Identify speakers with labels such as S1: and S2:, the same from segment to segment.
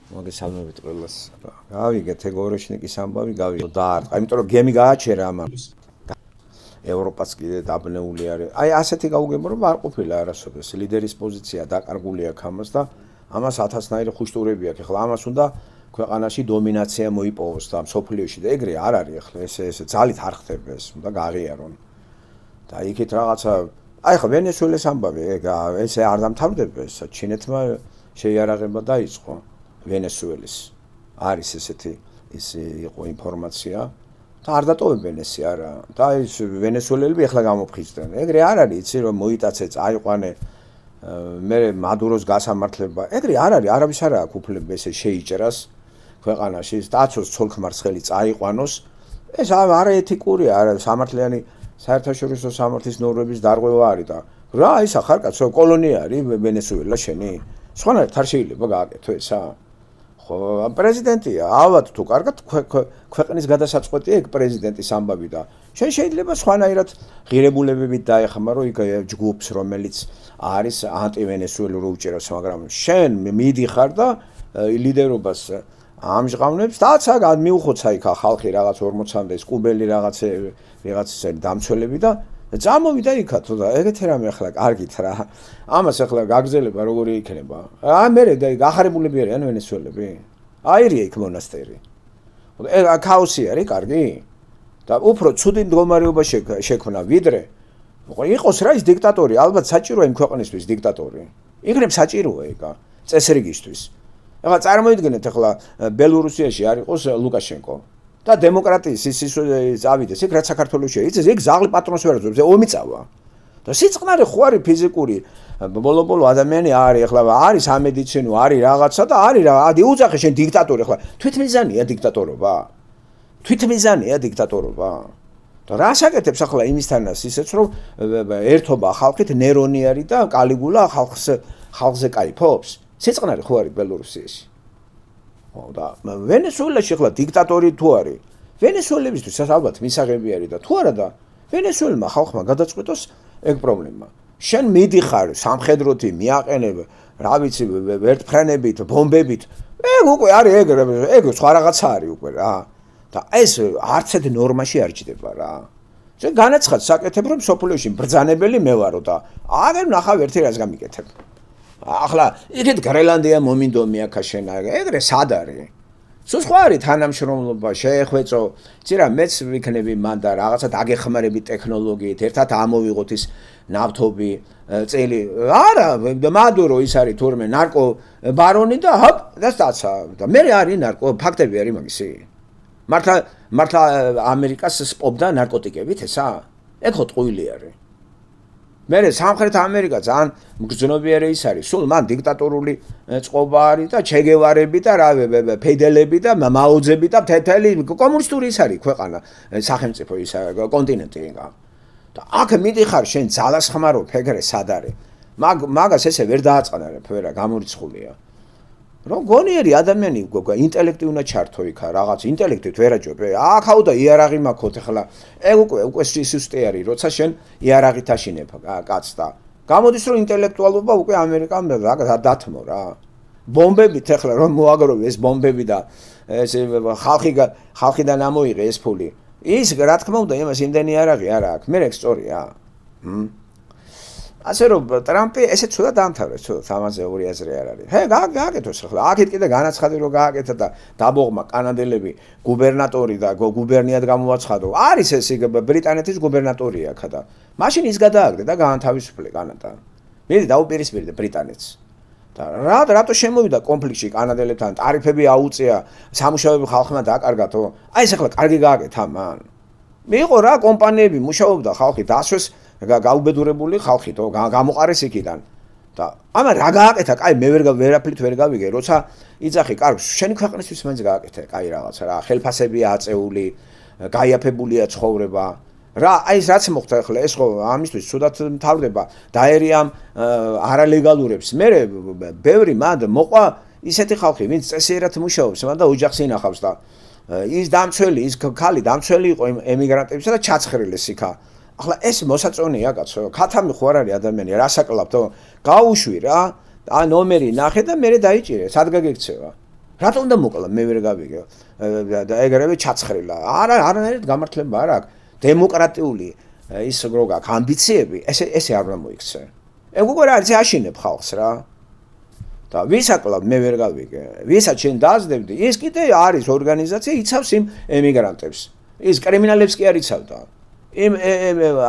S1: მოგესალმებით ყველას. გავიგეთ ეგოროშნიკის ამბავი გავიგეთ. დაარტყა, იმიტომ რომ გემი გააჩერა ამან. ევროპაც კიდე დაბნეული არის. აი ასეთი გაუგებრობა არ ყოფილა არასოდეს. ლიდერის პოზიცია დაკარგული აქვს ამას და ამას 1000-ნაირი ხუშტურები აქვს. ეხლა ამას უნდა ქვეყანაში დომინაცია მოიპოვოს და სოფლიოში და ეგრე არ არის ეხლა ეს ძალით არ ხდება ეს, უნდა გააღიარონ. და იქით რაღაცა აი ხა ვენესუელის ამბავი ესე არ დამთავრდება ეს ჩინეთმა შეიარაღება დაიწყო ვენესუელის არის ესეთი ის იყო ინფორმაცია და არ დატოვებენ ესე არა და ის ვენესუელელები ახლა გამოფხიზდნენ ეგრე არ არის იცი რომ მოიტაცე წაიყვანე მე მადუროს გასამართლება ეგრე არ არის არავის არ აქვს უფლება ესე შეიჭრას ქვეყანაში დაცოს ცოლ-ქმარს ხელი წაიყვანოს ეს არაეთიკურია არა სამართლიანი საერთაშორისო სამართლის ნორმების დარღვევა არის და რა ისა ხარ კაცო კოლონია არის ვენესუელა შენი სხვანაირად არ შეიძლება გააკეთო ესა ხო პრეზიდენტია ალბათ თუ კარგად ქვეყნის გადასაწყვეტია ეგ პრეზიდენტის ამბავი და შენ შეიძლება სხვანაირად ღირებულებებით დაეხმარო იქ ჯგუფს რომელიც არის ანტივენესუელური უჭერავს მაგრამ შენ მიდიხარ და ლიდერობას ამჟღავნებს დაცა მიუხოცა იქ ხალხი რაღაც 40-მდე კუბელი რაღაცა დამცველები და წამოვიდა იქათ და ეგეთი რამე ახლა კარგით რა ამას ახლა გაგზელება როგორი იქნება მე გახარებულები არიან ვენესუელები აირია იქ მონასტერი ქაოსი არის კარგი და უფრო ცუდი მდგომარეობა შექმნა ვიდრე იყოს რა ის დიქტატორი ალბათ საჭიროა იმ ქვეყნისთვის დიქტატორი იქნებ საჭიროა ეგა წესრიგისთვის ეხლა წარმოიდგინეთ ეხლა ბელორუსიაში არ იყოს ლუკაშენკო და დემოკრატიის ის წავიდეს იქ რაც საქართველოსია იცი ეგ ზაღლი პატრონს ვერ აძლევს ომი წავა და სიწყნარე ხო არის ფიზიკური ბოლო ადამიანი არის ეხლა არის ამედიცინო არის რაღაცა და არის რა უძახე შენ დიქტატორი ეხლა თვითმიზანია დიქტატორობა და რა საკეთებს ახლა იმისთანაც ისეც რომ ერთობა ხალხით ნერონი არის და კალიგულა ხალხზე кайფობს სიწყნარე ხო არის ბელორუსიაში და ვენესუელაში ახლა დიქტატორი თუ არის ვენესუელებისთვის ალბათ მისაღები არის და თუ არა და ვენესუელმა ხალხმა გადაწყვიტოს ეგ პრობლემა შენ მიდიხარ სამხედროთი მიაყენებ რა ვიცი ვერტფრენებით ბომბებით ეგ უკვე არის ეგ სხვა რაღაცა არის უკვე რა და ეს არც ერთ ნორმაში არ ჯდება რა შენ განაცხად საკეთებ რომ სოფლიოში ბრძანებელი მე ვარო და აღარ ნახავ ერთი რას გამიკეთებ ახლა იქით გრენლანდია მომინდომი აქა შენ ეგრე სად არის სულ სხვა არის თანამშრომლობა შეეხვეწო ცირა მეც ვიქნები მან და რაღაცა დაგეხმარებით ტექნოლოგიით ერთად ამოვიღოთ ის ნავთობი წელი არა მადურო ის არის თურმე ნარკო ბარონი და ჰოპ და სტაცა და მე არის ნარკო ფაქტები არის მაგისი მართლა ამერიკას სპობდა ნარკოტიკებით ესა ეგ ხო ტყუილი არის მე სამხრეთ ამერიკა ძალიან მგრძნობიარე ის არის სულ მან დიქტატორული წყობა არის და ჩეგევარები და რა ფედელები და მაოძები და თეთელი კომუნისტური ის არის ქვეყანა სახელმწიფო ის კონტინენტი და აქ მიდიხარ შენ ძალას ხმარო ფეგრე სად არის მაგას ესე ვერ დააწყნარებ ვერა გამორიცხულია რომ გონიერი ადამიანი ინტელექტი უნდა ჩართო იქა რაღაც ინტელექტით ვერაჯობ აქაო და იარაღი მაქვს ახლა ეგ უკვე სუსტე არის როცა შენ იარაღით აშინებ კაცს და გამოდის რომ ინტელექტუალობა უკვე ამერიკამ დათმო რა ბომბებით ახლა რომ მოაგროვე ეს ბომბები და ეს ხალხიდან ამოიღე ეს ფული ის რა თქმა უნდა იმას იმდენი იარაღი არა აქვს მე ეგ სწორია ასე რომ ტრამპი ესე ცუდად დამთავრებს ცუდად ამაზე ორი აზრი არ არის ჰე გააკეთოს ახლა აქეთ კიდე განაცხადი რომ გააკეთა და დაბოღმა კანადელები გუბერნატორი და გუბერნიად გამოაცხადო არის ეს ბრიტანეთის გუბერნატორია ხა და მაშინ ის გადააგდე და გაანთავისუფლე კანადა მე დაუპირისპირდე ბრიტანეთს და რატო შემოვიდა კონფლიქტში კანადელებთან ტარიფები აუწია სამუშაოები ხალხმა დააკარგათო აი ეს ახლა კარგი გააკეთა მან მიიღო რა კომპანიები მუშაობდა ხალხი დასვეს გაუბედურებული ხალხი თო გამოყარეს იქიდან და ამა რა გააკეთა კაი მე ვერაფრით ვერ გავიგე როცა იცახი კარგ შენი ქვეყნისთვის მაინც გააკეთე კაი რაღაცა რა ხელფასებია აწეული გაიაფებულია ცხოვრება რა აი ეს რაც მოხდა ახლა ეს ხო ამისთვის ცუდად მთავრდება დაერიამ არალეგალურებს მე ბევრი მანდ მოყვა ისეთი ხალხი ვინც წესიერად მუშაობს მან და ოჯახს ინახავს და ის დამცველი ის ქალი დამცველი იყო ემიგრანტებისა და ჩაცხრილეს იქა ახლა ეს მოსაწონია კაცო ქათამი ხო არ არის ადამიანი რასაკლავთო გაუშვი რა ნომერი ნახე და მე დაიჭირე სად გაგექცევა რატომ უნდა მოკლა მე ვერ გავიგე და ეგრევე ჩაცხრილა არანაირად გამართლება არ აქვს დემოკრატიული ის რო გაქვს ამბიციები ესე არ უნდა მოიქცე ეგ უკვე რა არის აშინებ ხალხს რა და ვისაკლავ მე ვერ გავიგე ვისაც შენ დაძლებდი ის კიდე არის ორგანიზაცია იცავს იმ ემიგრანტებს ის კრიმინალებს კი არ იცავდა იმ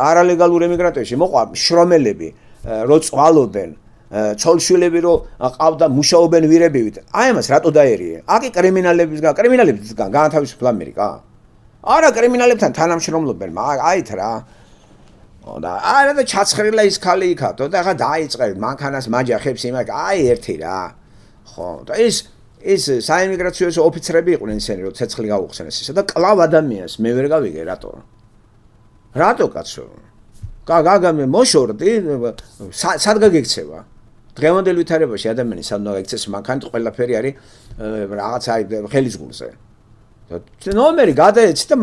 S1: არალეგალურ ემიგრანტებში მოყვა შრომელები რო წვალობენ ცოლშვილები რო ყავდა მუშაობენ ვირებივით აი ამას რატო დაერიე აკი კრიმინალებისგან განათავისუფლა ამერიკა არა კრიმინალებთან თანამშრომლობენ აით რა და არა და ჩაცხრილა ის ხალი იქათო და ხა დაიწყეთ მანქანას მაჯახებს იმაკ აი ერთი რა ხო და ის საიმიგრაციო ოფიცრები იყვნენ ისინი რომ ცეცხლი გაუხსნეს ისა და კლავ ადამიანს მე ვერ გავიგე რატო კაცო გაგამე მოშორდი სად გაგექცევა დღევანდელ ვითარებაში ადამიანი სად უნდა გექცეს მანქანით ყველაფერი არის რაღაც აი ხელის გულზე ნომერი გადაეცი და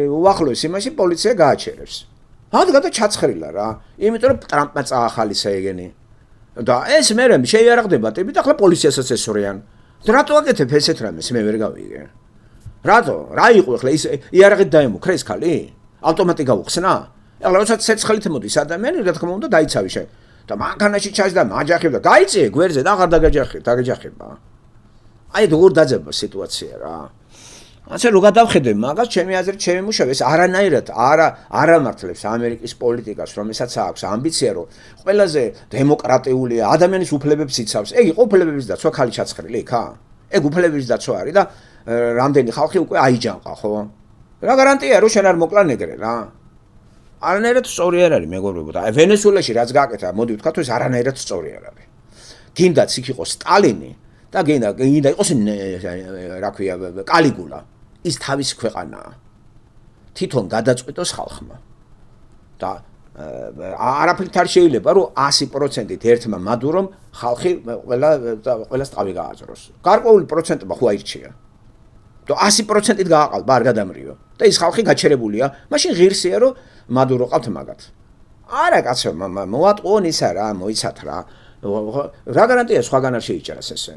S1: უახლოეს იმაში პოლიცია გააჩერებს რადგან ჩაცხრილა რა იმიტომ რომ ტრამპმა წაახალისა ეგენი და ეს მერე შეიარაღდება ტიპი და ახლა პოლიციასაც ესურიან რატო აკეთებ ესეთ რამეს მე ვერ გავიგე რატო რა იყო ახლა ის იარაღით დაემუქრა ეს ხალი ავტომატი გაუხსნა ახლა როდესაც ცეცხლით მოდის ადამიანი რა თქმა უნდა დაიცავი შენ და მანქანაში ჩაჯდა მაჯახებდა გაიწიე გვერდზე და აღარ დაგაჯახება აი როგორ დაძება სიტუაცია რა ასე რო გადავხედე მაგას ჩემი აზრით ჩემი მუშაობა ეს არანაირად არ ამართლებს ამერიკის პოლიტიკას რომელსაც აქვს ამბიცია რომ ყველაზე დემოკრატიულია ადამიანის უფლებებს იცავს ეგ იყო უფლებების დაცვა ხალი ჩაცხრილი იქა ეგ უფლებების დაცვა არის და რამდენი ხალხი უკვე აიჯანყა ხო რა გარანტია რომ შენ არ მოკლა ნეგრე რა არანაირად სწორი არ არის მეგობრებო და ვენესუელაში რაც გააკეთა მოდი ვთქვათ ეს არანაირად სწორი არ არის გინდაც იქ იყო სტალინი და გინდა იყოს რა ქვია კალიგულა ის თავის ქვეყანაა თვითონ გადაწყვიტოს ხალხმა და არაფრით არ შეიძლება რომ 100%-ით ერთმა მადურომ ხალხი ყველას ტყავი გააძროს გარკვეული პროცენტმა ხო აირჩია და 100%-ით გააყალბა არ გადამრიო და ის ხალხი გაჩერებულია მაშინ ღირსია რომ მადურო ყავთ მაგათ არა კაცო მოატყუონ ისა რა მოიცათ რა გარანტია სხვაგან არ შეიჭერას ესე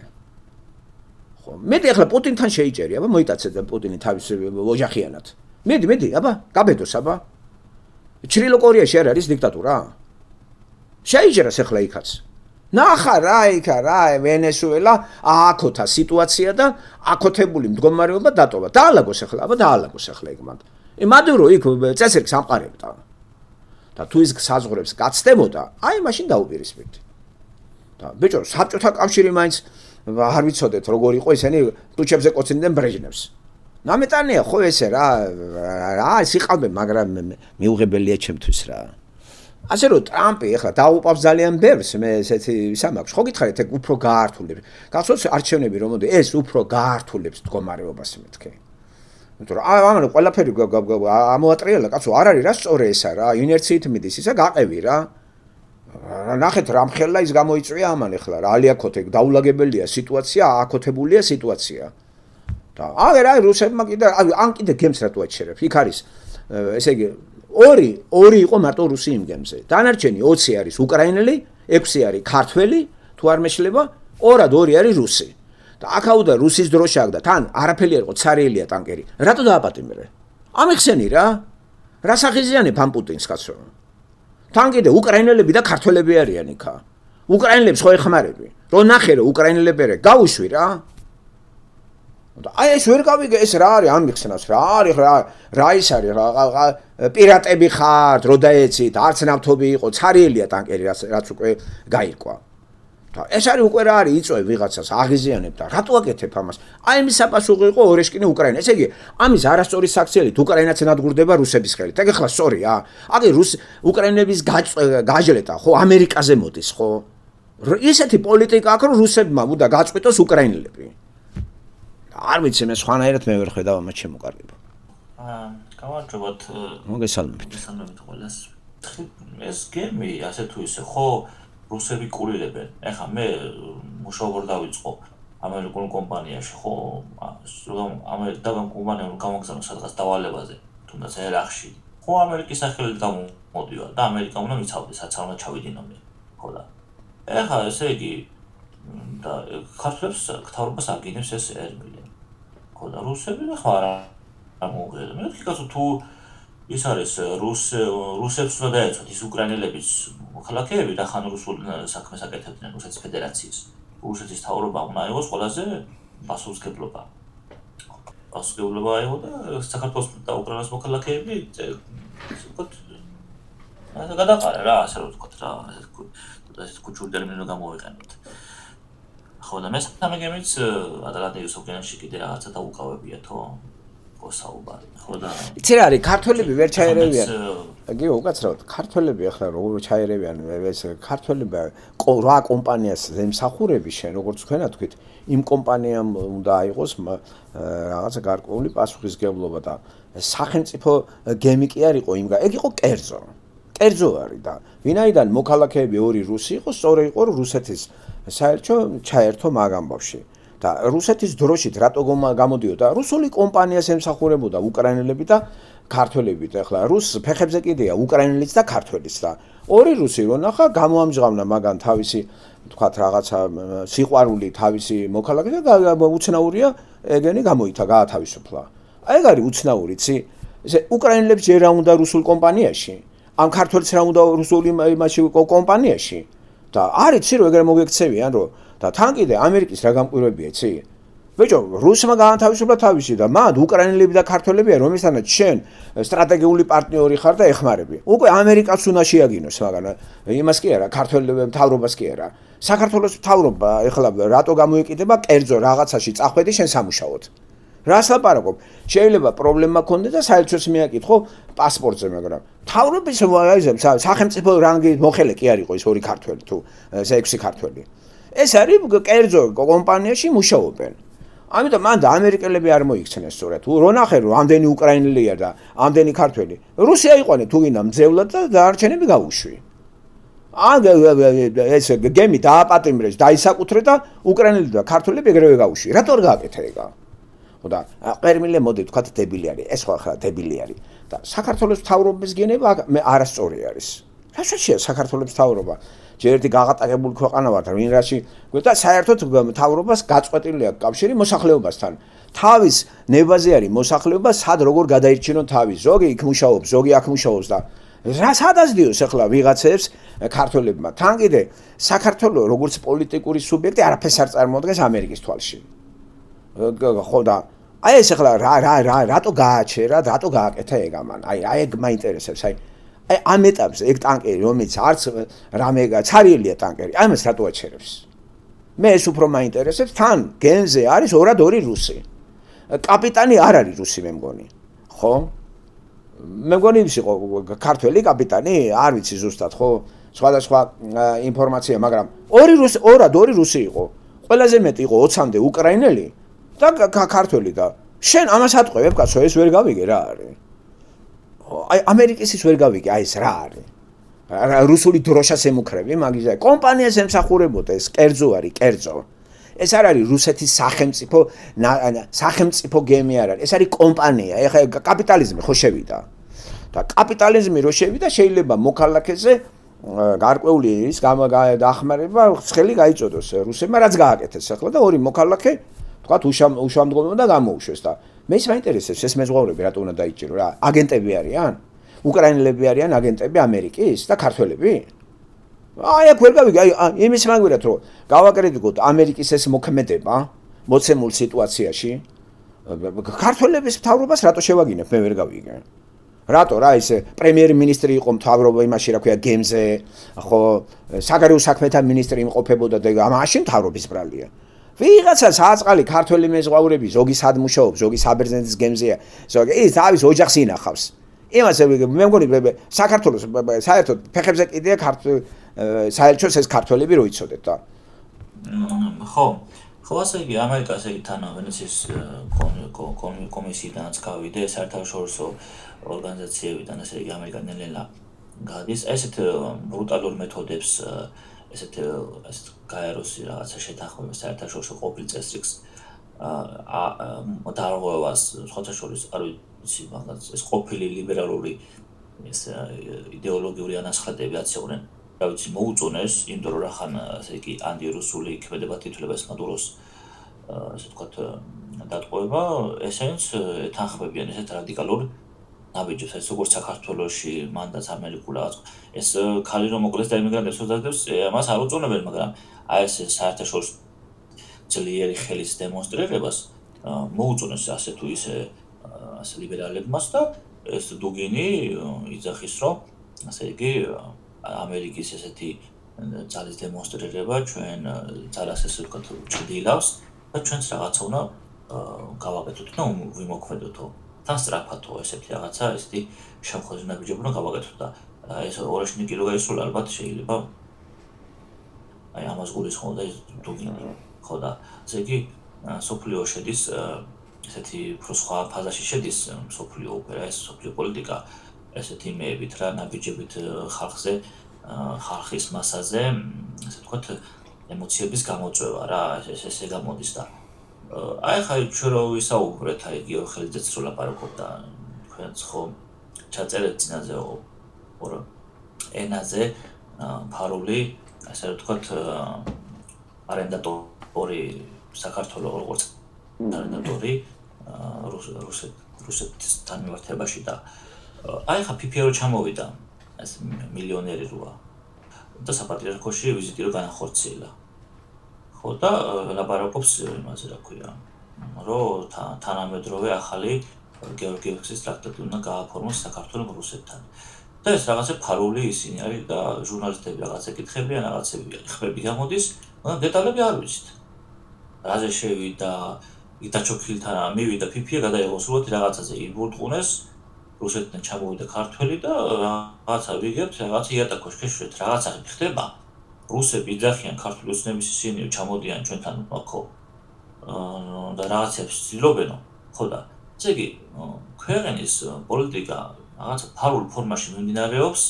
S1: ხო მედი ახლა პუტინთან შეიჭერი აბა მოიტაცე და პუტინი თავის ოჯახიანად მედი აბა გაბედოს აბა ჩრილო კორეაში არ არის დიქტატურა შეიჭერას ახლა იქაც ნახა რა იქა რა ვენესუელა ააქოთა სიტუაცია და აკოთებული მდგომარეობა დატოვა დაალაგოს ახლა იქ მანდ მადურო იქ წესრიგს ამყარებდა და თუ ის საზღვრებს გაცდებოდა აი მაშინ დაუპირისპირდი და ბიჭო საბჭოთა კავშირი მაინც არ ვიცოდეთ როგორ იყო ისინი ტუჩებზე კოცინდნენ ბრეჟნევს ნამეტანია ხო ესე რა სიყავდნენ მაგრამ მიუღებელია ჩემთვის რა ასე რომ ტრამპი ახლა დაუპავს ძალიან ბევრს მე ესეთი სამაქვს ხო გითხარით ეგ უფრო გაართულებს გახსოვს არჩევნები რომ მოდი ეს უფრო გაართულებს მდგომარეობას მეთქე იმიტომ რომ ამან ყველაფერი ამოატრიალა კაცო არ არის რა სწორე ესა რა ინერციით მიდის ისა გაყევი რა ნახეთ რამ ხელა ის გამოიწვია ამან ახლა რა ალიაკოთე დაულაგებელია სიტუაცია ააკოთებულია სიტუაცია და აგერ აი რუსებმა კიდე გემს რატო აჩერებს იქ არის ესე იგი ორი იყო მარტო რუსი იმ გემზე დანარჩენი 20 არის უკრაინელი 6 არის ქართველი თუ არ მეშლება 2 არის რუსი და აქაუდა რუსის დროშა აქვს და თან არაფერი არ იყო ცარიელია ტანკერი რატო დააპატიმრე ამიხსენი რა სახიზიანებ ამ პუტინს კაცო თან კიდე უკრაინელები და ქართველები არიან იქა უკრაინელებს ხო ეხმარები რო ნახე რომ უკრაინელები გაუშვი რა აი ეს ვერ გავიგე ეს რა არის ამიხსნას რა არის რა ის არის რა პირატები ხართ რო დაეცით არც ნავთობი იყო ცარიელია ტანკერი რაც უკვე გაირკვა და ეს არის უკვე რა არის იწვევ ვიღაცას აღიზიანებ და რატო აკეთებ ამას აი იმის საპასუხო იყო ორეშკინი უკრაინა ესე იგი ამის არასწორი საქციელით უკრაინაც ნადგურდება რუსების ხელით ეგ ახლა სწორია აკი უკრაინების გაჟლეტა ხო ამერიკაზე მოდის ხო ისეთი პოლიტიკა აქვს რომ რუსებმა უნდა გაწყვიტოს უკრაინელები არ ვიცი მე სხვანაირად მე ვერ ხედავ ამას შემოკარგება
S2: გამარჯობათ
S1: მოგესალმებით
S2: ყველას ეს გემი ასე თუ ისე ხო რუსები კურირებენ ეხა მე მუშაობა დავიწყო ამერიკულ კომპანიაში ხო ამერიკական კომპანიამ გამოგზავნა სადღაც დავალებაზე თუნდაც ერახში ხო ამერიკის სახელით გამოდიოდა და ამერიკა უნდა მიცავდეს რაც არ უნდა ჩავიდინო მე ხო და ეხა ესე იგი და ქართველებს გთავრობას აგინებს ეს ერმილე. ხო და რუსები და ხარ არ მოუღია. მე ვთქვი კაცო თუ ის არის რუსებს უნდა დაეცოთ ის უკრაინელების მოქალაქეები და ხან რუსულ საქმეს აკეთებდნენ რუსეთის ფედერაციის. რუსეთის მთავრობა უნდა იყოს ყველაზე პასუხისმგებლობა. პასუხისმგებლობა აიღო და საქართველოს და უკრაინის მოქალაქეები ვთქვათ გადაყარა რა ასე რომ ვთქვათ რა ეს კუჩური ტერმინი გამოვიყენოთ. ხო და მესამე გემიც ატლანტის ოკეანეში კიდე რაღაცა დაუკავებიათო საუბარი. ხო და
S1: იცი რა არის ქართველები ვერ ჩაერევიან. აგი უკაცრავად ქართველები ახლა როგორ ჩაერევიან ეს ქართველები რა კომპანიას ემსახურები შენ როგორც თქვენა თქვით იმ კომპანიამ უნდა აიღოს რაღაცა გარკვეული პასუხისმგებლობა და სახელმწიფო გემი კი არ იყო იმ ეგ იყო კერძო არის და ვინაიდან მოქალაქეები ორი რუსი იყო სწორი იყო რუსეთის საერთო ჩაერთო მაგ ამბავში და რუსეთის დროშით რატო გამოდიოდა რუსული კომპანიას ემსახურებოდა უკრაინელები და ქართველები და ახლა რუს ფეხებზე კიდეა უკრაინელიც და ქართველიც და ორი რუსი რო ნახა გამოამჟღავნა მაგან თავისი თქვათ რაღაცა სიყვარული თავისი მოქალაქე და უცნაურია ეგენი გამოითა გაათავისუფლა აი ეგ არის უცნაური იცი ესე უკრაინელებს ჯერ რა უნდა რუსულ კომპანიაში ამ ქართველებს რა უნდა რუსული იმაში კომპანიაში და არის იცი რომ ეგრე მოგექცევიან რომ და თან კიდე ამერიკის რა გამკვირვებია იცი ბიჭო რუსმა გაათავისუფლა თავისი და მათ უკრაინელები და ქართველებია რომელთანაც შენ სტრატეგიული პარტნიორი ხარ და ეხმარები უკვე ამერიკაც უნდა შეაგინოს მაგან იმას კი არა ქართველებს მთავრობას კი არა საქართველოს მთავრობა ეხლა რატო გამოიკიდება კერძო რაღაცაში წახვედი შენ სამუშაოდ რას ლაპარაკობ შეიძლება პრობლემა ქონდეს და საერთოდ მეაკითხო პასპორტზე მაგრამ მთავრობის სახელმწიფო რანგის მოხელე კი არ იყო ეს ორი ქართველი თუ ეს 6 ქართველი ეს არის კერძო კომპანიაში მუშაობენ ამიტომ მან და ამერიკელები არ მოიქცნენ სწორად თუ რო ნახე რომ ამდენი უკრაინელია და ამდენი ქართველი რუსია იყვნენ თუ გინდა მძევლად და დაარჩენები გაუშვი ეს გემი დააპატიმრეს დაისაკუთრე და უკრაინელები და ქართველები ეგრევე გაუშვი რატო არ გააკეთა ეგა და ტერმინლე მოდი თქვათ დებილი არის ეს ხო ახლა დებილი არის და საქართველოს მთავრობის გენება მე არასწორი არის რაშია საქართველოს მთავრობა ჯერ ერთი გაღატაკებული ქვეყანა ვართ ვინ რაში და საერთოდ მთავრობას გაწყვეტილი აქვს კავშირი მოსახლეობასთან თავის ნებაზე არის მოსახლეობა სად როგორ გადაირჩინონ თავის ზოგი იქ მუშაობს ზოგი აქ მუშაობს და რა სადაზდიოს ახლა ვიღაცებს ქართველებმა თან კიდე საქართველოს როგორც პოლიტიკური სუბიექტი არაფერს არ წარმოადგენს ამერიკის თვალში ხო და აი ეს ახლა რატო გააჩერა რატო გააკეთა ეგ ამან აი ეგ მაინტერესებს აი ამ ეტაპზე ეგ ტანკერი რომელიც არც რამე ცარიელია ტანკერი აი მას რატო აჩერებს მე ეს უფრო მაინტერესებს თან გენზე არის ორად ორი რუსი კაპიტანი არ არის რუსი მე მგონი ხო მე მგონი ის იყო ქართველი კაპიტანი არ ვიცი ზუსტად ხო სხვადასხვა ინფორმაცია მაგრამ ორად ორი რუსი იყო ყველაზე მეტი იყო 20-მდე უკრაინელი და ქართველი და შენ ამას ატყვევებ კაცო ეს ვერ გავიგე რა არის აი ამერიკის ის ვერ გავიგე აი ეს რა არის რუსული დროშას ემუქრები მაგის კომპანიას ემსახურებოდა ეს კერძო არის კერძო ეს არ არის რუსეთის სახელმწიფო გემი არ არის ეს არის კომპანია ეხლა კაპიტალიზმი ხო შევიდა და კაპიტალიზმი რო შევიდა შეიძლება მოქალაქეზე გარკვეული ის დაახმარება ცხელი გაიწოდოს რუსებმა რაც გააკეთეს ახლა და ორი მოქალაქე თქვათ უშამდგომლობა და გამოუშვეს და მე ის მაინტერესებს ეს მეზღვაურები რატო უნდა დაიჭირო რა აგენტები არიან უკრაინელები არიან აგენტები ამერიკის და ქართველები აი აქ ვერ გავიგე აი იმის მაგვირად რომ გავაკრიტიკოთ ამერიკის ეს მოქმედება მოცემულ სიტუაციაში ქართველების მთავრობას რატო შევაგინებ მე ვერ გავიგე რატო რა ეს პრემიერ-მინისტრი იყო მთავრობა იმაში რა ქვია გემზე ხო საგარეო საქმეთა მინისტრი იმყოფებოდა და ამაში მთავრობის ბრალია ვიღაცა საწყალი ქართველი მეზღვაურები ზოგი სად მუშაობს ზოგი საბერძნეთის გემზეა ზოგი ის თავის ოჯახს ინახავს იმას მე მგონი საქართველოს საერთოდ ფეხებზე კიდეა საერთოდ ეს ქართველები რო იცოდეთ და
S2: ხო ასე იგი ამერიკას იგი თან ვენეციის კომისიიდანაც გავიდე საერთაშორისო ორგანიზაციებიდან ასე იგი ამერიკანელელა გადის ესეთ ბრუტალურ მეთოდებს ესეთ გაეროსი რაღაცა შეთანხმებას საერთაშორისო ყოფილ წესრიგს დარღვევას სხვათა შორის არ ვიცი მაგას ეს ყოფილი ლიბერალური ეს იდეოლოგიური ანაცხადები აცეურენ რა ვიცი მოუწონეს, იმიტომ რომ რახან ასე იგი ანტირუსული ქმედება თითქოს მადუროს ასე ვთქვათ დატყვევა, ესენც ეთანხმებიან ესეთ რადიკალურ ნაბიჯებს, ეს როგორც საქართველოში მანდაც ამერიკულ რაღაც ეს ქალი რომ მოკლეს და იმიგრანტებს უძადებს, ამას არ უწონებენ, მაგრამ აი ეს საერთაშორისო ძლიერი ხელის დემონსტრირებას მოუწონეს ასე თუ ისე ასე ლიბერალებმაც და ეს დუგინი იძახის რომ ასე იგი ამერიკის ესეთი ძალის დემონსტრირება ჩვენ ძალას ესე ვთქვათ ჩრდილავს და ჩვენც რაღაცა უნდა გავაკეთოთ და ვიმოქმედოთო თან სწრაფათო ესეთი რაღაცა ესეთი შემხოზი ნაბიჯები უნდა გავაკეთოთ და ეს ორაშნიკი რო გაისროლა ალბათ შეიძლება აი ამას გულისხმობდა ეს დუგინი ხო და ესე იგი სოფლიო შედის ესეთი სხვა ფაზაში შედის სოფლიო ოპერა ეს სოფლიო პოლიტიკა ესეთი იმეებით რა ნაბიჯებით ხალხზე ხალხის მასაზე ასე ვთქვათ ემოციების გამოწვევა რა ესე გამოდის და აი ხა ჩვენ რო ვისაუბრეთ აი გიორგი ხელიძეც რო ლაპარაკობდა თქვენც ხო ჩაწერეთ წინაზე ორ ენაზე ფარული ასე ვთქვათ არენდატორი საქართველოს როგორც არენდატორი რუსეთთან მიმართებაში და აი ხა PPR ჩამოვიდა ეს მილიონერი როა და საპატრიარქოში ვიზიტი რო განახორციელა ხო და ლაპარაკობს იმაზე რა ქვია რომ თანამედროვე ახალი გეორგიევსკის ტრაქტატი უნდა გააფორმოს საქართველოს რუსეთთან და ეს რაღაცა ფარული ისინი არის და ჟურნალისტები რაღაცა კითხებიან რაღაცები ხმები გამოდის მაგრამ დეტალები არ ვიცით რაზე შევიდა იტაჩოქილთან მივიდა PPA გადაიღო სრულად რაღაცაზე იბურტყუნეს რუსეთთან ჩამოვიდა ქართველი და რაღაცა ვიგებთ რაღაცა იატაკოში შეშვეთ რაღაცა ხდება რუსები იძახიან ქართული ოცნების ისინი ჩამოდიან ჩვენთან ხო და რაღაცებს ცდილობენო ხო და ესე იგი ქვეყნის პოლიტიკა რაღაცა ფარულ ფორმაში მიმდინარეობს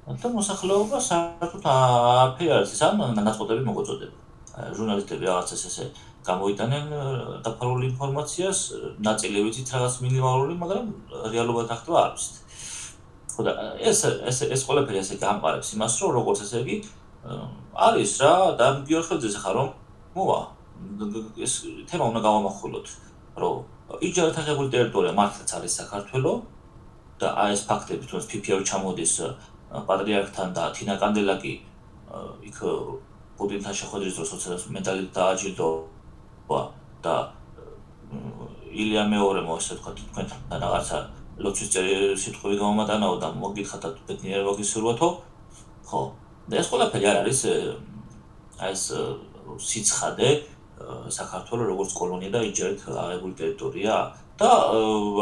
S2: და მოსახლეობა საერთოდ აფერს ამ ნაწყვეტები მოგოწოდება ჟურნალისტები რაღაცას ესე გამოიტანენ დაფარული ინფორმაციას ნაწილი ვიცით რაღაც მინიმალური მაგრამ რეალურად ახლა არ ვიცით ხო და ეს ყველაფერი ესე გამყარებს იმას რომ როგორც ესე იგი არის რა და გიორგი ხელიძეს ახლა რომ მოვა ეს თემა უნდა გავამახვილოთ რომ იჯარით აღებული ტერიტორია მართლაც არის საქართველოს და აი ეს ფაქტები თუნდაც PPA ჩამოდის პატრიარქთან და თინა კანდელაკი იქ პუტინთან შეხვედრის დროს როცა მედალი დააჯილდოვა და ილია მეორემ ასე ვთქვათ თქვენთან რაღაცა ლოცვის სიტყვები გამომატანაო და მოგითხათ და ბედნიერება გისურვათო ხო და ეს ყველაფერი არ არის აი ეს სიცხადე საქართველოს როგორც კოლონია და იჯერით აღებული ტერიტორია და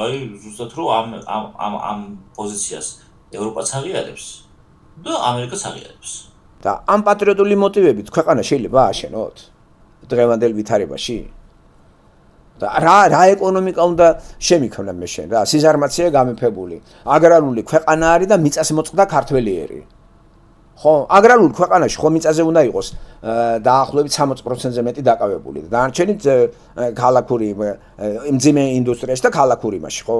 S2: აი ზუსტად რომ ამ პოზიციას ევროპაც აღიარებს და ამერიკაც აღიარებს
S1: და ამ პატრიოტული მოტივებით ქვეყანა შეიძლება ააშენოთ დღევანდელ ვითარებაში და რა ეკონომიკა უნდა შემიქმნა მე შენ რა სიზარმაცია გამეფებული აგრარული ქვეყანა არის და მიწას მოწყდა ქართველიერი ხო აგრარულ ქვეყანაში ხო მიწაზე უნდა იყოს დაახლოებით 60%-ზე მეტი დაკავებული და დანარჩენი ქალაქური მძიმე ინდუსტრიაში და ქალაქური მასში ხო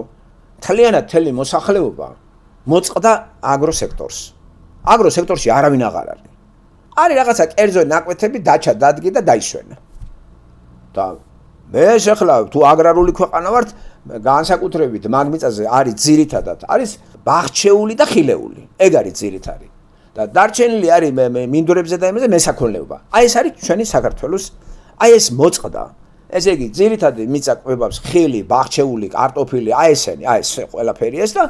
S1: თლიანად თელი მოსახლეობა მოწყდა აგროსექტორში არავინ აღარ არის რაღაცა კერძო ნაკვეთები დაჩა დადგე და დაისვენა და მე შეხლა თუ აგრარული ქვეყანა ვართ განსაკუთრებით მაგ მიწაზე არის ძირითადად არის ბაღჩეული და ხილეული ეგ არის ძირითადი და დარჩენილი არის მინდვრებზე და იმაზე მესაქონლეობა აი ეს არის ჩვენი საქართველოს აი ეს მოწყდა ესე იგი ძირითადი მიწა კვებავს ხილი ბაღჩეული კარტოფილი აი ესენი აი ეს ყველაფერი ეს და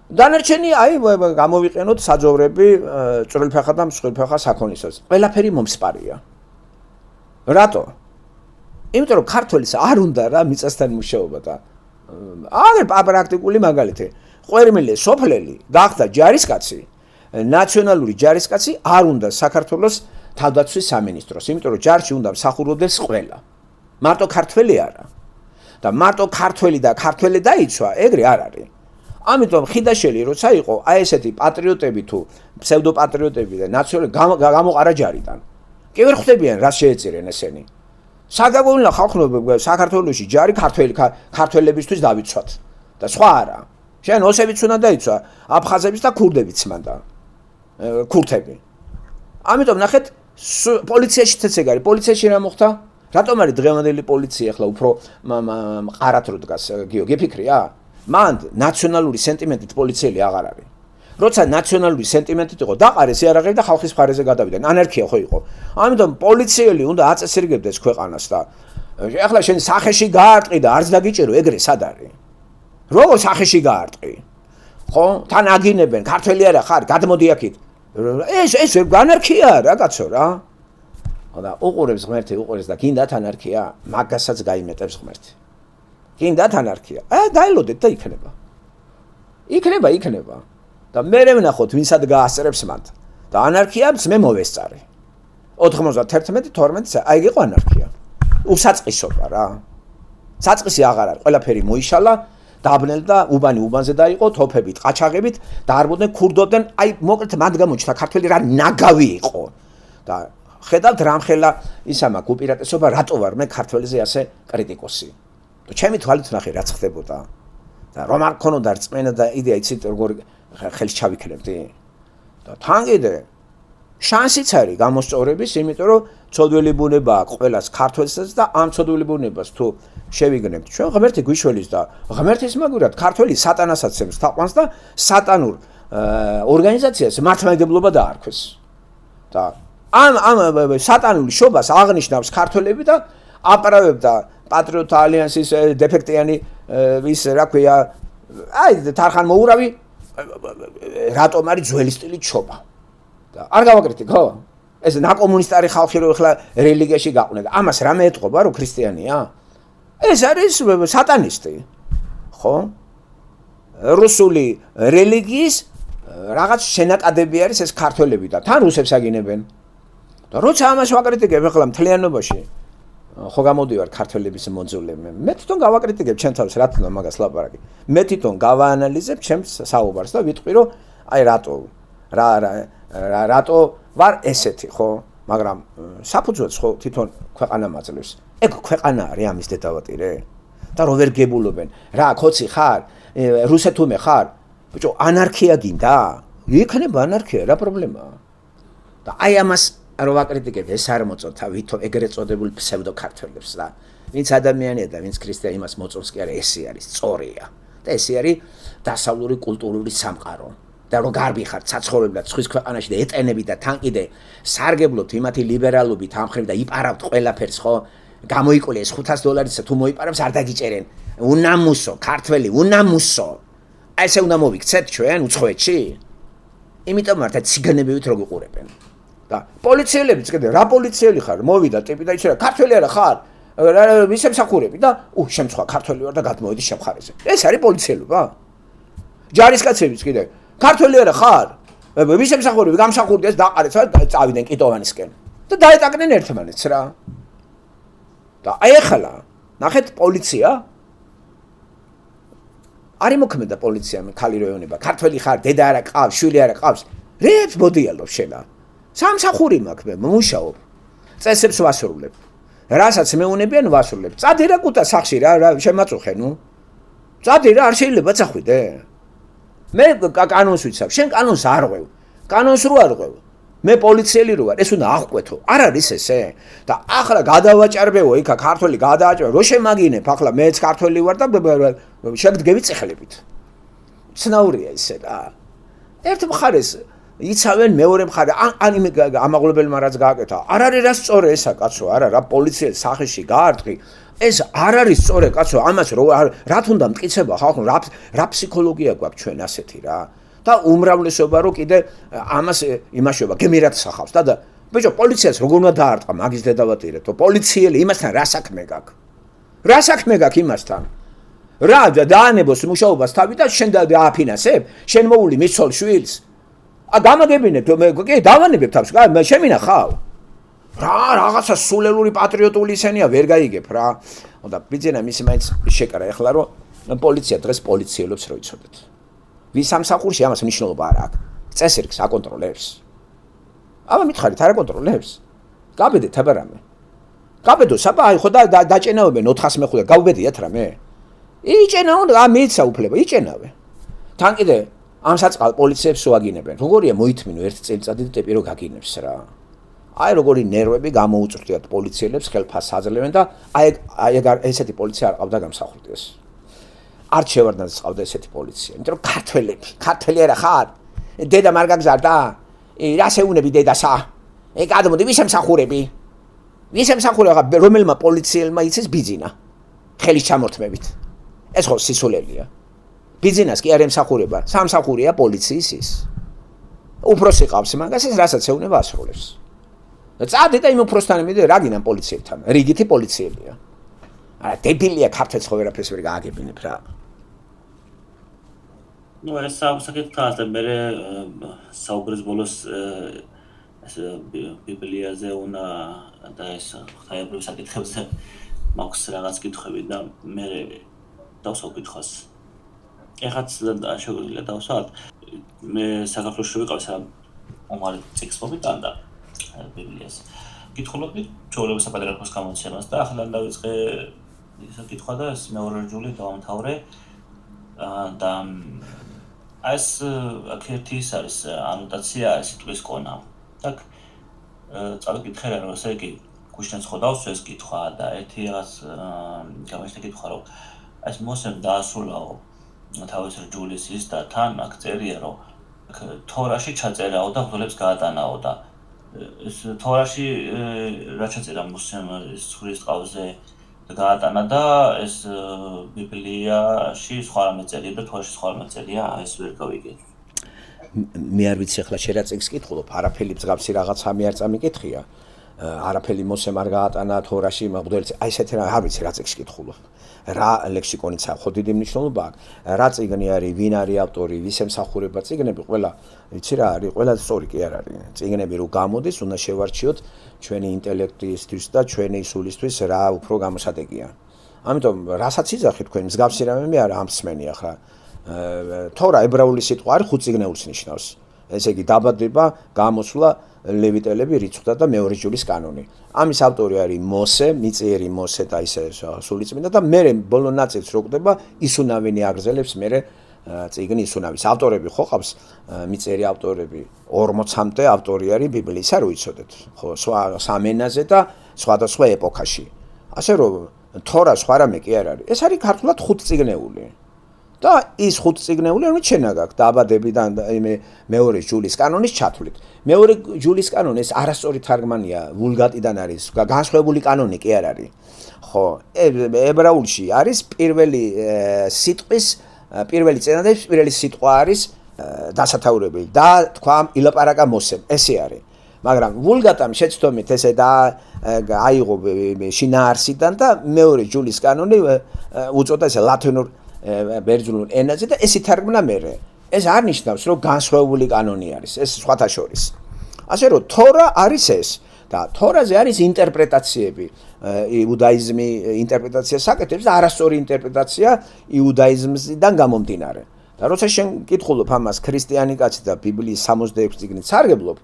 S1: დანარჩენი აი გამოვიყენოთ საძოვრები წვრილფეხა და მსხვილფეხა საქონლისას ყველაფერი მომსპარია რატო იმიტომ რომ ქართველს არ უნდა რა მიწასთან მუშაობა და აგერ პრაქტიკული მაგალითი ყვერმილე სოფლელი გახდა ჯარისკაცი ნაციონალური ჯარისკაცი არ უნდა საქართველოს თავდაცვის სამინისტროს იმიტომ რომ ჯარში უნდა მსახურობდეს ყველა მარტო ქართველი არა და მარტო ქართველი და ქართველი დაიცვა ეგრე არ არის ამიტომ ხიდაშელი როცა იყო აი ესეთი პატრიოტები თუ ფსევდოპატრიოტები და ნაციონალური გამოყარა ჯარიდან კი ვერ ხვდებიან რა შეეწირენ ესენი საგაგონა ხალხობა საქართველოში ჯარი ქართველებისთვის დავიცვათ და სხვა არა შენ ოსებიც უნდა დაიცვა აფხაზების და ქურდებიც მანდა ქურთები. ამიტომ ნახეთ პოლიციაშიც ეგ არის. პოლიციაში რა მოხდა? რატომ არის დღევანდელი პოლიცია ახლა უფრო მყარად რო დგას გიო გიფიქრია? მან ნაციონალური სენტიმენტით პოლიციელი აღარ არის. როცა ნაციონალური სენტიმენტით იყო დაყარეს იარაღები და ხალხის მხარეზე გადავიდნენ. ანარქია ხო იყო. ამიტომ პოლიციელი უნდა აწესრიგებდეს ქვეყანას და ახლა შენ სახეში გაარტყი და არც დაგიჭირო ეგრე სად არის? როგორ სახეში გაარტყი? ხო? თან აგინებენ, ქართველი არა ხარ, გადმოდი აქეთ. ეს ანარქია რა კაცო რა. და უყურებს ღმერთი უყურებს და გინდათ ანარქია, მაგასაც გაიმეტებს ღმერთი. გინდათ ანარქია. დაელოდეთ და იქნება. იქნება. და მე ვნახოთ ვინსად გაასწრებს მათ. და ანარქიაც მე მოვესწარი. 91, 12, აი იყო ანარქია. უსაწყისობა რა. საწყისი აღარ არის, ყველაფერი მოიშალა, დაბნელდა, უბანი უბანზე დაიყო, თოფებით, ყაჩაღებით, დაარბოდნენ, ქურდობდნენ, აი მოკლედ მათ გამოჩნდა ქართველი რა ნაგავი იყო. და ხედავთ რამხელა ისამა უპირატესობა რატო ვარ მე ქართველზე ასე კრიტიკოსი. და ჩემი თვალით ვნახე რაც ხდებოდა. და რომ არ ქონოდა რწმენა და იდეა იცით როგორ ხელს ჩავიქნებდი. და თან კიდე შანსიც არის გამოსწორების, იმიტომ რომ ცოდველი ბუნება აქვს ყველას ქართველსაც და ამ ცოდველი ბუნებას თუ შევიგნებთ ჩვენ ღმერთი გვიშველის და ღმერთის მაგურად ქართველი სატანასაც ემს თაყვანს და სატანურ ორგანიზაციას მართლმადიდებლობა დაარქვეს. და ამ სატანური შობას აღნიშნავს ქართველები და აპარავებდა პატრიოტთა ალიანსის დეფექტიანი ის რა ქვია აი თარხან მოურავი რატომ არის ძველი სტილით შობა. და არ გავაკრიტი ხო? ეს ნაკომუნისტარი ხალხი რო ახლა რელიგიაში გაყვნენ. ამას რამე ეთყობა რომ ქრისტიანია? ეს არის სატანისტი. ხო? რუსული რელიგიის რაღაც შენაკადები არის ეს ქართველები და თან რუსებს აგინებენ. და როცა ამას ვაკრიტიკებ ახლა მთლიანობაში ხო გამოდივარ ქართველების მონძულე მე თვითონ გავაკრიტიკებ ჩემ თავს რა თქმა მაგას ლაპარაკი. მე თვითონ გავაანალიზებ ჩემს საუბარს და ვიტყვი რომ აი რატო ვარ ესეთი ხო? მაგრამ საფუძველს ხო თვითონ ქვეყანა მაძლევს. ეგ ქვეყანა არის ამის დედავატირე. და რო ვერ გებულობენ. რა ხოცი ხარ? რუსეთუმე ხარ? ბიჭო ანარქია გინდა? იქნება ანარქია, რა პრობლემაა? და აი ამას რო ვაკრიტიკებ ეს არ მოწოთა ვითომ ეგრეთ წოდებულ ფსევდო ქართველებს და ვინც ადამიანია და ვინც ქრისტიანი იმას მოწონს კი არა ესე არის სწორია. და ესე არის დასავლური კულტურული სამყარო. და რო გარბი ხარ საცხოვრებლად სხვის ქვეყანაში და ეტენები და თან კიდე სარგებლობთ იმათი ლიბერალობით ამ ხრივ და იპარავთ ყველაფერს ხო გამოიკოლე ეს $500-ისა თუ მოიპარავს არ დაგიჭერენ უნამუსო ქართველი უნამუსო აი ესე უნდა მოვიქცეთ ჩვენ უცხოეთში იმიტომ მართლა ციგანებივით რო გიყურებენ და პოლიციელებიც კიდე რა პოლიციელი ხარ მოვიდა ტიპი და იცი რა ქართველი არა ხარ ვისემსახურები და შემცხვა ქართველი ვარ და გადმოვიდი შემხარეზე ეს არის პოლიციელობა ჯარისკაცებიც კიდე ქართველი არა ხარ? ვისემსახურები გამსახურდი ეს დაყარეს და წავიდნენ კიტოვანისკენ. და დაეტაკნენ ერთმანეთს რა. და აი ახლა ნახეთ პოლიცია არ იმოქმედა პოლიცია მე ხალი როეონება. ქართველი ხარ, დედა არა ყავს, შვილი არა ყავს. რეებს მოდიალობ შენა. სამსახური მაქვს მე მუშაობ. წესებს ვასრულებ. რასაც მეუნებიან ვასრულებ. წადი რა კუტა სახში რა შემაწუხე ნუ. წადი რა არ შეიძლება წახვიდე. მე კანონს ვიცავ, შენ კანონს არ ღვევ. კანონს რო არ ღვევ. მე პოლიციელი რო ვარ, ეს უნდა აღკვეთო. არ არის ესე. და ახლა გადავაჭარბეო იქა ქართველი გადააჭრა. რო შემაგინებ, ახლა მეც ქართველი ვარ და შეგდგები წეხლებით. ცნაურია ესე რა. ერთ მხარეს იცავენ მეორე მხარე ან იმ ამაღლებელმა რაც გააკეთა. არ არის რა სწორე ესა კაცო, არა რა პოლიციელ სახეში გაარტყი. ეს არ არის სწორე კაცო, ამას რა თუნდა მტკიცება ხალხო, რა ფსიქოლოგია გვაქვს ჩვენ ასეთი რა. და უმრავლესობა რო კიდე ამას იმაშობა გემერად სახავს და ბიჭო პოლიციას როგორ უნდა დაარტყა მაგის დედავატირე თო პოლიციელი იმასთან რა საქმე გაქვს? რა საქმე გაქვს იმასთან? რა დაანებოს მუშაობას თავი და შენ დააფინანსებ? შენ მოული მიცოლ შვილს? გამაგებინებ კი დავანებებ თავს, შემინახავ. რა რაღაცა სულელური პატრიოტული ისენია ვერ გაიგებ რა. და ბიძენა მისი მაინც შეკარა ეხლა რომ პოლიცია დღეს პოლიციელებს რო იცოდეთ. ვის სამსახურში ამას მნიშვნელობა არ აქვს. წესრიგს აკონტროლებს. აბა მითხარით არ აკონტროლებს. გაბედეთ აბა რამე. გაბედო საბა აი ხო დაჭენავებენ 405 და გავბედიათ რამე. იჭენაო და მეცა უფლება იჭენავე. თან კიდე ამ საწყალ პოლიციებს უაგინებენ. როგორია მოითმინო ერთ წელიწადით ტიპი რო გაგინებს რა. აი როგორი ნერვები გამოუწვდიათ პოლიციელებს ხელფასს აძლევენ და აი ესეთი პოლიცია არ ყავდა გამსახურდეს. არ შევარდნას ყავდა ესეთი პოლიცია. იმიტომ რომ ქართველი არა ხარ? დედა არ გაგზარდა? რა შეუნები დედასა? გადმოდი ვისემსახურები? ვისემსახურება რომელმა პოლიციელმა იცის ბიძინა ხელის ჩამორთმევით. ეს ხო სისულელია. ბიძინას კი არ ემსახურება, სამსახურია პოლიციის ის. უფროსი ყავს მაგას ეს რასაც ეუნება ასრულებს. წადი და იმ უფროსთან მიდე რა გინან პოლიციებთან, რიგითი პოლიციებია. არა დებილია ქართლს ხო ვერაფერს ვერ გააგებინებ რა.
S2: ნუ ეს საკითხია და მე საუბრის ბოლოს ეს ბიბლიაზე უნდა და ეს ხაებრივ საკითხებზე მაქვს რაღაც კითხვები და მე დავსვავ კითხვას. ეხაც შეგვიძლია დავსვათ. მე საქართველოში ვიყავ სამ ομარი წიგნს მომიტანდა ბიბლიას. კითხულობდი ჩვეულებრივ საპატრიარქოს გამოცემას და ახლა დავიწყე ისა კითხვა და ეს მეორე რჯული დავამთავრე და ეს აქეთი ის არის ანოტაცია სიტყვის კონა. так წავიკითხე რა რომ ესე იგი გუშინაც ხო დავსვეს კითხვა და ერთი რაღაც გამიშთა კითხვა რომ ეს მოსემ დაასრულაო თავის რჯულის ის და თან აქ წერია რომ თორაში ჩაწერაო და ბრძოლებს გაატანაო და ეს თორაში რა ჩაწერა მოსემ სურის ყავზე გაატანა და ეს ბიბლიაში სხვა რამე წერია და თორაში სხვა რამე წერია ეს ვერ გავიგე.
S1: მე არ ვიცი ახლა შენ რა წიგს კითხულობ, არაფერი მსგავსი რაღაცა მე არ წამიკითხია. არაფერი მოსემ არ გაატანა თორაში მღვდელს აი ესეთი რა არ ვიცი რა წიგს კითხულობ. რა ლექსიკონიცა ხო დიდი მნიშვნელობა აქვს. რა წიგნი არის, ვინ არის ავტორი, ვის ემსახურება წიგნები, ყველა ვიცი რა არის, ყველა სწორი კი არ არის. წიგნები რო გამოდის, უნდა შევარჩიოთ ჩვენი ინტელექტისთვის და ჩვენი სულისთვის რა უფრო გამოსადეგია. ამიტომ რასაც იძახი თქვენ მსგავსი რამე მე არ ამსმენი ახლა. თორა ებრაული სიტყვა არის ხუთ წიგნეულს ნიშნავს. ესე იგი დაბადება, გამოსვლა, ლევიტელები, რიცხვთა და მეორე ჯულის კანონი. ამის ავტორი არის მოსე, მიწიერი მოსე და ისე სულიწმინდა და მე ბოლო ნაწილს რო კვდება ისუნავენი აგრძელებს მე წიგნი ისუნავის ავტორები ხო ყავს მიწიერი ავტორები 40-მდე ავტორი არის ბიბლიის არ უიცოდეთ ხო სხვა სამენაზე და სხვადასხვა ეპოქაში. ასე რომ თორა სხვა რამე კი არ არის. ეს არის ქართულად ხუთ წიგნეული. და ის ხუთ წიგნეული რომ შენა გაქვს დაბადებიდან მეორე ჯულის კანონის ჩათვლით. მეორე ჯულის კანონი ეს არასწორი თარგმანია ვულგატიდან არის განსხვავებული კანონი კი არ არის. ხო ებრაულში არის პირველი სიტყვის პირველი წინადადების პირველი სიტყვა არის დასათაურებელი და თქვა ილაპარაკა მოსემ ესე არის. მაგრამ ვულგატამ შეცდომით ესე და აიღო შინაარსიდან და მეორე ჯულის კანონი უწოდა ესე ლათინურ ბერძნულ ენაზე და ეს ითარგმნა მერე. ეს არ ნიშნავს რომ განსხვავებული კანონი არის ეს სხვათა შორის. ასე რომ თორა არის ეს და თორაზე არის ინტერპრეტაციები. იუდაიზმი ინტერპრეტაციას აკეთებს და არასწორი ინტერპრეტაცია იუდაიზმიდან გამომდინარე. და როცა შენ კითხულობ ამას ქრისტიანი კაცი და ბიბლიის 66 წიგნით სარგებლობ,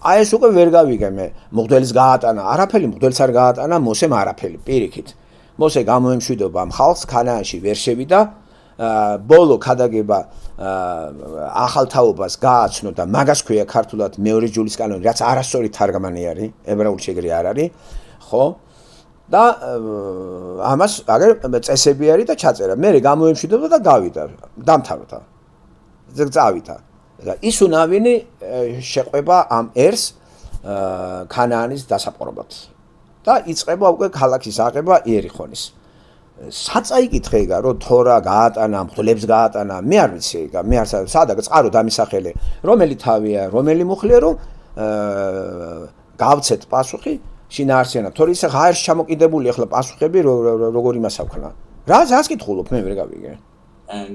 S1: აი ეს უკვე ვერ გავიგე მე. მღვდელს გაატანა, არაფერი მღვდელს არ გაატანა, მოსემ არაფერი პირიქით. მოსე გამოემშვიდობა ხალხს ქანაანში ვერ შევიდა, ბოლო ქადაგება ახალთაობას გააცნო და მაგას ქვია ქართულად მეორე ჯულის კანონი, რაც არასწორი თარგმანი არის, ებრაულში ეგრე არ არის, ხო? და ამას აგერ წესები არის და ჩაწერა. მე გამოემშვიდობა და გავიდა, დამთავრდა. წავიდა. და ისუნავინი შეყვება ამ ერს ქანაანის დასაპყრობად. და იწყება უკვე ქალაქის აღება იერიხონის. საწაიკითხე რომ თორა გაატანა, მღვდლებს გაატანა, მე არ ვიცი ეგა, მე არ სადაც წყარო დამისახელე, რომელი თავია, რომელი მუხლია რომ გავცეთ პასუხი შინაარსიანად. თორე ისე ღაერში ჩამოკიდებული ახლა პასუხები როგორ იმას აქვს. რას კითხულობ მე ვერ გავიგე.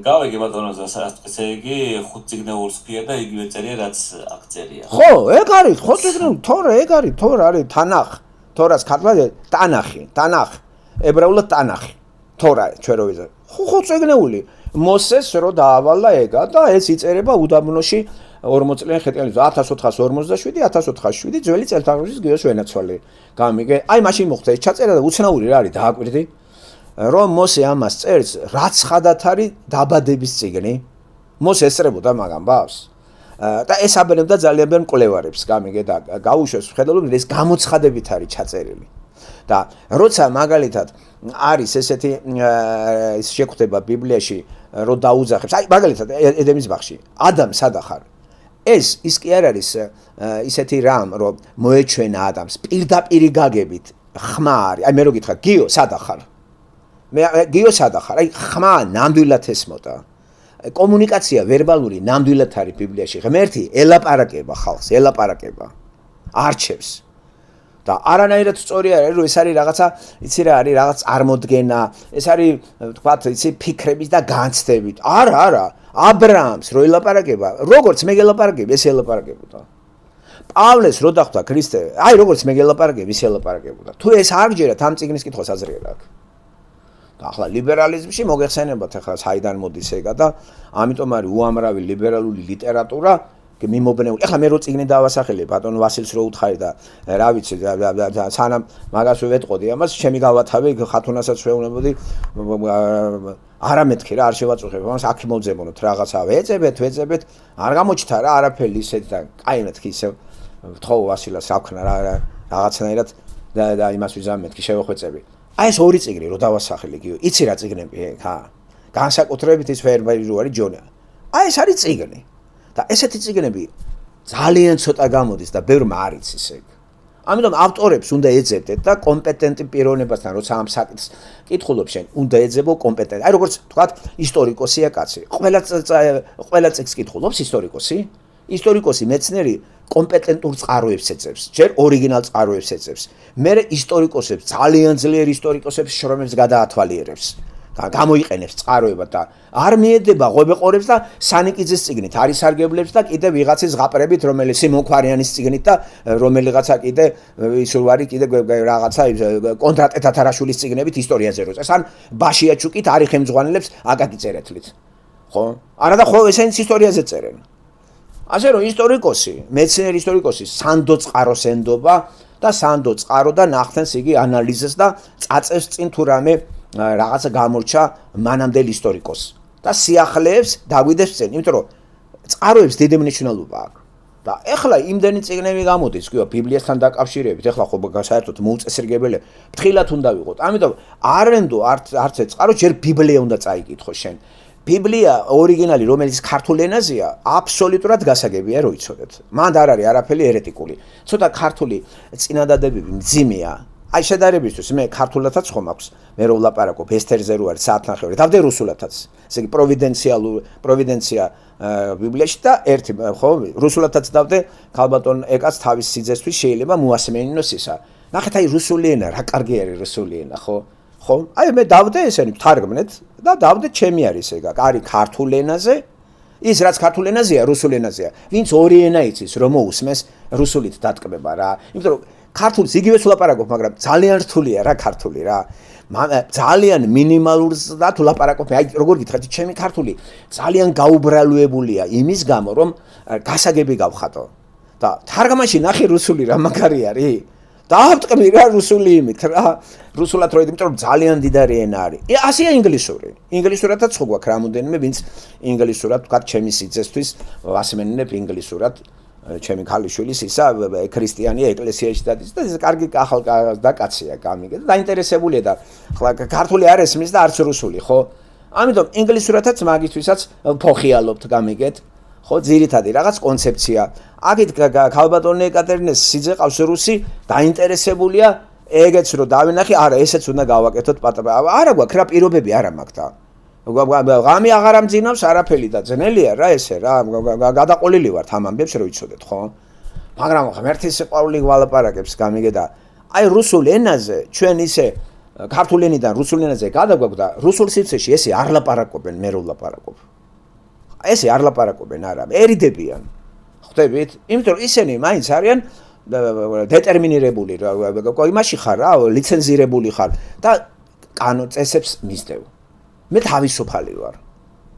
S2: გავიგე ბატონო ესე იგი ხუთ წიგნეულს ქვია და იგივე წერია რაც აქ წერია.
S1: ხო, ეგ არის, ხო წიგნეულ, თორე ეგ არის, თორე არის თანახ. თორას ქართულად ტანახი, ებრაულად ტანახი. თორა ჩვენ რო ვიზარ. ხო წიგნეული. მოსეს რო დაავალა ეგა და ეს იწერება უდაბნოში 40 წლიანი ხეტიალის 1447-1407 ძველი წელთაღრიცხვის გიოს ვენაცვალე. გამიგე, აი მაშინ მოხდა ეს ჩაწერა და უცნაური რა არის დააკვირდი. რომ მოსე ამას წერს, რაც ხადათ არის დაბადების წიგნი. მოს ესწრებოდა მაგ ამბავს და ეს აბენებდა ძალიან ბევრ მკვლევარებს გამიგე და გაუშვეს ხედავთ ეს გამოცხადებით არის ჩაწერილი და როცა მაგალითად არის ესეთი ის შეგვხვდება ბიბლიაში რომ დაუძახებს აი მაგალითად ედემის ბაღში ადამ სად ახარ ეს ის კი არ არის ისეთი რამ რომ მოეჩვენა ადამს პირდაპირი გაგებით ხმა არის აი მე რო გითხრა გიო სად ახარ მე გიო სად ახარ აი ხმა ნამდვილად ესმოდა კომუნიკაცია ვერბალური ნამდვილად არის ბიბლიაში ღმერთი ელაპარაკება ხალხს ელაპარაკება არჩევს და არანაირად სწორი არის რომ ეს არის რაღაცა იცი რა არის რაღაც წარმოდგენა ეს არის თქვათ იცი ფიქრების და განცდებით არა აბრაამს რო ელაპარაკება როგორც მე გელაპარაკებ ეს ელაპარაკებოდა პავლეს რო დახვდა ქრისტე აი როგორც მე გელაპარაკებ ის ელაპარაკებოდა თუ ეს არ გჯერათ ამ წიგნის კითხვა საზრიერ აქვს და ახლა ლიბერალიზმში მოგეხსენებათ ახლა საიდან მოდის ეგა და ამიტომ არის უამრავი ლიბერალური ლიტერატურა მიმობნეული. ახლა მე რო წიგნი დავასახელე ბატონ ვასილს რო უთხარი და რა ვიცი სანამ მაგას ვეტყოდი ამას ჩემი გავათავე ხათუნასაც ვეუბნებოდი არამეთქი რა არ შევაწუხებ ამას აქ მოვძებნოთ რაღაცა ვეძებეთ არ გამოჩნდა რა არაფერი ისეთ და კაი მეთქი ისე ვთხოვ ვასილას აქვს რა რაღაცნაირად და იმას ვიზამ მეთქი შევეხვეწები აი ეს ორი წიგნი რო დავასახელე გიო იცი რა წიგნები ხა განსაკუთრებით ის ვერბალი რო არის ჯონია აი ეს არის წიგნი და ესეთი წიგნები ძალიან ცოტა გამოდის და ბევრმა არ იცის ეგ. ამიტომ ავტორებს უნდა ეძებდეთ და კომპეტენტი პიროვნებასთან როცა ამ საკითხს კითხულობ შენ უნდა ეძებო კომპეტენტი. აი როგორც თქვათ ისტორიკოსია კაცი. ყველა წიგნს კითხულობს ისტორიკოსი მეცნიერი კომპეტენტურ წყაროებს ეძებს. ჯერ ორიგინალ წყაროებს ეძებს. მერე ისტორიკოსებს ძალიან ძლიერ ისტორიკოსებს შრომებს გადაათვალიერებს. გამოიყენებს წყაროებად და არ მიედება ღვებეყორებს და სანიკიძის წიგნით არის სარგებლებს და კიდე ვიღაცის ზღაპრებით რომელიც სიმონქვარიანის წიგნით და რომელიღაცა კიდე ის ვარი კიდე რაღაცა კონდრატ ეთათარაშვილის წიგნებით ისტორიაზე როწეს ან ბაშიაჩუკით არის ხელმძღვანელებს აკაკი წერეთლით ხო არა და ხო ესენიც ისტორიაზე წერენ ასე რომ ისტორიკოსი მეცნიერი ისტორიკოსი სანდო წყაროს ენდობა და სანდო წყარო და ნახთენს იგი ანალიზებს და წაწევს წინ თუ რამე რაღაცა გამორჩა მანამდელ ისტორიკოსს და სიახლეებს დაგვიდებს წინ, იმიტომ რომ წყაროებს დიდი მნიშვნელობა აქვს. და ეხლა იმდენი წიგნები გამოდის, კი ბიბლიასთან დაკავშირებით, ეხლა ხო საერთოდ მოუწესრიგებელი ფრთხილად უნდა ვიყოთ. ამიტომ არენდო არც ეს წყარო ჯერ ბიბლია უნდა წაიკითხო შენ. ბიბლია ორიგინალი რომელიც ქართულ ენაზეა, აბსოლუტურად გასაგებია რომ იცოდეთ. მანდ არ არის არაფერი ერეტიკული. ცოტა ქართული წინადადებები მძიმეა. აი შედარებისთვის მე ქართულათაც ხომ აქვს მე რო ვლაპარაკობ ესთერზე რო არის საათნახევარი დავდე რუსულათაც ესე იგი პროვიდენცია ბიბლიაში და ერთი ხო რუსულათაც დავდე ქალბატონ ეკაც თავის სიძესთვის შეიძლება მოასმენინოს ისა ნახეთ აი რუსული ენა რა კარგი არის რუსული ენა ხო აი მე დავდე ესენი თარგმნეთ და დავდე ჩემი არის ეგა არის ქართულ ენაზე ის რაც ქართულ ენაზეა რუსულ ენაზეა ვინც ორი ენა იცის რომ მოусმეს რუსულით დატკბება რა იმიტომ რომ ქართულს იგივე ვლაპარაკობ, მაგრამ ძალიან რთულია რა ქართული რა. ძალიან მინიმალურს და ვლაპარაკობ. აი როგორ გითხრათ, ჩემი ქართული ძალიან გაუბრალოებულია იმის გამო, რომ გასაგები გავხატო. და თარგმანში ნახე რუსული რა მაგარი არის. დაავტკბი რა რუსული იმით რა. რუსულად რო იმიტომ რომ ძალიან დიდარი ენა არის. ასეა ინგლისური. ინგლისურადაც ხო გვაქვს რამოდენიმე, ვინც ინგლისურად თქვა ჩემი სიძესთვის ვასმენინებ ინგლისურად. ჩემი ქალიშვილის ისა ქრისტიანია ეკლესიაში და ის კარგი ახალგაზრდა კაცია გამიგე და დაინტერესებულია და ხლა ქართული არ ესმის და არც რუსული ხო ამიტომ ინგლისურადაც მაგისთვისაც ფოხიალობთ გამიგეთ ხო ძირითადი რაღაც კონცეფცია აქეთ ქალბატონი ეკატერინეს სიძე ყავს რუსი დაინტერესებულია ეგეც რო დავინახე არა ესეც უნდა გავაკეთოთ არა გვაქვს რა პირობები არა მაქვს და ღამე აღარ ამძინავს არაფერი და ძნელია რა ესე რა გადაყოლილი ვართ ამ ამბებს რო იცოდეთ ხო მაგრამ ღმერთის სიყვარული ვალაპარაკებს გამიგე და აი რუსულ ენაზე ჩვენ ისე ქართულ ენიდან რუსულ ენაზე გადაგვაქვს და რუსულ სივრცეში ესე არ ლაპარაკობენ მე რო ვლაპარაკობ ესე არ ლაპარაკობენ არა ერიდებიან ხვდებით იმიტომ რომ ისინი მაინც არიან დეტერმინირებული რა იმაში ხარ რა ლიცენზირებული ხარ და კანონ წესებს მისდევ მე თავისუფალი ვარ.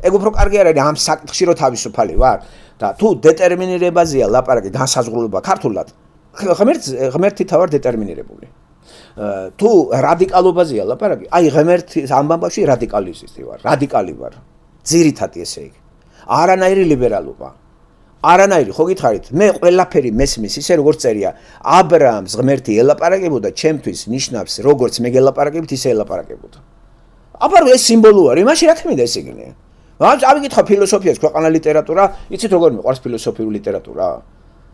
S1: ეგ უფრო კარგი არ არის ამ საკითხში რომ თავისუფალი ვარ და თუ დეტერმინირებაზეა ლაპარაკი განსაზღვრულება ქართულად ღმერთი თავარ დეტერმინირებული. თუ რადიკალობაზეა ლაპარაკი, აი ღმერთის ამბავში რადიკალიზმი ვარ, რადიკალი ვარ. ძირითადი ესე იგი. არანაირი ლიბერალობა. არანაირი, ხო გითხარით, მე ყველაფერი მესმის ისე როგორც წერია, აბრაამს ღმერთი ელაპარაკებოდა, ჩემთვის ნიშნავს, როგორც მე გელაპარაკებთ, ისე ელაპარაკებოდა. აბა ეს სიმბოლოა, იმაში რა თქმა უნდა ეს იგნია. ავიკითხა ფილოსოფიას, ქვეყანა ლიტერატურა, იცით როგორ მიყვარს ფილოსოფიური ლიტერატურა?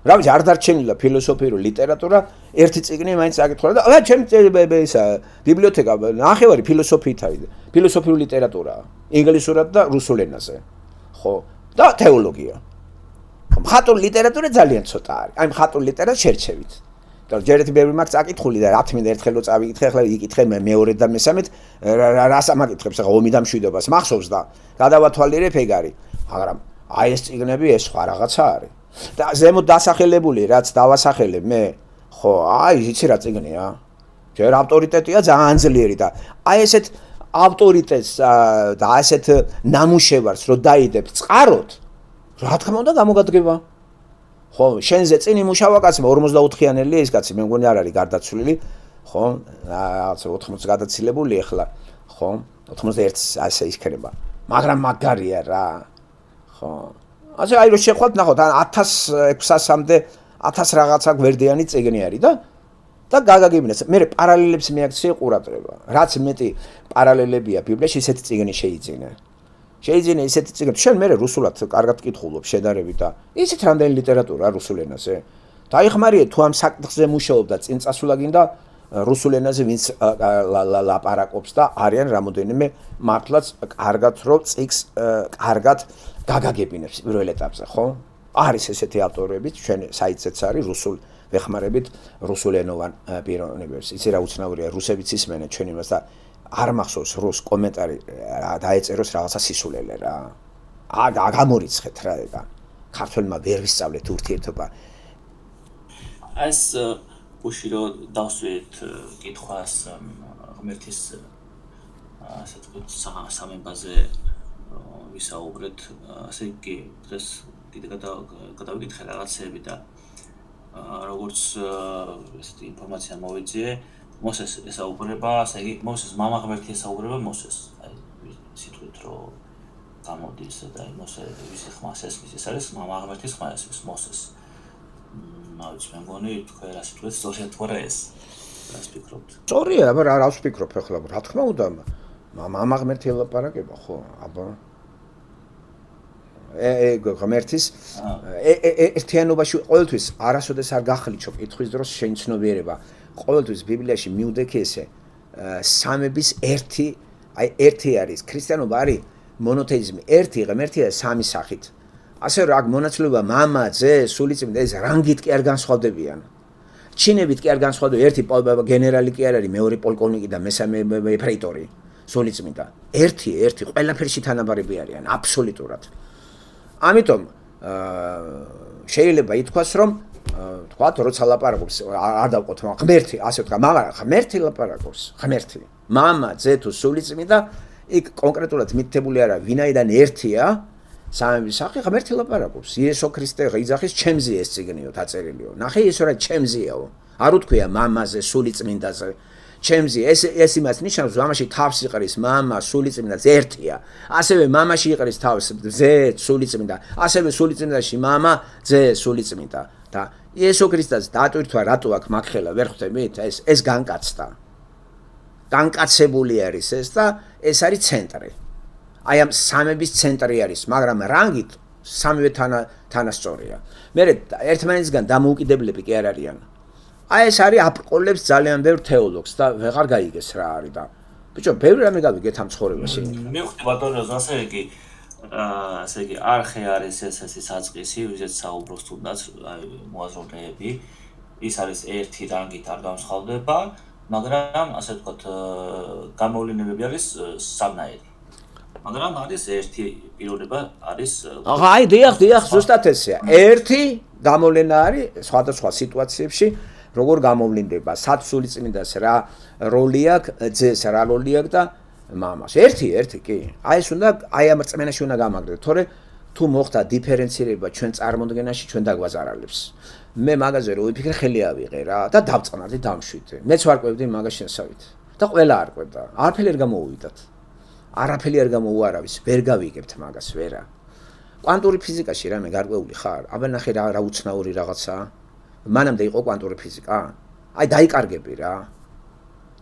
S1: რა ვიცი, არ დარჩენილა ფილოსოფიური ლიტერატურა, ერთი წიგნი მაინც აკითხა და ჩემ ისა ბიბლიოთეკა ნახევარი ფილოსოფიით არის. ფილოსოფიური ლიტერატურა, ინგლისურად და რუსულ ენაზე. ხო, და თეოლოგია. მხატვრული ლიტერატურა ძალიან ცოტა არის. აი მხატვრული ლიტერატურა შერჩევით. და ჯერ ერთი ბევრი მაქვს აკითხული და რა თქმა უნდა ერთხელ რო წავიკითხე, ახლა იკითხე მეორე და მესამედ რას ამაკითხებს ახლა ომი და მშვიდობას მახსოვს და გადავათვალიერებ ეგ არის. მაგრამ აი ეს წიგნები ეს სხვა რაღაცა არის. და ზემოთ დასახელებული რაც დავასახელებ მე, ხო, აი იცი რა წიგნია? ჯერ ავტორიტეტია ძალიან ძლიერი და აი ესეთ ავტორიტეტს და ასეთ ნამუშევარს რო დაიდებ წყაროთ, რა თქმა უნდა გამოგადგება. ხო, შენზე წინ იმუშავა კაცმა 44-იანელია ეს კაცი, მე მგონი არ არის გარდაცვლილი, ხო? რაღაცა 80 გადაცილებული ახლა, ხო? 91-ს ასე ისქრება. მაგრამ მაგარია რა. ხო. ასე აი რო შეხვალთ, ნახოთ, 1600-მდე 1000 რაღაცა გვერდიანი წიგნი არის და გაგაგებინეს. მე პარალელებს მიაქციე ყურადღება. რაც მეტი პარალელებია ბიბლიაში, ისეთი წიგნი შეიძინა. შეიძინა ისეთი წიგნი, შენ მე რუსულად კარგად კითხულობ შედარებით და ისეთ რამდენი ლიტერატურა რუსულ ენაზე. დაიხმარიე თუ ამ საკითხზე მუშაობ და წინ წასვლა გინდა რუსულ ენაზე ვინც ლაპარაკობს და არიან რამოდენიმე მართლაც კარგად რო წიგს კარგად გაგაგებინებს პირველ ეტაპზე, ხო? არის ესეთი ავტორები, ჩვენ საიტზეც არის რუსულ ვეხმარებით რუსულენოვან პიროვნებებს. იცი რა უცნაურია, რუსებიც ისმენენ ჩვენ იმას და არ მახსოვს რუს კომენტარი დაეწეროს რაღაცა სისულელე რა. გამორიცხეთ რა ეგა. ქართველმა ვერ ვისწავლეთ ურთიერთობა.
S2: ეს გუში რო დავსვით კითხვას ღმერთის ასე ვთქვით სამებაზე ვისაუბრეთ, ასე კი დღეს კიდე გადავიკითხე რაღაცები და როგორც ესეთი ინფორმაცია მოვიძიე, მოსეს ესაუბრება, ასე იგი მოსეს მამა ღმერთი ესაუბრება მოსეს. აი სიტყვით რო გამოდის და მოსე ვისი ხმას ესმის, ეს არის მამა ღმერთის ხმა ესმის მოსეს. ნაუჩ მე მგონი თქვენ რა სიტყვით სწორია თუ არა ეს. რას ფიქრობთ?
S1: სწორია, აბა რა ვფიქრობ ახლა, რა თქმა უნდა მამა ღმერთი ელაპარაკება, ხო, აბა ღმერთის ერთიანობაში ყოველთვის არასოდეს არ გახლიჩო კითხვის დროს შენ ცნობიერება. ყოველთვის ბიბლიაში მივდექი ესე სამების ერთი არის. ქრისტიანობა არის მონოთეიზმი, ერთი ღმერთია სამი სახით. ასე რა მონაცვლეობა მამა, ძე, სულიწმინდა ეს რანგით კი არ განსხვავდებიან. ჩინებით კი არ განსხვავდებიან. ერთი გენერალი კი არ არის, მეორე პოლკოვნიკი და მესამე ეფრეიტორი, სულიწმინდა. ერთი ყველაფერში თანაბარები არიან, აბსოლუტურად. ამიტომ შეიძლება ითქვას, რომ თქვათ, როცა ლაპარაკობს, არ დავყოთ, ღმერთი, ასე ვთქვა, მაგრამ ღმერთი ლაპარაკობს, ღმერთი. მამა, ძე თუ სულიწმინდა, იქ კონკრეტულად მითითებული არა, ვინაიდან ერთია, სამების სახე ღმერთი ლაპარაკობს. იესო ქრისტე იძახის ჩემზეა ეს წიგნიო დაწერილიო. ნახე ისო რა ჩემზეაო. არ უთქვია მამაზე, სულიწმინდაზე. ჩემზე ეს იმას ნიშნავს, მამაში თავს იყრის მამა, სულიწმინდაც ერთია. ასევე მამაში იყრის თავს ძე, სულიწმინდა. ასევე სულიწმინდაში მამა, ძე, სულიწმინდა. და იესო ქრისტეს დატვირთვა რატო აქ მაგხელა ვერ ხვდებით? ეს განკაცდა. განკაცებული არის ეს და ეს არის ცენტრი. აი ამ სამების ცენტრი არის, მაგრამ რანგით სამივე თანასწორია. მე ერთმანეთისგან დამოუკიდებლები კი არ არიან. აი ეს არის აპყოლებს ძალიან ბევრ თეოლოგს და ვეღარ გაიგეს რა არის და ბიჭო, ბევრი რამე გავიგეთ ამ ცხოვრებაში.
S2: მე ხვდი ბატონოს ასე იგი არხე არის ეს საწყისი, ვიზეც საუბრობს თუნდაც აი მოაზროვნეები. ის არის ერთი რანგით არ განსხვავდება, მაგრამ ასე ვთქვათ გამოვლენები არის სამნაირი. მაგრამ არის ერთი პიროვნება არის
S1: აი დიახ, ზუსტად ესეა. ერთი გამოვლენა არის სხვადასხვა სიტუაციებში, როგორ გამოვლინდება, სად სულიწმინდას რა როლი აქვს, ძეს რა როლი აქვს და მამას. ერთი კი. აი ეს უნდა აი ამ რწმენაში უნდა გამაგრდეთ, თორე თუ მოხდა დიფერენცირება ჩვენ წარმოდგენაში, ჩვენ დაგვაზარალებს. მე მაგაზე რო ვიფიქრე, ხელი ავიღე რა და დავწყნარდი, დამშვიდე. მეც ვარ ყვევდი მაგას შენსავით. და ყველა არ ყვევდა. არაფერი არ გამოუვიდათ. არაფერი არ გამოუარავის, ვერ გავიგებთ მაგას, ვერა. კვანტური ფიზიკაში რამე გარკვეული ხარ? აბა ნახე რა უცნაური რაღაცაა. მანამდე იყო კვანტური ფიზიკა? აი დაიკარგები რა.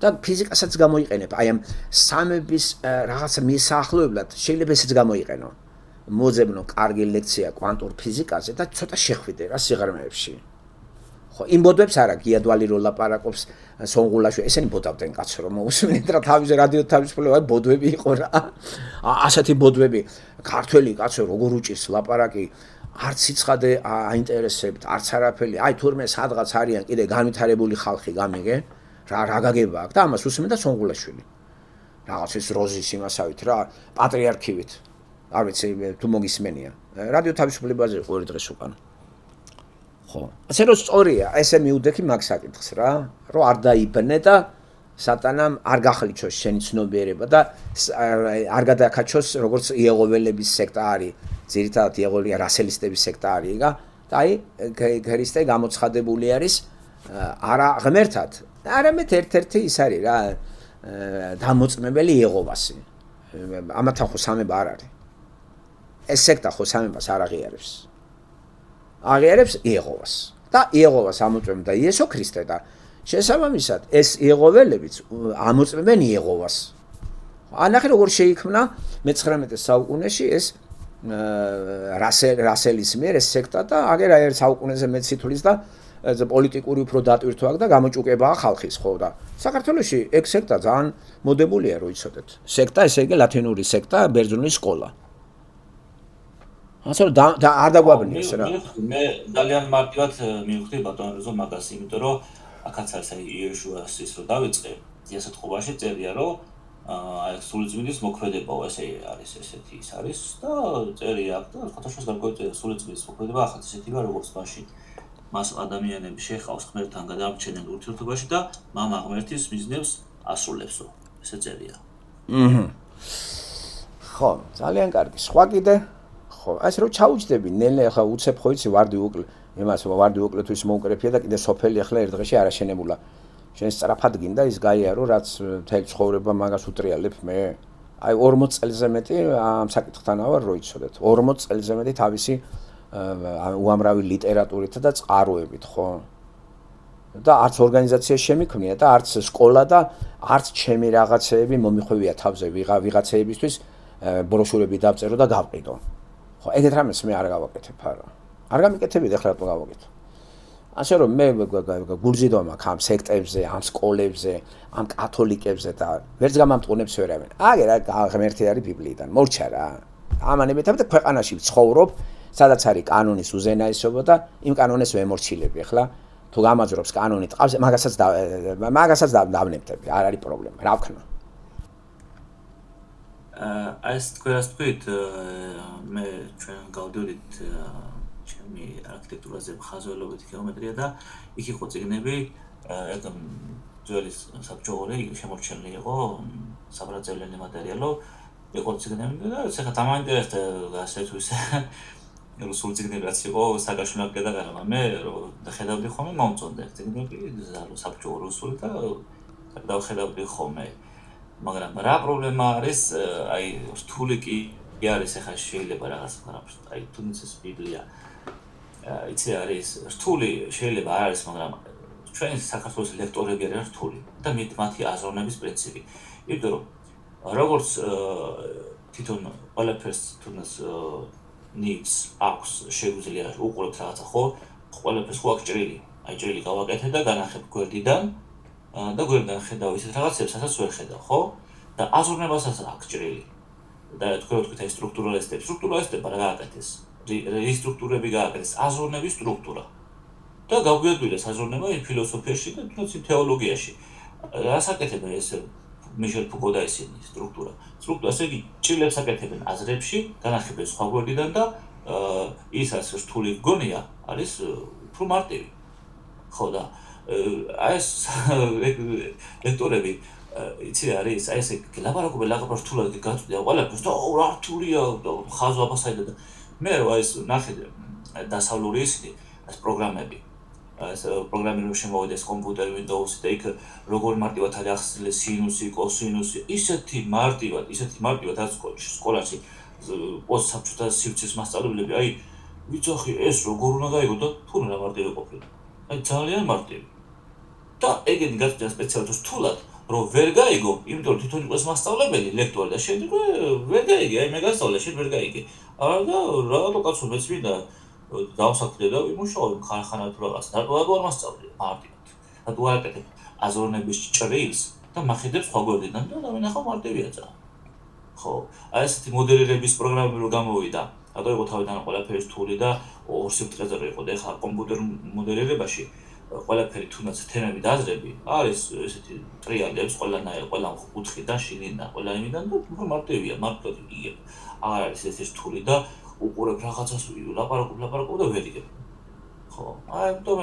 S1: და ფიზიკასაც გამოიყენებ. აი ამ სამების რაღაცა მისაახლოებლად შეიძლება ესეც გამოიყენო. მოძებნო კარგი ლექცია კვანტურ ფიზიკაზე და ცოტა შეხვიდე რა სიღრმეებში. ხო, იმ ბოდვებს არა, გიადვალი რო ლაპარაკობს სონღულაში, ესენი ბოდავდნენ კაცო რომ მოусმინეთ რა თავის რადიო თავისუფლება ბოდვები იყო რა. ასეთი ბოდვები ქართველი კაცო როგორ უჭირს ლაპარაკი არც სიცხადე აინტერესებთ, არც არაფერი. აი თურმე სადღაც არიან კიდე განვითარებული ხალხი გამიგე. რა გაგება აქვს და ამას უსმენდა სონღულაშვილი. რაღაც ის როზის იმასავით რა, პატრიარქივით. არ ვიცი თუ მოგისმენია. რადიო თავისუფლებაზე იყო ორი დღეს უკან. ხო. ასე რომ სწორია, ესე მიუდექი მაგ საკითხს რა, რომ არ დაიბნე და სატანამ არ გახლიჩოს შენი ცნობიერება და არ გადააკაჩოს როგორც იეღოველების სექტა არის, ძირითადად იეღოველი რასელისტების სექტა არის, და აი ქრისტე გამოცხადებული არის არა ღმერთად, არამედ ერთ-ერთი ის არის რა, დამოწმებელი იეღოვასი. ამათან ხო სამება არ არის. ეს სექტა ხო სამებას არ აღიარებს. აღიარებს იეღოვას. და იეღოვას ამოწმებდა იესო ქრისტე და შესაბამისად ეს იეღოველებიც ამოწმებენ იეღოვას. ანახე როგორ შეიქმნა მე-19 საუკუნეში ეს რასელის მიერ ეს სექტა და აგერ აი საუკუნეზე მეც სითulis და პოლიტიკური უფრო დატვირთვა აქვს და გამოჭუკებაა ხალხის ხო და საქართველოში ეგ სექტა ძალიან მოდებულია რო იცოდეთ. სექტა ესე იგი ლათინური სექტა, ბერძნული სკოლა. ასე რომ არ დაგვაბნიეს რა.
S2: მე ძალიან მარტივად მივხვდი ბატონ როზო მაგას, იმიტომ რომ აქაც არის აი იეშუას ის რო დავიწყე, ესეთ ხოვაში წერია რომ აი სულიწმინდის მოქმედებაო ესე არის ესეთი ის არის და წერია აქ და ფოტოშოპს გარკვეული სულიწმინდის მოქმედება ახაც ესეთია როგორც მაშინ მას ადამიანები შეხავს ღმერთთან გადამრჩენელ ურთიერთობაში და მამა ღმერთის მიზნებს ასრულებსო. ესე წერია.
S1: ხო, ძალიან კარგი. სხვა კიდე ხო, ასე რომ ჩაუჯდები ნელ ახლა უცებ ხო იცი ვარდი უკლე, იმას ვარდი უკლე თუ ის მოუკრეფია და კიდე სოფელი ახლა ერთ დღეში არ აშენებულა. შენ სწრაფად გინდა ის გაიარო, რაც მთელი ცხოვრება მაგას უტრიალებ მე. აი 40 წელზე მეტი ამ საკითხთან ავარ რო იცოდეთ. 40 წელზე მეტი თავისი უამრავი ლიტერატურით და წყაროებით, ხო? და არც ორგანიზაცია შემიქმნია და არც სკოლა და არც ჩემი რაღაცეები მომიხვევია თავზე ვიღაცეებისთვის ბროშურები დავწერო და გავყიდო. ხო, ეგეთ რამეს მე არ გავაკეთებ არა. არ გამიკეთებდი ახლა რატო გავაკეთო? ასე რომ მე გულზიდვა მაქვს ამ სექტებზე, ამ სკოლებზე, ამ კათოლიკებზე და ვერც გამამტყუნებს ვერავინ. აგერ ღმერთი არის ბიბლიიდან, მორჩა რა. ამანებითა და ქვეყანაში ვცხოვრობ, სადაც არის კანონის უზენაესობა და იმ კანონეს ვემორჩილები ახლა. თუ გამაძრობს კანონი ტყავს, მაგასაც დავნებდები, არ არის პრობლემა, რა ვქნა.
S2: აი ეს თქვით, მე ჩვენ გავდივდით ჩემი არქიტექტურაზე ხაზველობითი გეომეტრია და იქ იყო წიგნები, ეგ ძველი საბჭოური შემორჩენილი იყო, საბრაძევლიანი მატერიალო, იყო წიგნები და ეხლა დამაინტერესდა ასე თუ ისე რუსული წიგნები რაც იყო საკაშვილაკ გადაგამა მე და ხედავდი ხოლმე მომწონდა წიგნები საბჭოური რუსული და დავხედავდი ხოლმე. მაგრამ რა პრობლემა არის, აი რთული კი არის ახლა შეიძლება რაღაც აი თუნდაც ეს ბიბლია იცი არის რთული შეიძლება არ არის, მაგრამ ჩვენი საქართველოს ლექტორები არიან რთული და მათი აზროვნების პრინციპი. იმიტომ რომ როგორც თვითონ ყველაფერს თუნდაც needs აქვს შეგვიძლია უყურებთ რაღაცა ხო? ყველაფერს ხო აქვს ჭრილი. აი ჭრილი გავაკეთე და განახებ გვერდიდან და გვერდიდან ხედავ ისეთ რაღაცებს, რასაც ვერ ხედავ, ხო? და აზროვნებასაც აქვს ჭრილი. და თქვენ ვთქვით აი სტრუქტურალისტები რა გააკეთეს? რესტრუქტურები გააკეთეს, აზროვნების სტრუქტურა. და გავგვიადვილეს აზროვნება იმ ფილოსოფიაში და თუნდაც იმ თეოლოგიაში. რას აკეთებენ ეს მიშელ ფუკო და ისინი სტრუქტურა. სტრუქტურა ესე იგი ჭრილებს აკეთებენ აზრებში, განახებენ სხვა გვერდიდან და ისაც რთული გონია არის უფრო მარტივი. ხო და აი ეს ლექტორები იცი არის აი ესე ლაპარაკობენ რთულად გაწვდია ყველაფერს და რა რთულია და ხაზო აბასაიდა და მე აი ეს ნახე დასავლური ისინი ეს პროგრამები ეს პროგრამირებული შემოვიდეს კომპიუტერი Windows-ი და იქ როგორ მარტივად არის ახსნილი სინუსი, კოსინუსი, ისეთი მარტივად რაც სკოლაში პოსტსაბჭოთა სივრცის მასწავლებლები, აი ვიცახი ეს როგორ უნდა გაიგო და თუნ რა მარტივი ყოფილა. აი ძალიან მარტივი. და ეგენი გაწვდა სპეციალურად რთულად, რომ ვერ გაიგო, იმიტომ რომ თვითონ იყოს მასწავლებელი, ლექტორი და შენ ვერ გაიგე, აი მე გასწავლე, შენ ვერ გაიგე. და რაღაცა კაცო მეც მინდა დავსაქმდე და ვიმუშაო ხანხანა თუ რაღაც. რატო არ მასწავლე მარტივად. რატო არ აკეთებ აზროვნების ჭრილს და მახედებს სხვა გვერდიდან და დავინახავ მარტივია ძა. ხო, აი ესეთი მოდელირების პროგრამები რო გამოვიდა, რატო იყო თავიდან ყველაფერი რთული და ორ სიმწყეზე რო იყო და ეხლა კომპიუტერ მოდელირებაში ყველაფერი თუნდაც თემები და აზრები არის ესეთი ტრიალებს ყველანაირი ყველა კუთხიდან შიგნიდან ყველა იმიდან და უფრო მარტივია მარტივად იგებ. არ არის ესეთი რთული და უყურებ რაღაცას ლაპარაკობ და ვერ იგებ. ხო, აი ამიტომ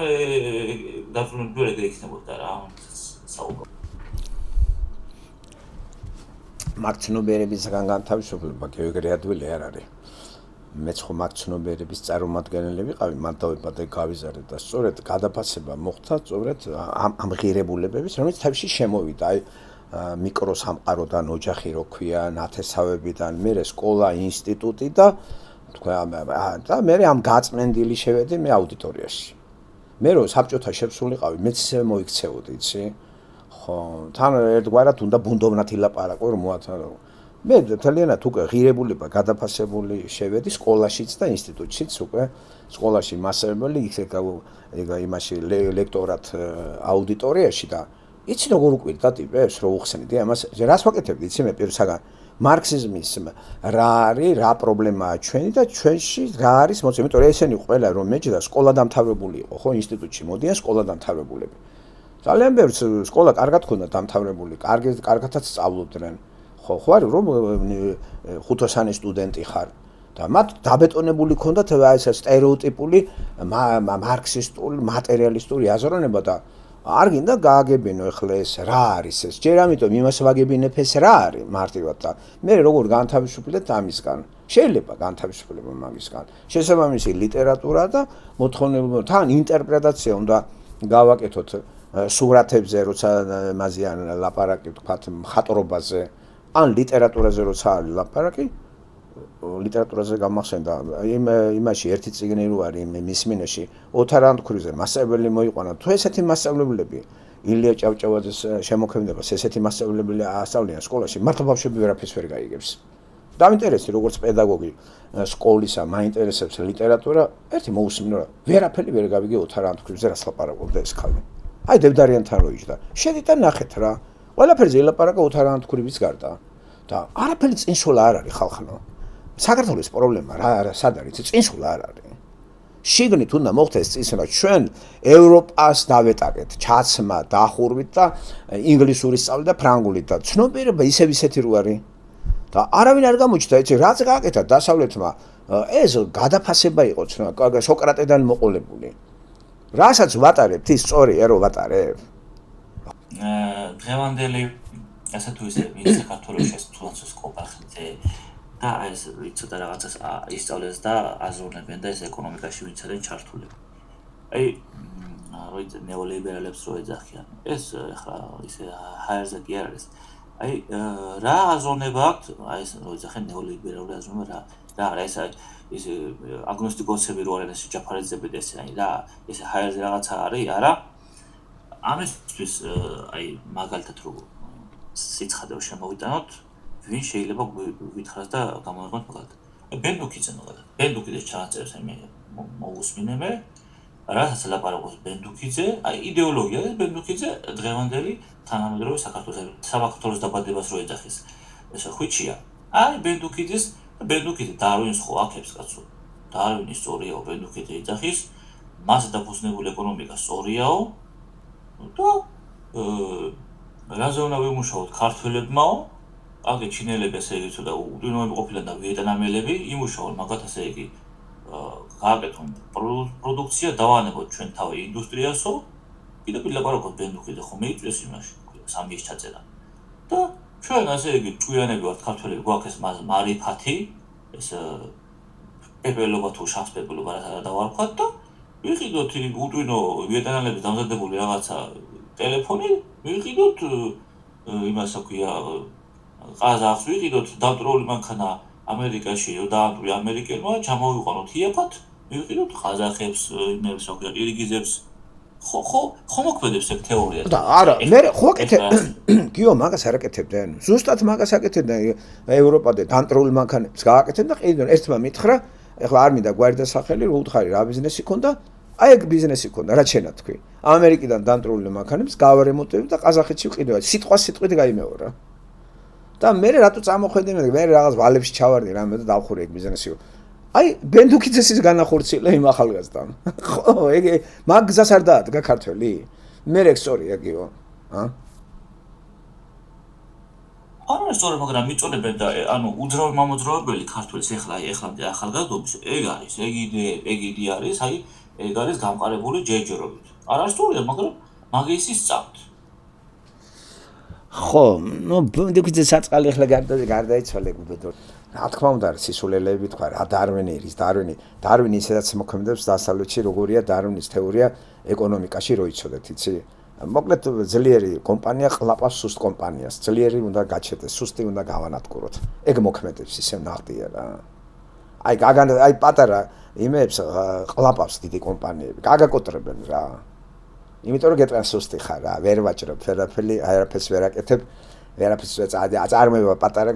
S2: დაწუნებული ვერ იქნებოდა რა საუბარი.
S1: მაგ ცნობიერებისგან განთავისუფლება გეოგრაფია ადვილი არ არის. მეც ხო მაგ ცნობიერების წარმომადგენელი ვიყავი, მან დავიბადე გავიზარდე და სწორედ გადაფასება მოხდა სწორედ ამ ღირებულებების, რომელიც თავში შემოვიდა, აი მიკროსამყაროდან, ოჯახი რო ქვია, ნათესავებიდან, მერე სკოლა, ინსტიტუტი და თქვა და მერე ამ გაწმენდილი შევედი მე აუდიტორიაში. მე რო საბჭოთა შეცვლილიყავი, მეც ისე მოიქცეოდი, იცი? ხო, თან ერთგვარად უნდა ბუნდოვნად ილაპარაკო, რომ მოათანო. მე ძალიანად უკვე ღირებულება გადაფასებული შევედი სკოლაშიც და ინსტიტუტშიც უკვე სკოლაში მასწავლებელი იქ იმაში ლექტორად აუდიტორიაში და იცი როგორ უკვირდა ტიპებს რო უხსენიდი ამას რას ვაკეთებდი იცი მე პირველსაგან მარქსიზმის რა არის რა პრობლემაა ჩვენი და ჩვენში რა არის მოწე იმიტომ რომ ესენი ყველა რომ მეჯდა სკოლა დამთავრებული იყო ხო ინსტიტუტში მოდიან სკოლა დამთავრებულები ძალიან ბევრი სკოლა კარგად ქონდა დამთავრებული კარგადაც სწავლობდნენ ხო ხარ რომ ხუთოსანი სტუდენტი ხარ და მათ დაბეტონებული ქონდათ ეს სტერეოტიპული მარქსისტული მატერიალისტური აზროვნება და არ გინდა გააგებინო ეხლა ეს რა არის ეს ჯერ ამიტომ იმას ვაგებინებ ეს რა არის მარტივად და მე როგორ განთავისუფლდეთ ამისგან შეიძლება განთავისუფლება მაგისგან შესაბამისი ლიტერატურა და მოთხოვნილება თან ინტერპრეტაცია უნდა გავაკეთოთ სურათებზე როცა მაზიან ლაპარაკი თქვათ მხატვრობაზე ან ლიტერატურაზე როცა არის ლაპარაკი ლიტერატურაზე გამახსენდა იმაში ერთი წიგნი რო არის მის მინეში ოთარ ანთქურიძე მასწავლებელი მოიყვანა თუ ესეთი მასწავლებლები ილია ჭავჭავაძეს შემოქმედებას ესეთი მასწავლებელი ასწავლიან სკოლაში მართლა ბავშვები ვერაფერს ვერ გაიგებს დამინტერესდი როგორც პედაგოგი სკოლისა მაინტერესებს ლიტერატურა ერთი მოусმინო ვერაფერი ვერ გავიგე ოთარ ანთქურიძე რას ლაპარაკობდა ეს ხალხი აი დევდარიანთან რო იჯდა შედით და ნახეთ რა ყველაფერზე ელაპარაკა ოთარ ანთქურიძის გარდა და არაფერი წინსვლა არ არის ხალხნო საქართველოს პრობლემა რა სად არის წინსვლა არ არის შიგნით უნდა მოხდეს წინსვლა ჩვენ ევროპას დავეტაკეთ ჩაცმა დახურვით და ინგლისური სწავლით და ფრანგულით და ცნობიერება ისევ ისეთი რო არის და არავინ არ გამოჩნდა ეცე რაც გააკეთა დასავლეთმა ეს გადაფასება იყო სოკრატედან მოყოლებული რასაც ვატარებთ ის სწორია რომ ვატარებ
S2: დღევანდელი ასე თუ ისე ვინც საქართველოს თუნდაც სკოლაში და ეს ცოტა რაღაცას ისწავლეს და აზროვნებენ და ეს ეკონომიკაში ვინც არიან ჩართულები. აი როიცა ნეოლიბერალებს რო ეძახიან. ეს ახლა ისე ჰაერზე კი არის. აი რა აზროვნება აქვს? აი ეს რო ეძახენ ნეოლიბერალური აზროვნება რა არის ეს აგნოსტიკოსები რო არიან ეს ჯაფარიძეები და ესე აი რა ეს ჰაერზე რაღაცა არის არა? ამისთვის აი მაგალითად რო სიცხადე შემოვიტანოთ ვინ შეიძლება გვითხრას და გამოიყენოთ მაგალითად. ბენდუკიძე მაგალითად. ბენდუკიძე ჩააწერს მე მოусმინე რასაც ლაპარაკობს ბენდუკიძე, აი იდეოლოგია და ბენდუკიძე დღევანდელი თანამედროვე საქართველოს დაბადებას რო ეძახის. ეს ხვიჩია. აი ბენდუკიძე დარვინს ხო აქებს კაცო. დარვინი სწორიაო ბენდუკიძე ეძახის, მას დაფუძნებული ეკონომიკა სწორიაო და რაზე უნდა ვიმუშაოთ ქართველებმაო აგე ჩინელები ესე იგი ცოტა უდინოები ყოფილან და ვიეტნამელები იმუშაონ მაგათ ესე იგი გააკეთონ პროდუქცია დავანებოთ ჩვენ თავი ინდუსტრიასო კიდევ ლაპარაკობ ბენდუკიძე ხო მეიწვიეს იმაში სამის ჩაწერა და ჩვენ ასე იგი ჭკვიანები ვართ ქართველები გვაქვს ეს მარიფათი ეს პეპელობა თუ შანს პეპელობა რა დავარქვათ და ვიყიდოთ უდინო ვიეტნამელების დამზადებული რაღაცა ტელეფონი ვიყიდოთ იმას აქვია ყაზახს ვიყიდოთ დამტროული მანქანა ამერიკაში დაამტვრია ამერიკელმა ჩამოვიყვანოთ იაფად მივიყიდოთ ყაზახებს იმებს როგორ ირგიზებს ხო მოქმედებს ეგ თეორია
S1: და არა მე ხო აკეთებ გიო მაგას არ აკეთებდნენ ზუსტად მაგას აკეთებდნენ ევროპა და დანტროულ მანქანებს გააკეთებდნენ და ყიდონ ერთმა მითხრა ეხლა არ მინდა გვარი და სახელი რო უთხარი რა ბიზნესი ქონდა აი ეგ ბიზნესი ქონდა რა ჩენა თქვი ამერიკიდან დანტროულ მანქანებს გავარემონტებ და ყაზახეთში ვყიდო სიტყვით გაიმეორა და მე რატო წამოხვედი მე რაღაც ვალებში ჩავარდი რამე და დავხურე ეგ ბიზნესი აი ბენდუკიძეს განახორციელა იმ ახალგაზრდამ ხო ეგ მაგ გზას არ დაადგა ქართველი მე ეგ სწორია გიო
S2: არა სწორია მაგრამ მიწოდებენ და ანუ უძრავი მამოძრავებელი ქართველის ეხლა ახალგაზრდობის ეგ არის ეგ იდეა არის აი ეგ არის გამყარებული ჯერჯერობით არა სწორია მაგრამ მაგის ისწავთ
S1: ხო ნუ ბენდუკიძეს საწყალი ეხლა გარდაიცვალე გუბედო რა თქმა უნდა სისულელეები თქვა რა დარვინი ისედაც მოქმედებს დასავლეთში როგორია დარვინის თეორია ეკონომიკაში რო იცოდეთ იცი მოკლედ ძლიერი კომპანია ყლაპავს სუსტ კომპანიას ძლიერი უნდა გაჩერდეს სუსტი უნდა გავანადგუროთ ეგ მოქმედებს ისე ნახტია რა აი პატარა იმებს ყლაპავს დიდი კომპანიები გაგაკოტრებენ რა იმიტომ რომ გეტყვიან სუსტი ხარ რა ვერ ვაჭრებ ვერაფერი არაფერს ვერ აკეთებ ვერაფერს აწარმოება პატარა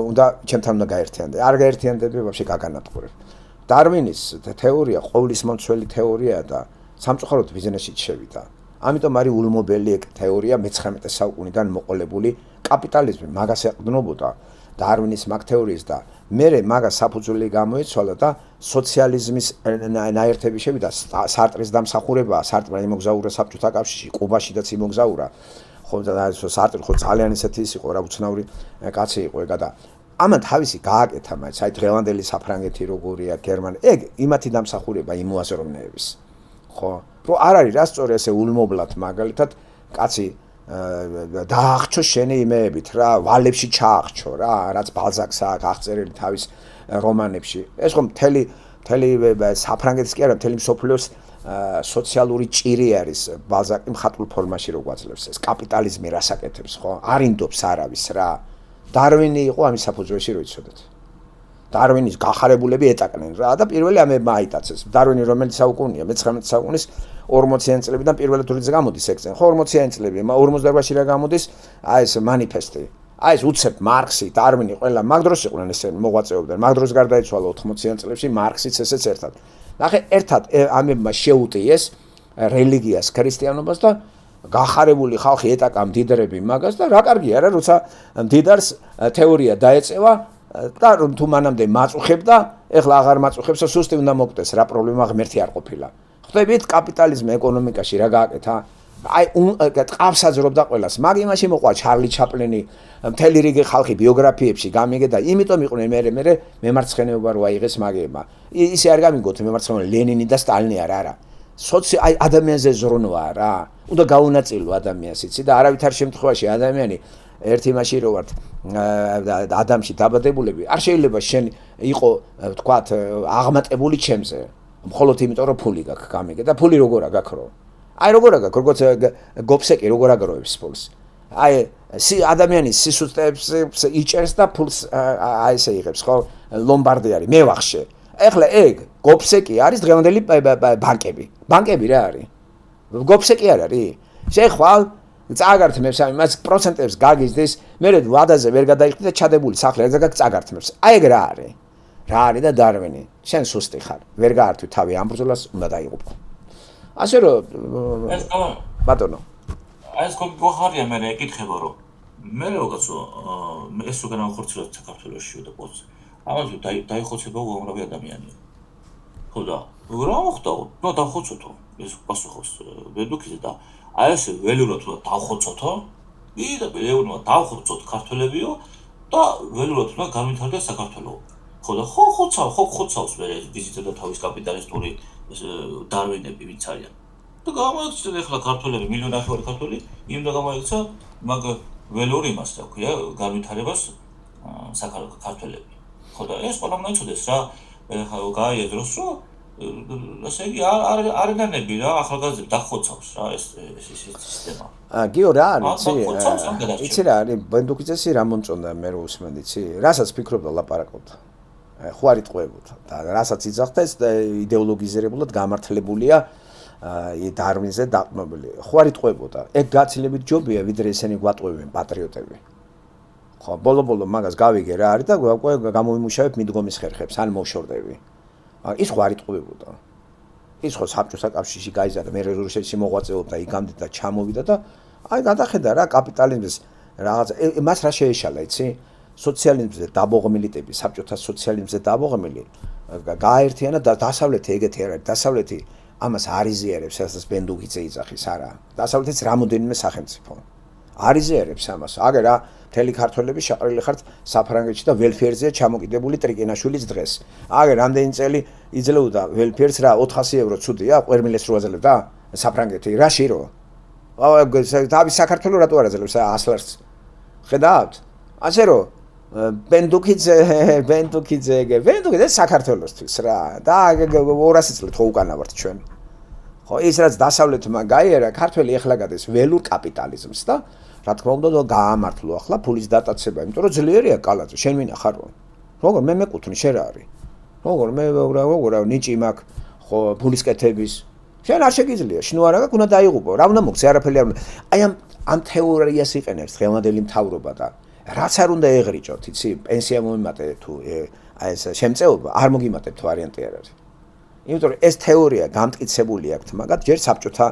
S1: უნდა ჩემთან უნდა გაერთიანდე არ გაერთიანდები ვაფშე გაგანადგურებ დარვინის თეორია ყოვლის მომცველი თეორიაა და სამწუხაროდ ბიზნესში შევიდა ამიტომ არის ულმობელი ეგ თეორია მე-19 საუკუნიდან მოყოლებული კაპიტალიზმი მაგას ეყრდნობოდა დარვინის მაგ თეორიის და მერე მაგას საფუძველი გამოიცვალა და სოციალიზმის ნაერთები შევიდა სარტრის დამსახურება სარტმა იმოგზაურა საბჭოთა კავშირში კუბაშიდაც იმოგზაურა ხო და სარტრი ხო ძალიან ისეთი ის იყო რა უცნაური კაცი იყო ეგა და ამან თავისი გააკეთა მაინც აი დღევანდელი საფრანგეთი როგორია გერმანია ეგ იმათი დამსახურება იმ მოაზროვნეების ხო რო არ არის რა სწორი ესე ულმობლად მაგალითად კაცი დაახჩო შენი იმეებით რა ვალებში ჩაახჩო რა რაც ბალზაკს აქვს აღწერილი თავის რომანებში ეს ხომ მთელი საფრანგეთის კი არა მთელი მსოფლიოს სოციალური ჭირი არის ბალზაკი მხატვრულ ფორმაში რო გვაძლევს ეს კაპიტალიზმი რას აკეთებს ხო არ ინდობს არავის რა დარვინი იყო ამის საფუძველში რო იცოდეთ დარვინის გახარებულები ეტაკნენ რა და პირველი ამებმა აიტაცეს დარვინი რომელიც საუკუნეა მე-19 საუკუნის 40-იან წლებიდან პირველად როდესაც გამოდის ეგ ხო 40-იან წლები 48-ში რა გამოდის აი ეს მანიფესტი აი ეს უცებ მარქსი დარვინი ყველა მაგ დროს იყვნენ ესენი მოღვაწეობდნენ მაგ დროს გარდაიცვალა 80-იან წლებში მარქსიც ესეც ერთად ნახე ერთად ამებმა შეუტიეს რელიგიას ქრისტიანობას და გახარებული ხალხი ეტაკა მდიდრები მაგას და რა კარგია რა როცა მდიდარს თეორია დაეწევა და რომ თუ მანამდე მაწუხებდა ეხლა აღარ მაწუხებს სუსტი უნდა მოკდეს რა პრობლემა ღმერთი არ ყოფილა ხვდებით კაპიტალიზმი ეკონომიკაში რა გააკეთა აი ყავს აძრობდა ყველას მაგ იმაში მოყვა ჩარლი ჩაპლინი მთელი რიგი ხალხი ბიოგრაფიებში გამიგე და იმიტომ იყვნენ მე მემარცხენეობა რო აიღეს მაგებმა ისე არ გამიგოთ მემარცხენეობა ლენინი და სტალინი არა აი ადამიანზე ზრუნვა რა უნდა გაუნაწილო ადამიანს იცი და არავითარ შემთხვევაში ადამიანი ერთი მაშინ რო ვართ ადამიანში დაბადებულები არ შეიძლება შენ იყო თქვათ აღმატებული ჩემზე მხოლოდ იმიტომ რომ ფული გაქვს გამიგე და ფული როგორ აგაქრო აი როგორ აგაქ როგორც გოფსეკი როგორ აგროვებს ფულს აი ადამიანის სისუსტეებს იჭერს და ფულს აი ესე იღებს ხო ლომბარდი არის მე ვახშე ეხლა ეგ გოფსეკი არის დღევანდელი ბანკები რა არის გოფსეკი არ არის შეხვალ წაგართმევს ამას პროცენტებს გაგიზდეს მე ვადაზე ვერ გადაიხდი და ჩადებული სახლი რა წაგართმევს აი ეგ რა არის და დარვინი შენ სუსტი ხარ ვერ გაართვი თავი ამ ბრძოლას უნდა დაიღუპო ასე რომ ბატონო
S2: ეს გოხარია მე ეკითხება რომ მე როგორცო ეს რო განახორციელოთ საქართველოში და პოს ამაზე დაიხოცება უამრავი ადამიანია ხო და რა მოხდა ნუ დახოცოთო ეს პასუხობს ბედუქიზე და აი ეს ველურად უნდა დავხოცოთო და ეუბნება დავხოცოთ ქართველებიო და ველურად უნდა განვითარდეს საქართველო ხო და ხოცავს მე ვიზიტა და თავის კაპიტალისტური დარვინები ვინც არიან და გამოიქცეთ ახლა ქართველები მილიონი ახალი ქართველი იმ და გამოიქცა მაგ ველური იმას რა ქვია განვითარებას საქართველები ხო და ეს ყველა უნდა იცოდეს რა ახლა გაიედროს რომ ასე იგი არიდანები რა ახალგაზრდები დახოცავს რა ეს სისტემა
S1: გიო რა არის იცი რა არის ბენდუკიძესი რა მომწონდა მე რო უსმენდი იცი რასაც ფიქრობდა ლაპარაკობდა ხო არ იტყვებოდა და რასაც იძახდა ეს იდეოლოგიზირებულად გამართლებულია დარვინზე დაყრდნობილი ხო არ იტყვებოდა ეგ გაცილებით ჯობია ვიდრე ესენი გვატყვევენ პატრიოტები ხო ბოლო მაგას გავიგე რა არის და უკვე გამოვიმუშავებ მიდგომის ხერხებს ან მოვშორდები ის ხო არ იტყვებოდა ის ხო საბჭოთა კავშირში გაიზარდა მე რუსეთში მოღვაწეობდა იქამდე და ჩამოვიდა და აი გადახედა რა კაპიტალიზმის რაღაც მას რა შეეშალა იცი სოციალიზმზე დაბოღმილი ტიპი საბჭოთა სოციალიზმზე დაბოღმილი გააერთიანა და დასავლეთი ეგეთი არ არის დასავლეთი ამას არ იზიარებს რასაც ბენდუგიძე იძახის არა დასავლეთიც რამოდენიმე სახელმწიფო არ იზიარებს ამას აგერ რა მთელი ქართველები შეყრილი ხართ საფრანგეთში და ველფერზეა ჩამოკიდებული ტრიკინაშვილის დღეს აგერ რამდენი წელი იძლეოდა ველფერს რა 400 евро ცუდია ყვერმილეს რო აძლევდა საფრანგეთი რა შირო თავის საქართველოს რატო არ აძლევს 100 ლარს ხედავთ ასე რომ ბენდუქიძე საქართველოსთვის რა და 200 წლით ხო უკანა ვართ ჩვენ ხო ის რაც დასავლეთმა გაიარა ქართველი ეხლა გადის ველურ კაპიტალიზმს და რა თქმა უნდა გაამართლო ახლა ფულის დატაცება იმიტომ რომ ძლიერია კალაძე შენ მინახარ როგორ მე მეკუთვნი შენ რა არის როგორ მე როგორ ნიჭი მაქვს ხო ფულის კეთების შენ არ შეგიძლია შნუ არა გაქვს უნდა დაიღუპო რა უნდა მოგცე არაფერი არ უნდა აი ამ თეორიას იყენებს დღევანდელი მთავრობა და რაც არ უნდა ეღრიჭოთ იცი პენსია მომიმატე თუ აი ეს შემწეობა არ მოგიმატებ თუ ვარიანტი არ არის იმიტომ რომ ეს თეორია გამტკიცებული აქვს მაგათ ჯერ საბჭოთა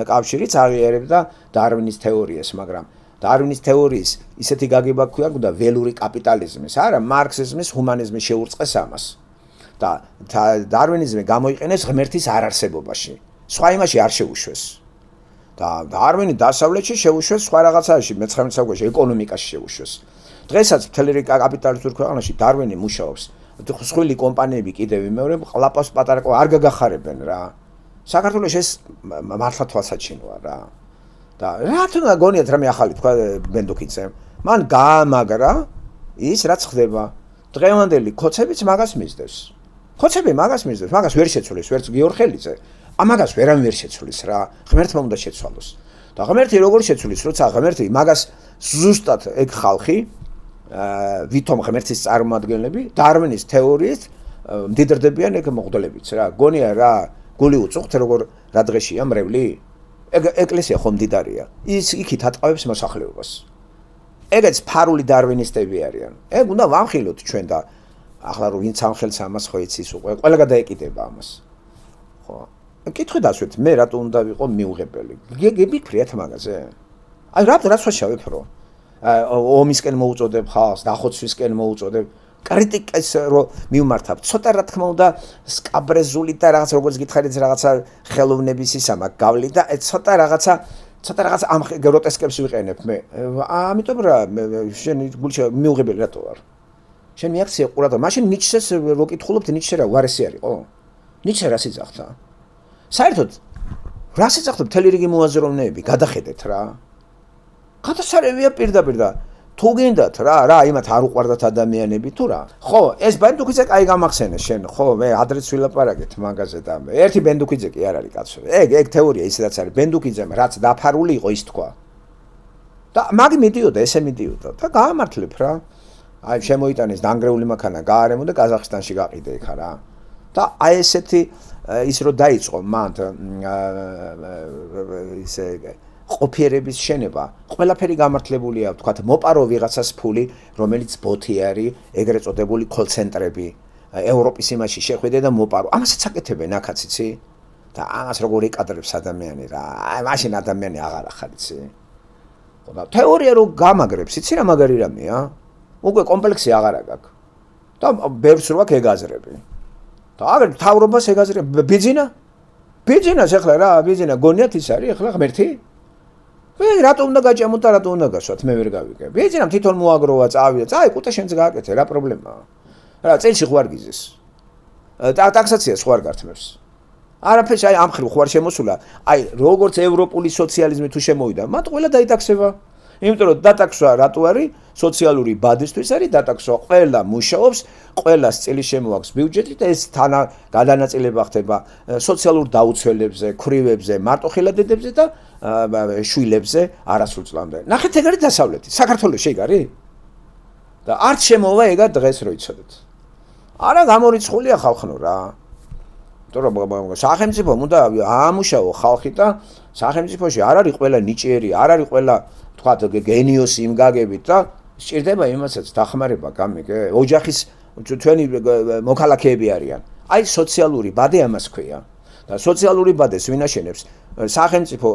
S1: კავშირიც აღიარებდა დარვინის თეორიას მაგრამ დარვინის თეორიის ისეთი გაგება ქვია და ველური კაპიტალიზმის არა მარქსიზმის ჰუმანიზმის შეურწყეს ამას და დარვინიზმი გამოიყენეს ღმერთის არარსებობაში სხვა იმაში არ შეუშვეს და დარვინი დასავლეთში შეუშვეს სხვა რაღაცაში მე-19 საუკუნეში ეკონომიკაში შეუშვეს დღესაც მთელი კაპიტალისტურ ქვეყანაში დარვინი მუშაობს ხსხვილი კომპანიები კიდევ მეორე ყლაპავს პატარა არ გაგახარებენ რა საქართველოს ეს მართლა თვალსაჩინოა რა და რატომ გონიათ რამე ახალი თქვა ბენდუქიძემ მან გაამაგრა ის რაც ხდება დღევანდელი ქოცებიც მაგას მისდევს ქოცები მაგას მისდევს მაგას ვერ შეცვლის ვერც გიორხელიძე ამაგას ვერამ ვერ შეცვლის რა ღმერთმა უნდა შეცვალოს და ღმერთი როგორ შეცვლის როცა ღმერთი მაგას ზუსტად ეგ ხალხი ვითომ ღმერთის წარმოადგენლები დარვინის თეორიით მდიდრდებიან ეგ მოხდლებიც რა გონია რა გული უწუხთ როგორ რა დღეშია მრევლი ეგ ეკლესია ხომ მდიდარია ის იქით ატყავებს მოსახლეობას ეგეც ფარული დარვინისტები არიან ეგ უნდა ვამხილოთ ჩვენ და ახლა რო ვინც ამხელს ამას ხო იცის უკვე ყველა გადაეკიდება ამას ხო კითხი დასვეთ მე რატო უნდა ვიყო მიუღებელი გიფიქრიათ მაგაზე აი რაც ვაშავებ რო ომისკენ მოუწოდებ ხალხს დახოცვისკენ მოუწოდებ კრიტიკას რო მივმართავ ცოტა რა თქმა უნდა სკაბრეზული და რაღაც როგორც გითხარით რაღაცა ხელოვნების ისა მაგ გავლი და ცოტა რაღაცა ამ გროტესკებს ვიყენებ მე ამიტომ რა შენ გულში მიუღებელი რატო ვარ შენ მიაქცია ყურადღება მაშინ ნიჩეს რო კითხულობთ ნიჩე რა უარესი არისო ნიჩე რას იძახდა საერთოდ რას იძახდა მთელი რიგი მოაზროვნეები გადახედეთ რა გადასარევია პირდაპირ და თუ გინდათ რა იმათ არ უყვარდათ ადამიანები თუ რა ხო ეს ბენდუქიძე კაი გამახსენე შენ ხო მე ადრეც ვილაპარაკეთ მაგაზე და ერთი ბენდუქიძე კი არ არის კაცო ეგ თეორია ისედაც არის ბენდუქიძემ რაც დაფარული იყო ის თქვა და მაგი მიდიოდა ესე მიდიოდა და გაამართლებ რა აი შემოიტანეს დანგრეული მანქანა გაარემო და ყაზახստანში გაყიდე იქა რა და აი ესეთი ის რო დაიწყო მან ისე ყოფიერების შენება ყველაფერი გამართლებულია თქვათ მოპარო ვიღაცას ფული რომელიც ბოთი არის ეგრეთ წოდებული კოლცენტრები ევროპის იმაში შეხვიდე და მოპარო ამასაც აკეთებენ აქაც იცი და ამას როგორ იკადრებს ადამიანი რა აი მაშინ ადამიანი აღარ ახარ იცი ხო და თეორია რო გამაგრებს იცი რა მაგარი რამეა უკვე კომპლექსი აღარ აქვს და ბევრს რო აქვს ეგაზრები და აგერ თავრობას ეგაზრები ბიძინას ახლა რა ბიძინა გონიათ ის არის ახლა ღმერთი მე რატო უნდა გაჭამოთ და რატო უნდა გასვათ მე ვერ გავიგე ბიძინამ თვითონ მოაგროვა წავიდა წაი კუტა შენც გააკეთე რა პრობლემაა რა წელში ხوار გიზეს და ტაქსაციას ხوار გართმევს არაფერს აი ამ ხრივ ხوار შემოსულა აი როგორც ევროპული სოციალიზმი თუ შემოვიდა მათ ყველა დაიტაქსება იმიტომ რომ დატაქსვა რატო არის სოციალური ბადისთვის არის დატაქსვა ყველა მუშაობს ყველას წელი შემოაქვს ბიუჯეტი და ეს გადანაწილება ხდება სოციალურ დაუცველებზე ქრივებზე მარტოხელადედებზე და შვილებზე არასრულ წლამდე ნახეთ ეგ არის დასავლეთი საქართველოს ეგ არის და არც შემოვა ეგა დღეს რო იცოდეთ არა გამორიცხულია ხალხნო რა. იმიტომ რომ სახელმწიფომ უნდა აამუშავო ხალხი და სახელმწიფოში არ არის ყველა ნიჭიერი, არ არის ყველა თქვათ გენიოსი იმ გაგებით და სჭირდება იმასაც დახმარება გამიგე. ოჯახის თქვენი მოქალაქეები არიან. აი სოციალური ბადე ამას ქვია. და სოციალური ბადეს ვინ აშენებს? სახელმწიფო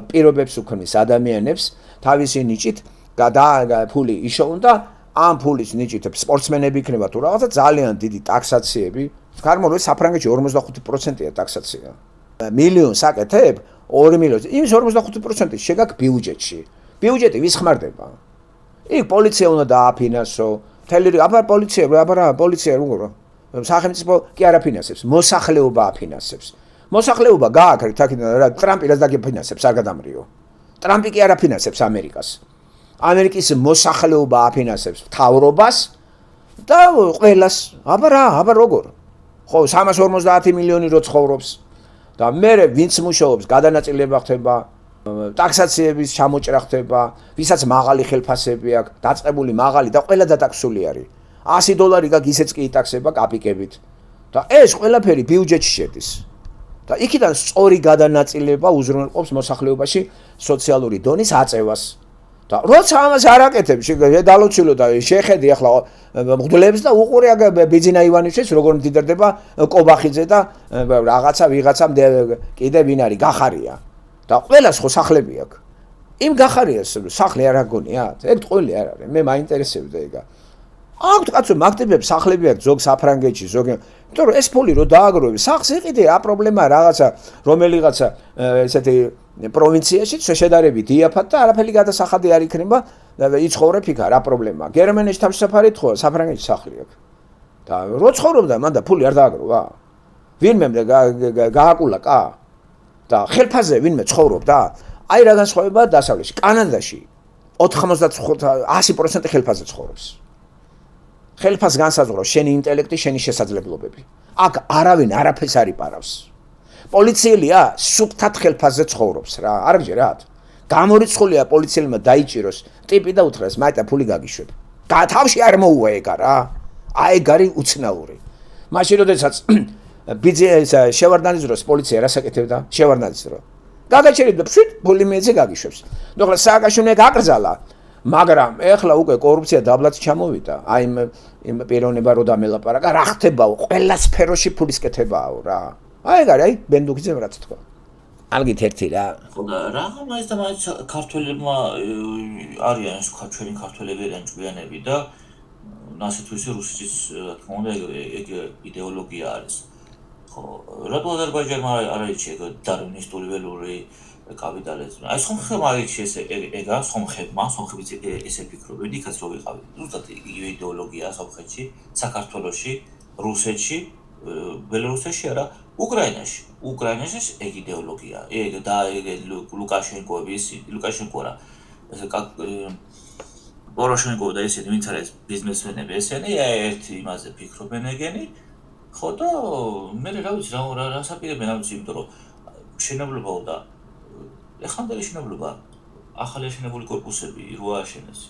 S1: პირობებს უქმნის ადამიანებს თავისი ნიჭით და ფული იშოვონ და ამ ფულის ნიჭით სპორტსმენები იქნება თუ რაღაცა ძალიან დიდი ტაქსაციები. Carmelo საფრანგეთში 45%-ია ტაქსაცია. მილიონს აკეთებ 2 მილიონს. იმის 45% შეგაკ ბიუჯეტში. ბიუჯეტი ვის ხმარდება? იქ პოლიცია უნდა დააფინანსო. აბა პოლიცია როგორ? სახელმწიფო კი არ აფინანსებს, მოსახლეობა აფინანსებს. მოსახლეობა გააკრით აქედან რა ტრამპი რაც დაგიფინანსებს არ გადამრიო. ტრამპი კი არ აფინანსებს ამერიკას. ამერიკის მოსახლეობა აფინანსებს მთავრობას და ყველას. აბა როგორ? ხო 350 მილიონი რო ცხოვრობს და მე ვინც მუშაობს გადანაწილება ხდება ტაქსაციების ჩამოჭრა ხდება ვისაც მაღალი ხელფასები აქვს დაწყებული მაღალი და ყველა დატაქსული არის $100 გაქვს ისეც კი იტაქსება კაპიკებით და ეს ყველაფერი ბიუჯეტში შედის და იქიდან სწორი გადანაწილება უზრუნველყოფს მოსახლეობაში სოციალური დონის აწევას და როცა ამას არ აკეთებ დალოცილო და შეხედი ახლა მღვდლებს და უყურე ბიძინა ივანიშვილს როგორ მდიდარდება კობახიძე და რაღაცა ვიღაცა კიდე ვინ არის გახარია და ყველას ხო სახლები აქვს იმ გახარიას სახლი არ აგონია ეგ ტყუილი არ არის მე მაინტერესებდა ეგა აქვთ კაცო მაგდებებს სახლები აქვს ზოგ საფრანგეთში ზოგი იმიტომ რომ ეს ფული რო დააგროვებს სახლს იყიდე რა პრობლემაა რაღაცა რომელიღაცა ესეთი პროვინციაში შედარებით იაფად და არაფერი გადასახადი არ იქნება და იცხოვრებ იქა რა პრობლემაა გერმანიაში თავშესაფარით ხო საფრანგეთში სახლი აქვს და რო ცხოვრობდა მან და ფული არ დააგროვა ვინმე გააკულაკა და ხელფასზე ვინმე ცხოვრობდა აი რა განსხვავებაა დასავლეთში კანადაში 100% ხელფასზე ცხოვრობს ხელფასს განსაზღვრავს შენი ინტელექტი შენი შესაძლებლობები აქ არავინ არაფერს არ იპარავს პოლიციელია სუფთად ხელფასზე ცხოვრობს რა არ გჯერათ გამორიცხულია პოლიციელმა დაიჭიროს ტიპი და უთხრეს მაიტა ფული გაგიშვებ თავში არ მოუვა ეგა რა აი ეგ არის უცნაური მაშინ როდესაც ბიძის შევარდნაძის დროს პოლიცია რასაკეთებდა შევარდნაძის დროს გაგაჩერებდა ფული მეძე გაგიშვებს ნუ ახლა სააკაშვილმა გაკრძალა მაგრამ ეხლა უკვე კორუფცია დაბლად ჩამოვიდა აი იმ პიროვნება რო დამელაპარაკა რა ხდებაო ყველა სფეროში ფულის კეთებაო რა აი ეგ არის ბენდუქიძემ რაც თქვა ალგით ერთი რა
S2: ხო და რა მაინც და მაინც ქართველებმა არიან ჩვენი ქართველები არიან ჭკვიანები და ასე თუ ისე რუსეთის რა თქმა უნდა ეგ იდეოლოგია არის ხო რატო აზერბაიჯანმა არ არის ეგ დარვინისტული ველური კაპიტალიზმი აი სომხებმა არის ეგა სომხებიც ესე ფიქრობენ იქაც რო ვიყავით ზუსტად იგივე იდეოლოგია სომხეთში საქართველოში რუსეთში ბელორუსეთში არა უკრაინაში ეგ იდეოლოგია ეგ და ეგ ლუკაშენკო რა ესე პოროშენკო და ესენი ვინც არის ბიზნესმენები ესენი ერთი იმაზე ფიქრობენ ეგენი ხო და მე რა ვიცი რა საპირებენ ამის იმიტომ რომ შენებლობაო და ეხანდელი შენებლობა ახალი შენებული კორპუსები რო ააშენეს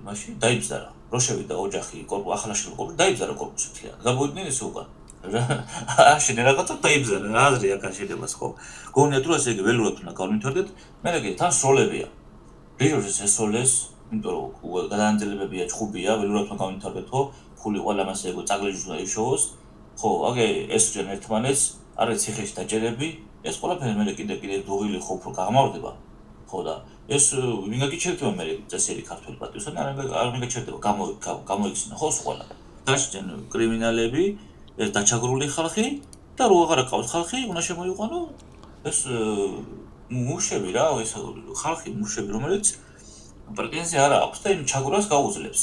S2: მაშინ დაიბზარა რო შევიდა ოჯახი ახლა შენებული კორპუსი დაიბზარა კორპუსი თლიანად გამოვიდნენ ესე უკან აშენე რაღაცა დაიბზარა რა აზრი აქ აშენებას ხო გონიათ რომ ესე ველურად უნდა გავვითარდეთ მე რეგე თან სროლებია რიჟორს ესოლეს იმიტომ რომ გადაანძლებებია ჭუბია ველურად უნდა გავვითარდეთ ხო ფული ყველამას ეგო წაგლეჯს უნდა იშოვოს ხო აგე ესჯენ ერთმანეთს არის ციხეში დაჭერები ეს ყველაფერი მე კიდე დუღილი ხო უფრო გამავდება ხო და ეს ვინ გაგიჩერდება მე წესიერი ქართული პატრიოტები არ მიგაჩერდება გამოიქცნა ხო ყველა დაშენ კრიმინალები ეს დაჩაგრული ხალხი და რო აღარ ყავს ხალხი უნდა შემოიყვანო ეს მუშები რა ეს ხალხი მუშები რომელიც პრეტენზია არ აქვს და იმ ჩაგრას გაუძლებს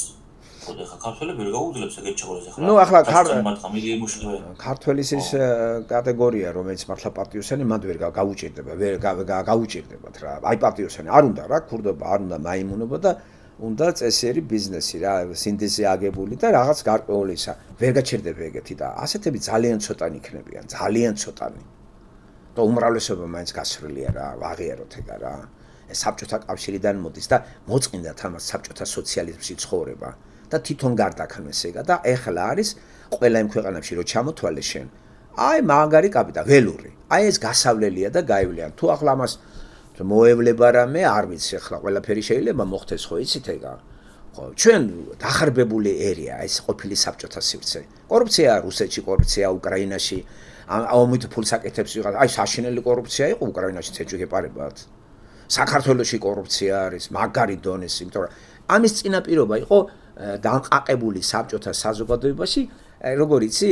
S2: ხო და ქართველები ვერ გაუძლებს ეგეთ ჩაგრას ახლა
S1: ნუ ახლა
S2: ქართველის
S1: ის კატეგორია რომელიც მართლა პატიოსანი მანდ ვერ გაუჭირდება ვერ გაუჭირდებათ რა აი პატიოსანი არ უნდა რა ქურდობა არ უნდა მაიმუნობა და უნდა წესიერი ბიზნესი რა სინთეზი აგებული და რაღაც გარკვეული ისა ვერ გაჩერდება ეგეთი და ასეთები ძალიან ცოტანი იქნებიან ძალიან ცოტანი და უმრავლესობა მაინც გასრულია რა ვაღიაროთ ეგა რა ეს საბჭოთა კავშირიდან მოდის და მოწყინდა თამას საბჭოთა სოციალიზმში ცხოვრება და თვითონ გარდაქმნეს ეგა და ეხლა არის ყველა იმ ქვეყანებში რო ჩამოთვალე შენ აი მაგარი კაპიტალი ველური აი ეს გასავლელია და გაივლიან თუ ახლა ამას მოევლება რამე არ ვიცი ახლა ყველაფერი შეიძლება მოხდეს ხო იცით ეგა ხო ჩვენ დახარბებული ერია ეს ყოფილი საბჭოთა სივრცე კორუფცია რუსეთში კორუფცია უკრაინაში ამით ფულს აკეთებს ვიღაც აი საშინელი კორუფცია იყო უკრაინაში ცეჭვიგეპარებად საქართველოში კორუფცია არის მაგარი დონის იმიტომ რომ ამის წინაპირობა იყო დამყაყებული საბჭოთა საზოგადოებაში როგორ იცი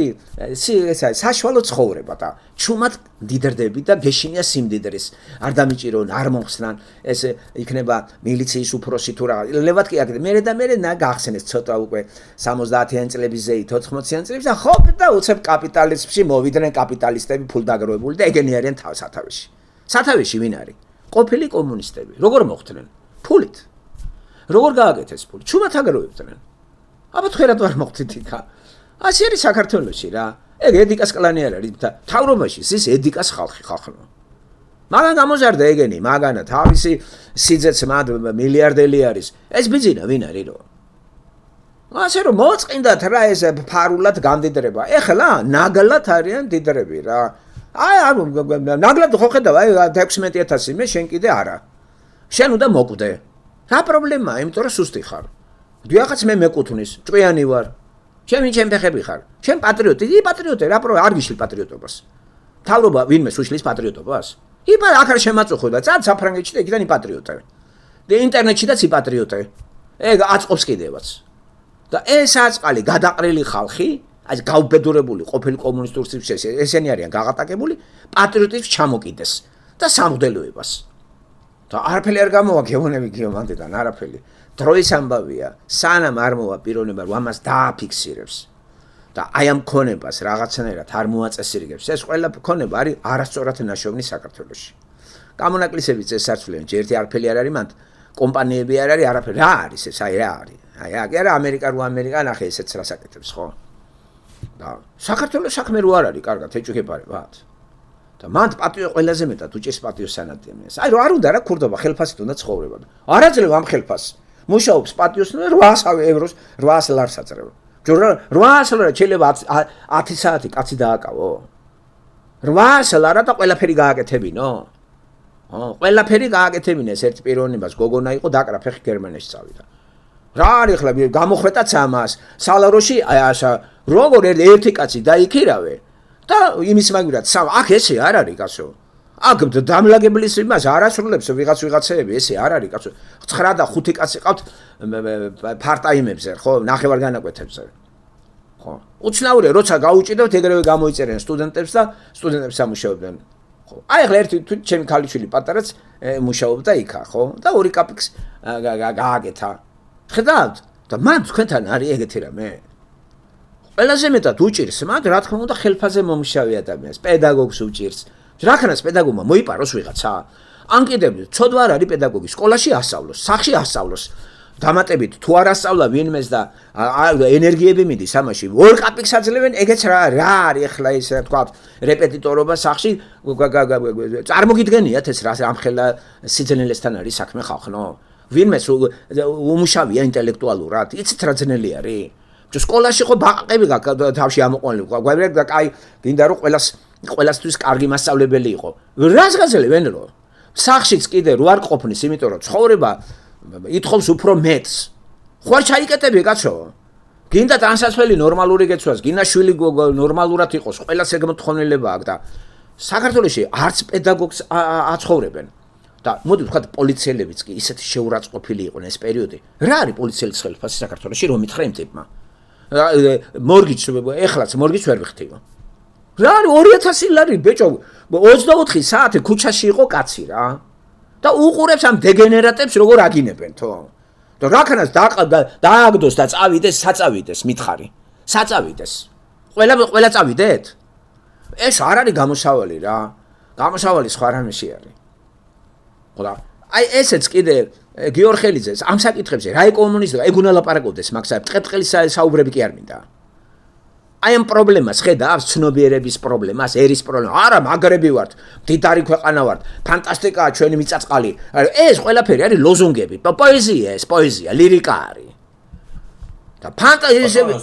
S1: ესა საშუალო ცხოვრება და ჩუმად დიდრდები და გეშინია სიმდიდრის არ დამიჭირონ არ მომხსნან ეს იქნება მილიციის უფროსი თუ რა ლევად კი აკეთებს მე და გახსენეს ცოტა უკვე 70-იან წლების ზეით 80-იან წლებში და ხო და უცებ კაპიტალიზმში მოვიდნენ კაპიტალისტები ფულდაგროვებული და ეგენი არიან სათავეში ვინ არის ყოფილი კომუნისტები როგორ მოხდნენ ფულით როგორ გააკეთეს ფული ჩუმად აგროვებდნენ აბა თქვენად ვარ მოხდით იქა ასე არის საქართველოში რა ეგ ედიკას კლანი არ არის თავრობაში ის ედიკას ხალხო მაგან გამოზარდა ეგენი მაგანა თავისი სიძეც მად მილიარდელი არის ეს ბიძინა ვინ არის რო ასე რომ მოწყინდათ რა ეს ფარულად გამდიდრება ეხლა ნაგლად არიან დიდრები რა აი ნაგლად ხო ხედავ აი 16000 მე შენ კიდე არა შენ უნდა მოკვდე რა პრობლემაა იმიტომ რომ სუსტი ხარ დიახაც მე მეკუთვნის ჭკვიანი ვარ ჩემი ფეხები ხარ შენ პატრიოტი რა პრობლემა არ გიშლი პატრიოტობას თავრობა ვინმე სუშლის პატრიოტობას იბა აქ არ შემაწუხო და წად საფრანგეთში და იქიდან იპატრიოტე და ინტერნეტში და ციპატრიოტე ეგ აწყობს კიდევაც და ეს აწყალი გადაყრილი ხალხი აი გაუბედურებული ყოფილი კომუნისტურ სივრცეში ესენი არიან გაღატაკებული პატრიოტიზმს ჩამოკიდეს და სამღვდელოებას და არაფერი არ გამოვა გეუბნები გიომანდიდან არაფერი დროის ამბავია სანამ არ მოვა პიროვნება რომ ამას დააფიქსირებს და აი ამ ქონებას რაღაცნაირად არ მოაწესრიგებს ეს ყველა ქონება არის არასწორად ნაშოვნი საქართველოში გამონაკლისები წესარცვლიან ერთი არაფერი არ არის მანდ კომპანიები არ არის არაფერი რა არის ეს აი რა არის აი არა ამერიკა ნახე ესეც რას აკეთებს ხო და საქართველოს საქმე რო არ არის კარგად ეჭვგებარებათ და მანდ პატიო ყველაზე მეტად უჭერს პატიოს სანადიამეს აი რო არ უნდა რა ქურდობა ხელფასით უნდა ცხოვრება არაძლევ ამ ხელფასს მუშაობს პატიოს 800 ევროს 800 ლარს აწევ ჯორა 800 ლარი შეიძლება 10 საათი კაცი დააკავო 800 ლარა და ყველაფერი გააკეთებინო ყველაფერი გააკეთებინეს ერთ პიროვნებას გოგონა იყო დაკრა ფეხი გერმანიაში წავიდა რა არის ხლა გამოხვეტაც ამას სალაროში აი ასა როგორ ერთი კაცი დაიქირავე და იმის მაგვრად აქ ესე არ არის კაცო აქ დამლაგებლის იმას არ ასრულებს ვიღაცეები ესე არ არის კაცო 9 და 5 კაცი ყავთ ფარტაიმებზე ხო ნახევარ განაკვეთებზე ხო უცნაურია როცა გაუჭიდავთ ეგრევე გამოიწერენ სტუდენტებს და სტუდენტებს ამუშავებდნენ ხო აი ახლა ერთი თუ ჩემი ქალიშვილი პატარაც მუშაობდა იქა ხო და 2 კაპიკს გააკეთა ხედავთ და მან თქვენთან არის ეგეთი რამე ყველაზე მეტად უჭირს მათ რა თქმა უნდა ხელფასზე მომუშავე ადამიანს პედაგოგს უჭირს რაკანას პედაგოგმა მოიპაროს ვიღაცა ან კიდევ ცოდვა არ არის პედაგოგი სკოლაში ასწავლოს სახში ასწავლოს დამატებით თუ არ ასწავლა ვინმეს და ენერგიები მიდის ამაში 2 კაპიკს აძლევენ ეგეც რა არის ახლა ეს რა თქვა რეპეტიტორობა სახში წარმოგიდგენიათ ეს რა ამხელა სიძენელესთან არის საქმე ხალხნო ვინმეს უმუშავია ინტელექტუალურად იცით რა ძნელი არის სკოლაში ხო ბაყები თავში ამოყვანილი გვაგვერად და კაი გინდა რომ ყველასთვის კარგი მასწავლებელი იყო რას გაზელებენ რო სახშიც კიდე რო არ ყოფნის იმიტომ რომ ცხოვრება ითხოვს უფრო მეტს ხო არ ჩაიკეტები კაცო გინდა თანსაცველი ნორმალური გეცვას გინდა შვილი ნორმალურად იყოს ყველას ეგ მოთხოვნილება აქვს და საქართველოში არც პედაგოგს აცხოვრებენ და მოდი ვთქვათ პოლიციელებიც კი ისეთი შეურაცხყოფილი იყვნენ ეს პერიოდი რა არის პოლიციელის ხელფასი საქართველოში რომ მითხრა იმ ტიპმა მორგიც ეხლაც მორგიც ვერ ვიხტიო რა არის 2000 ლარი ბეჭო 24 საათი ქუჩაში იყო კაცი რა და უყურებს ამ დეგენერატებს როგორ აგინებენ თო და რაკანას დააგდოს და წავიდეს საწავიდეს მითხარი საწავიდეს ყველა წავიდეთ ეს არ არის გამოსავალი რა გამოსავალი სხვა რამეში არის ხო და აი ესეც კიდე გიორხელიძეს ამ საკითხებზე რა ეკონომისტი ეგ უნდა ლაპარაკობდეს მაგსა ტყეპყელის საუბრები კი არ მინდა აი ამ პრობლემას ხედავს ცნობიერების პრობლემას ერის პრობლემა არა მაგრები ვართ დიდარი ქვეყანა ვართ ფანტასტიკაა ჩვენი მიწაწყალი ეს ყველაფერი არის ლოზუნგები პოეზია ეს პოეზია ლირიკა არის და ფანტაზიები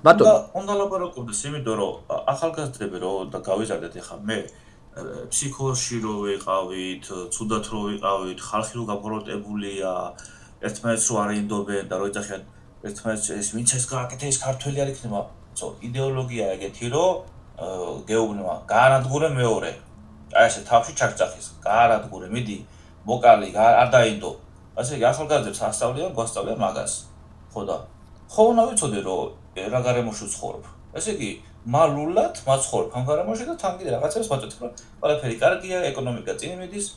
S1: ბატონო
S2: უნდა ლაპარაკობდეს, იმიტომ რომ ახალგაზრდები რომ და გავიზარდეთ ეხლა მე ფსიქოში რო ვიყავით, ცუდად რო ვიყავით, ხალხი რო გაფოროტებულია, ერთმანეთს რო არინდობენ და რო იძახიან ერთმანეთს ეს ვინც ეს გააკეთე ეს ქართველი არ იქნება. იდეოლოგია ეგეთი რომ გეუბნება გაანადგურე მეორე. აი ესე თავში ჩაგწახის, გაანადგურე, მიდი, მოკალი, არ დაინდო. ასე იგი ახალგაზრდებს ასწავლიან, გვასწავლიან მაგას. ხო და ხო უნდა ვიცოდე რომ რა გარემოში ვცხოვრობ. ესე იგი მალულად მაცხოვრებ ამ გარემოში და თან კიდე რაღაცებს ვაწვევთ, რომ ყველაფერი კარგია, ეკონომიკა წინ მიდის.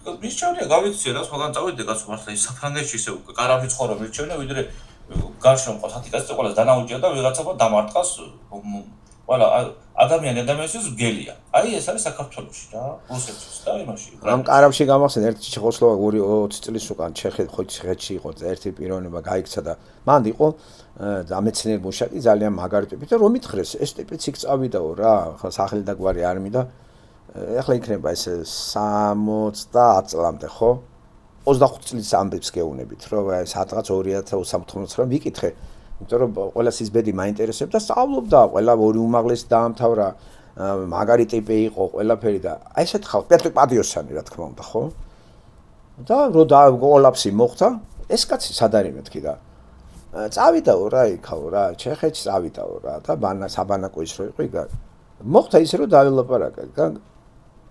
S2: მის ჩავდია გავიქცე რა, სხვაგან წავიდე კაცო მართლა ის საფრანგეთში ისე კარავში ცხოვრობ მირჩევნე, ვიდრე გარშემო ყავს 10 კაცი ყველას დანაუჭია და ვიღაცამა დამარტყას ყველა ადამიანის გელია. აი ეს არის საქართველოში რა, რუსეთში და იმაში.
S1: ამ კარავში გამახსენ ერთი ჩეხოსლოვაკი 20 წლის უკან ჩეხეთში იყო ერთი პიროვნება გაიქცა და მანდ იყო ამეცნიერ მუშაკი ძალიან მაგარი ტიპი და რომ მითხრეს ეს ტიპიც იქ წავიდაო რა, ხა სახელი და გვარი არ მინდა. ეხლა იქნება ეს 60 წლამდე ხო? 25 წლის ამბებს გეუბნებით, რომ სადღაც 2039 რომ ვიკითხე, იმიტომ რომ ყველას ის ბედი მაინტერესებდა, სწავლობდა, ყველა ორი უმაღლესი დაამთავრა, მაგარი ტიპი იყო, ყველაფერი და აი ესეთ ხალხი, პეტრე პადიოსანი რა თქმა უნდა, ხო? და რო კოლაფსი მოხდა, ეს კაცი სად არის მეთქი და წავიდაო რა იქაო რა, ჩეხეთში წავიდაო რა და საბანაკო ის რო იყო იქ მოხდა ისე რომ დავილაპარაკა.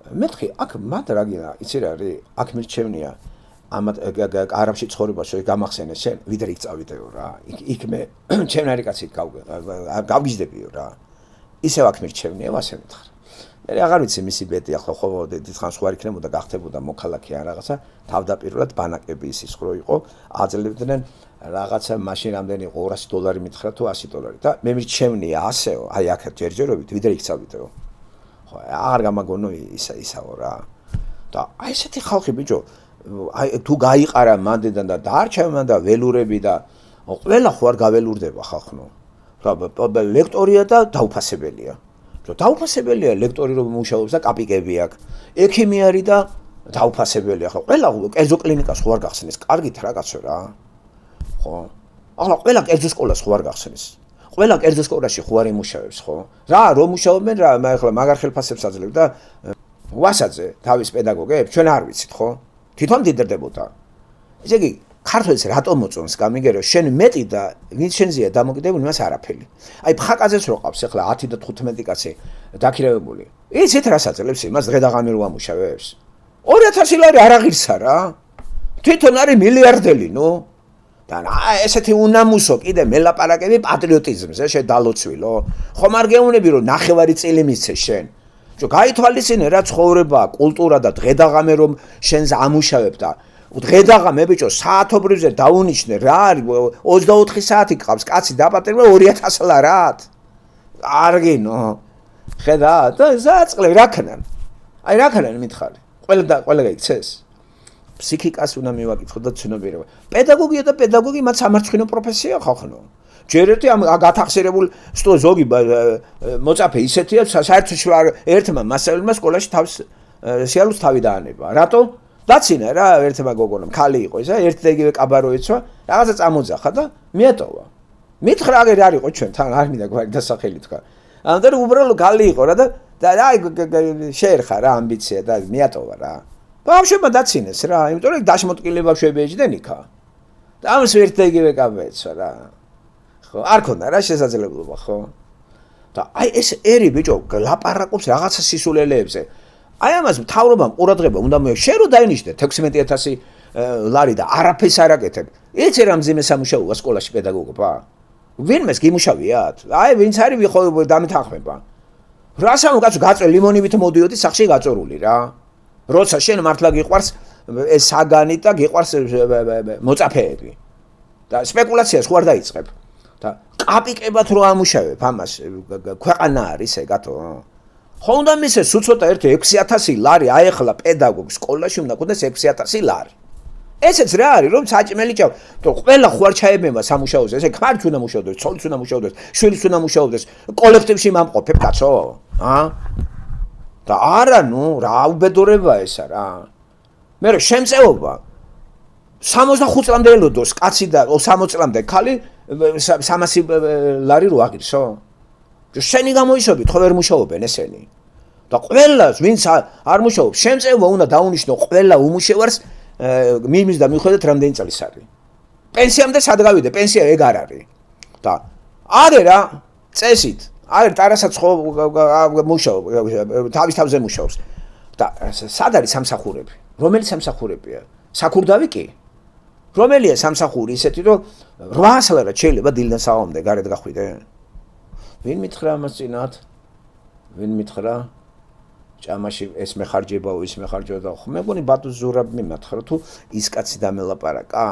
S1: მეთქი აქ მათ რა გინა, იცი რა არის, აქ მირჩევნია ამ არაბში ცხოვრებაში გამახსენე შენ ვიდრე იქ წავიდეო რა იქ მე ჩემნარი კაცი გავგიჟდებიო რა ისევ აქ მირჩევნია ასე მითხრა მე აღარ ვიცი მისი ბედი ახლა ხო დიდხანს ხوار იქნებოდა გახდებოდა მოქალაქე ან რაღაცა თავდაპირველად ბანაკები ის რო იყო აძლევდნენ რაღაცა მაშინ რამდენი იყო $200 მითხრა თუ $100 და მე მირჩევნია ასეო აი აქ ჯერჯერობით ვიდრე იქ წავიდეო ხო აღარ გამაგონო ისაო რა და აი ესეთი ხალხი ბიჭო აი თუ გაიყარა მანდიდან და დარჩა მან და ველურები და ყველა ხო არ გაველურდება ხალხნო. რა ლექტორია და დაუფასებელია. რომ დაუფასებელია ლექტორი რომ მუშაობს და კაპიკები აქვს. ექიმი არის და დაუფასებელია ხო. ყველა კერძო კლინიკას ხო არ გახსნის. კარგით რა კაცო რა. ხო. ახლა ყველა კერძო სკოლას ხო არ გახსნის. ყველა კერძო სკოლაში ხო არ იმუშავებს ხო. რა რომ მუშაობენ რა ახლა მაგარ ხელფასებს აძლევ და ვასაძე თავის პედაგოგებს ჩვენ არ ვიცით ხო. თვითონ დიდრდებოდა. ესე იგი, ქართველს რატომ მოწონს გამიგერო, შენ მეტი და ვინც შენზეა დამოკიდებული, მას არაფერი. აი, ფხაკაძეს რო ყავს ახლა 10 და 15 კაცი დაქირავებული. იცით რას აძლევს იმას დღე და ღამე რო ამუშავებს. 2000 ლარი არ აღირსა რა. თვითონ არის მილიარდელი, ნუ. და ესეთი უნამუსო კიდე მელაპარაკები პატრიოტიზმზე შედალოცვილო. ხომ არ გეუბნები რომ ნახევარი წელი მისცე შენ. Jo გაითვალისწინე რა ცხოვრება, კულტურა და დღედაღამე რომ შენს ამუშავებ და დღედაღამე ბიჭო საათობრივზე დაუნიშნე რა არის 24 საათი გყავს კაცი დაპატერება 2000 ლარად. არგინო. ხედა და ზაწყლე რა ქნან. აი რა ქნან მითხარი. ყველა გაიქცეს. ფსიქიკას უნდა მივაკითხო და ცნობიერება. პედაგოგია და პედაგოგი მათ სამარცხვინო პროფესია ხალხნო. ჯერ ერთი ამ გათახსირებულ ზოგი მოწაფე ისეთია საერთოდ ერთმა მასწავლებელმა სკოლაში თავს სიალოს თავი დაანება. რატო? დაცინა რა ერთმა გოგონამ ხალი იყო ისა ერთ და იგივე კაბარო ეცვა, რაღაცა წამოძახა და მიატოვა. მითხრა აგერ არ იყო ჩვენ თან არ მინდა გვარი დასახელი თქვა. ამიტომ უბრალოდ ხალი იყო რა და აი შეერხა რა ამბიცია და მიატოვა რა. ბავშვებმა დაცინეს რა, იმიტომ რომ დაშმოტკილი ბავშვები ეჯდნენ იქა. და ამას ერთ და იგივე კაბა ეცვა რა. ხო არ ქონდა რა შესაძლებლობა ხო და აი ეს ერი ბიჭო ლაპარაკობს რაღაცა სისულელეებზე აი ამას მთავრობამ ყურადღება უნდა მოექცეს შენ რო დაინიშნე 16000 ლარი და არაფერს არ აკეთებ იცი რა მძიმე სამუშაოა სკოლაში პედაგოგობა ვინმეს გიმუშავიათ აი ვინც არის ვიხო დამეთანხმება რასამო კაცო გაწვე ლიმონივით მოდიოდი სახში გაწორული რა როცა შენ მართლა გიყვარს ეს საგანი და გიყვარს მოწაფეები და სპეკულაციას ხო არ დაიწყებ და კაპიკებად რო ამუშავებ ამას ქვეყანა არის ეგათო ხო უნდა მისეს უცოტა ერთი 6000 ლარი აეხლა პედაგოგ სკოლაში უნდა გქონდეს 6000 ლარი ესეც რა არის რომ საჭმელი ჭამ თუ ყველა ხო არ ჩაებება სამუშაოზე ესე ხარც უნდა მუშაობდეს ცოლიც უნდა მუშაობდეს შვილიც უნდა მუშაობდეს კოლექტივში მამყოფებ კაცო და არა ნუ რა უბედურება ესა რა მე შემწეობა 65 წლამდე ელოდოს კაცი და 60 წლამდე ქალი 300 ლარი რო აღირსო? შენი გამოიშობით ხო ვერ მუშაობენ ესენი? და ყველას ვინც არ მუშაობს, შემწევა უნდა დაუნიშნო ყველა უმუშევარს მიმის და მიხედეთ რამდენი წელი არის. პენსიამდე სად გავიდე? პენსია ეგ არ არის. და არის რა წესით. არის ტარასაც ხო მუშაობს, თავის თავზე მუშაობს. და სად არის სამსახურები? რომელი სამსახურებია? საქურდავი კი? რომელია სამსახური ისეთი, რომ 800 ლარად შეიძლება დილიდან საღამომდე გარეთ გახვიდე? ვინ მითხრა ამას წინათ? ვინ მითხრა? ჭამაში ეს მეხარჯებაო, ის მეხარჯებაო. ხო მე მგონი ბატონ ზურაბ მიმათხრა თუ ის კაცი დამელაპარაკა?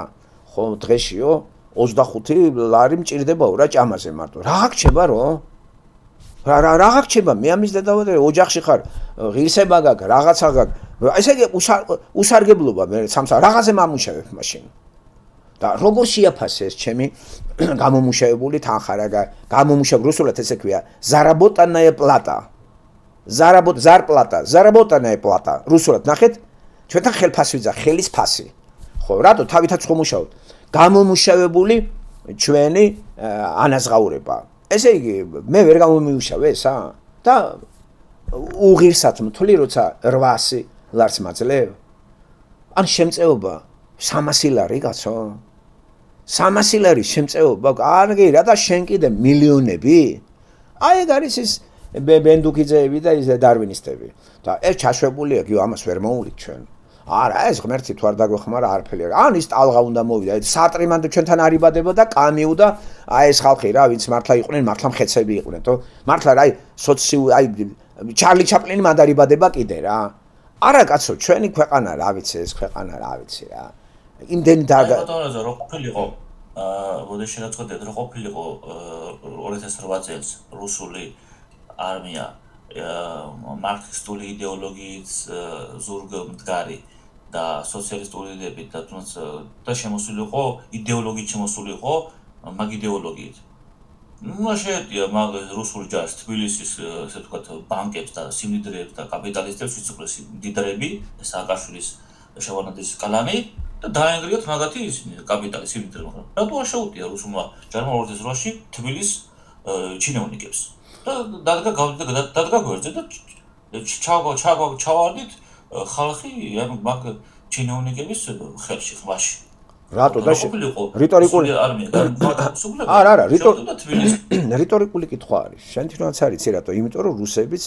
S1: ხო დღეშიო 25 ლარი მჭირდებაო რა ჭამაზე მარტო. რა გაგჩება რო? რა გაგჩება? მე ამის დედავადე ოჯახში ხარ, ღირსება გაქვს, რაღაცა გაქვს. ესე იგი უსარგებლობა მე სამსა რაღაცე მამუშავებ მაშინ. და როგორ შეაფასე ეს ჩემი გამომუშავებული თანხა რა გამომუშავ რუსულად ესე ქვია заработанная плата. заработанная плата. რუსულად ნახეთ ჩვენთან ხელფასი ვიძა, ხელის ფასი. ხო, რატო თავითაც ხო მუშაობთ? გამომუშავებული ჩვენი ანაზღაურება. ესე იგი მე ვერ გამომიუშავე ესა და უღირსად მთვლი როცა 800 ლარს მაძლევ? ან შემწეობა 300 ლარი კაცო? 300 ლარი შემწეობა? კარგი რა და შენ კიდე მილიონები? აი ეგ არის ის ბენდუკიძეები და ის დარვინისტები. და ეს ჩაშვებულია გიო ამას ვერ მოულით ჩვენ. არა ეს ღმერთი თუ არ დაგვეხმარა არაფერი არ. ან ის ტალღა უნდა მოვიდა. სატრიმანდ ჩვენთან არიბადებოდა კამიუ და აი ეს ხალხი რა ვინც მართლა იყვნენ, მართლა მხეცები იყვნენ, თო მართლა რა აი აი ჩარლი ჩაპლინი მანდარიბადება კიდე რა. არა კაცო, ჩვენი ქვეყანა რა ვიცი ეს ქვეყანა რა ვიცი რა. იმდენი დარგა.
S2: ბატონოზე რო ყოფილიყო, მოდეში რაწყვეტეთ რო ყოფილიყო 2008 წელს რუსული არმია მარქსისტული იდეოლოგიით ზურგმდგარი და სოციალისტური იდეებით და თუნდაც და შემოსულიყო იდეოლოგიით შემოსულიყო მაგ იდეოლოგიით. ну შეეტია მაგ რუსული ჯარს თბილისის ესე ვთქვათ ბანკებს და სიმდიდრეებს და კაპიტალისტებს ვიწუხეს მდიდრები სააკაშვილის შევანაძის კალანი და დაენგრიოთ მაგათი ისინი კაპიტალის სიმდიდრე მაგრამ რატო არ შეუტია რუსულმა ჯარმა 2008-ში თბილის ჩინოვნიკებს და დადგა გვერდზე და ჩავარდით ხალხი მაგ ჩინოვნიკების ხელში ხვაში
S1: რატო და რიტორიკული არა რიტორიკული კითხვა არის შენ თვითონაც არიცი რატო იმიტომ რომ რუსებიც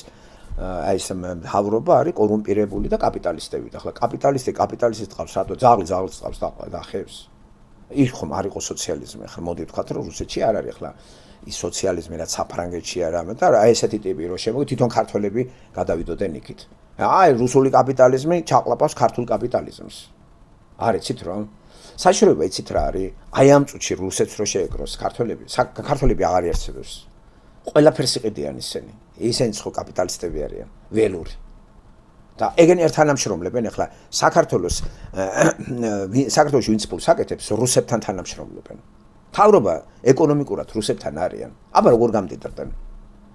S1: აი ეს მთავრობა არის კორუმპირებული და კაპიტალისტები და ახლა კაპიტალისტის წყავს რატო ძაღლს წყავს და ხებს ის ხომ არ იყო სოციალიზმი ახლა მოდი ვთქვათ რომ რუსეთში არ არის ახლა ის სოციალიზმი რაც საფრანგეთში არა და აი ესეთი ტიპი რომ შემოგვი თვითონ ქართველები გადავიდოდნენ იქით აი რუსული კაპიტალიზმი ჩაყლაპავს ქართულ კაპიტალიზმს არ იცით რომ საშუალება იცით რა არის? აი ამ წუთში რუსეთს რო შეეკროს ქართველები აღარ იარსებებს. ყველაფერს იყიდიან ისინი. ისინი ხო კაპიტალისტები არიან, ველური. და ეგენი ერთ თანამშრომლებენ ახლა საქართველოში ვინც ფულს აკეთებს რუსებთან თანამშრომლებენ. თავრობა ეკონომიკურად რუსებთან არიან. აბა როგორ გამდიდრდნენ?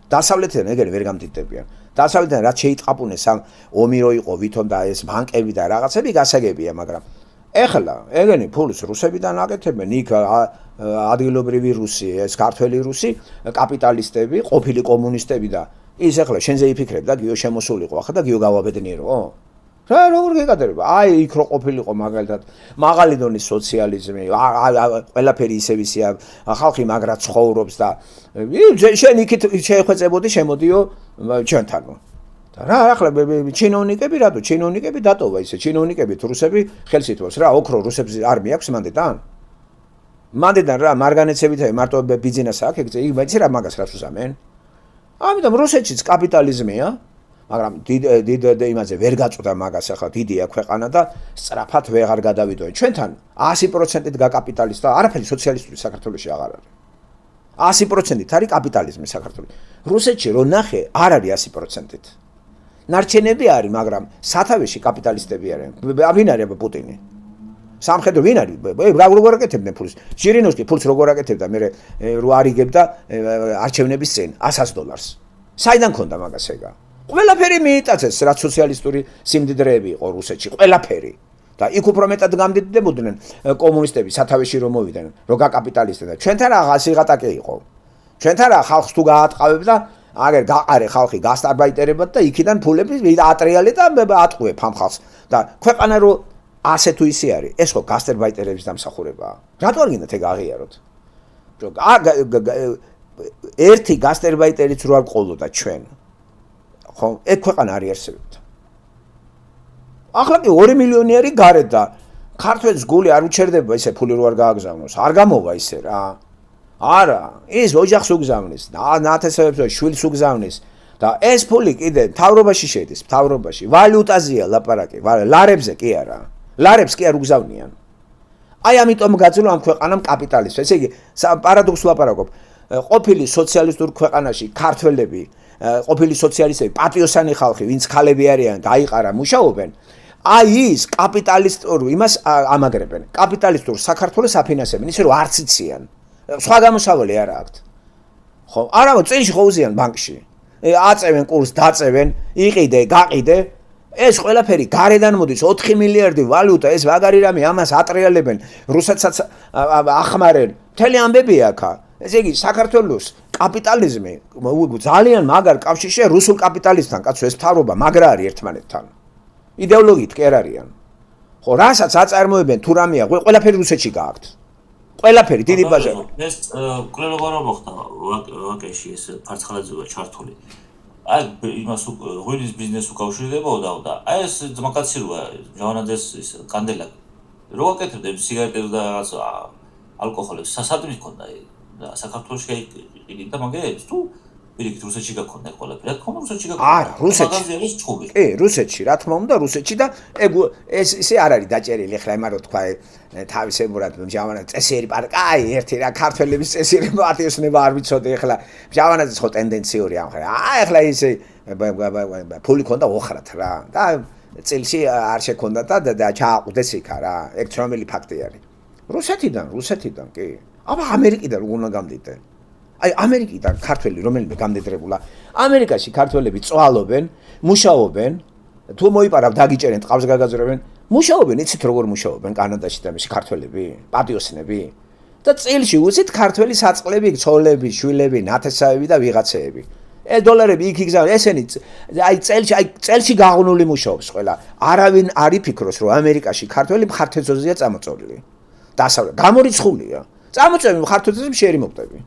S1: დასავლეთიდან ეგენი ვერ გამდიდრდებიან. დასავლეთიდან რაც შეიტყაპუნეს ამ ომი რო იყო ვითომ და ეს ბანკები და რაღაცები გასაგებია, მაგრამ ეხლა ეგენი ფულს რუსებიდან აკეთებენ იქ ადგილობრივი რუსი ეს ქართველი რუსი კაპიტალისტები ყოფილი კომუნისტები და ის ეხლა შენზე იფიქრებ და გიო შემოსულიყო ახლა და გიო გავაბედნიერო რა როგორ გეკადრება აი იქ რო ყოფილიყო მაგალითად მაღალი დონის სოციალიზმი ყველაფერი ისევისია ხალხი მაგრა ცხოვრობს და შენ იქით შეხვეწებოდი შემოდიო ჩვენთანო და რა ახლა ჩინოვნიკები რატო ჩინოვნიკები დატოვა ისე ჩინოვნიკები რუსები ხელს ითვალს რა ოქრო რუსებს არ მიაქვს მანდედან რა მარგანეცებით მარტო ბიზნეს აქვს ეგ იქ მეცი რა მაგას რას უსამენ ამიტომ რუსეთშიც კაპიტალიზმია მაგრამ დიდ იმაზე ვერ გაწუდა მაგას ახლა დიდია ქვეყანა და სწრაფად ვეღარ გადავიდოენ ჩვენთან 100%-ით გაკაპიტალისტა არაფერი სოციალისტური საქართველოში აღარ არის 100%-ით არის კაპიტალიზმი საქართველოში რუსეთში რო ნახე არ არის 100%-ით ნარჩენები არის, მაგრამ სათავეში კაპიტალისტები არიან. ვინ არის პუტინი? სამხედრო ვინ არის? როგორ აკეთებდნენ ფულს? ჟირინოვსკი ფულს როგორ აკეთებდა? მე რო არიგებდა არჩევნების წინ $100. საიდან ქონდა მაგას ეგა? ყველაფერი მიიტაცეს, რაც სოციალისტური სიმდიდრეები იყო რუსეთში, ყველაფერი. და იქ უფრო მეტად გამდიდდებოდნენ კომუნისტები სათავეში რომ მოვიდნენ, რომ გაკაპიტალისტდნენ და ჩვენთან რა სიღატაკე იყო. ჩვენთან რა ხალხს თუ გაატყავებ და აგერ გაყარე ხალხი გასტარბაიტერებად და იქიდან ფულები ატრიალე და ატყუებ ამ ხალხს და ქვეყანა რომ ასე თუ ისე არის, ეს ხო გასტარბაიტერების დამსახურებაა. რატო არ გინდათ ეგ აღიაროთ? ერთი გასტარბაიტერიც რო არ ყოლოდა ჩვენ. ხო, ეგ ქვეყანა არ იარსებებდა. ახლა კი 2 მილიონი არის გარეთ და ქართველს გული არ უჩერდება ისე ფული რო არ გააგზავნოს. არ გამოვა ისე რა. არა, ის ოჯახს უგზავნის, ნათესავებს შვილს უგზავნის და ეს ფული კიდე მთავრობაში შედის, მთავრობაში. ვალუტაზეა ლაპარაკი, ლარებზე კი არა. ლარებს კი არ უგზავნიან. აი ამიტომ გაძლო ამ ქვეყანამ კაპიტალიზმს. ესე იგი, პარადოქსს ლაპარაკობ. ყოფილი სოციალისტურ ქვეყანაში ქართველები, ყოფილი სოციალისტები, პატიოსანი ხალხი, ვინც ქალები არიან, გაიყარა, მუშაობენ. აი ის კაპიტალისტურ იმას ამაგრებენ. კაპიტალისტურ საქართველოს აფინანსებენ, ისე რომ არც იციან. სხვა გამოსავალი არა აქვთ. ხო, არა, წელში ხო უზიან ბანკში. აწევენ კურს, დაწევენ, იყიდე, გაყიდე. ეს ყველაფერი გარედან მოდის 4 მილიარდი ვალუტა, ეს მაგარი რამე, ამას ატრიალებენ, რუსეთსაც ახმარენ. მთელი ამბებია აქა. ესე იგი, საქართველოს კაპიტალიზმი ძალიან მაგარ კავშირშია რუსულ კაპიტალისტთან, კაცო, ეს მთავრობა მაგრა არის ერთმანეთთან. იდეოლოგიით კი არ არიან. ხო, რასაც აწარმოებენ თუ რამეა, ყველაფერი რუსეთში გააქვთ. ყველაფერი დიდი ბაზარი.
S2: ეს კვლევა რა მოხდა ვაკეში ეს ფარცხალაძეა ჩართული. აი იმას ღვინის ბიზნესს უკავშირდებოდა და აი ეს ძმაკაცი როა ჯავანაძეს ის კანდელა რო აკეთებდა სიგარეტებს და რაღაც ალკოჰოლებს სასადმი ჰქონდა და საქართველოს შეიყიდა და მაგერებს თუ პირიქით რუსეთში გაქონდა ყველაფერი. რა თქმა უნდა რუსეთში გაქონდა.
S1: არა, რუსეთში. კი, რუსეთში, რა თქმა უნდა, რუსეთში და ეს ისე არ არის დაჭერილი ახლა ემარო თქვა თავისებურად ჯავანაძე წესიერი პარტია. აი, ერთი რა ქართველების წესიერი პარტიოსნება არ ვიცოდი ახლა. ჯავანაძეს ხო ტენდენციური ამ ხარ. აი, ახლა ისე ფული ქონდა ოხრათ რა. და წელში არ შექონდა და ჩააყუდეს იქა რა. ეგ ცნობილი ფაქტი არის. რუსეთიდან კი. აბა ამერიკიდან როგორ უნდა გამდიდე? აი ამერიკიდან ქართველი რომელიმე გამდიდრებულა ამერიკაში ქართველები წვალობენ, მუშაობენ, თუ მოიპარავ დაგიჭერენ, ტყავს გაგაზრებენ, მუშაობენ, იცით როგორ მუშაობენ კანადაში და მისი ქართველები, პატიოსნები და წილში უცით ქართველი საწყლები, ცოლები, შვილები, ნათესავები და ვიღაცეები. ეს დოლარები იქ იგზავნენ, ესენი აი წელში გაღუნული მუშაობს ყველა. არავინ არ იფიქროს, რომ ამერიკაში ქართველი მხართეძოზია წამოწოლილი. დასავლეთ გამორიცხულია. წამოწევი მხართეძოზი შეერი მოკტები.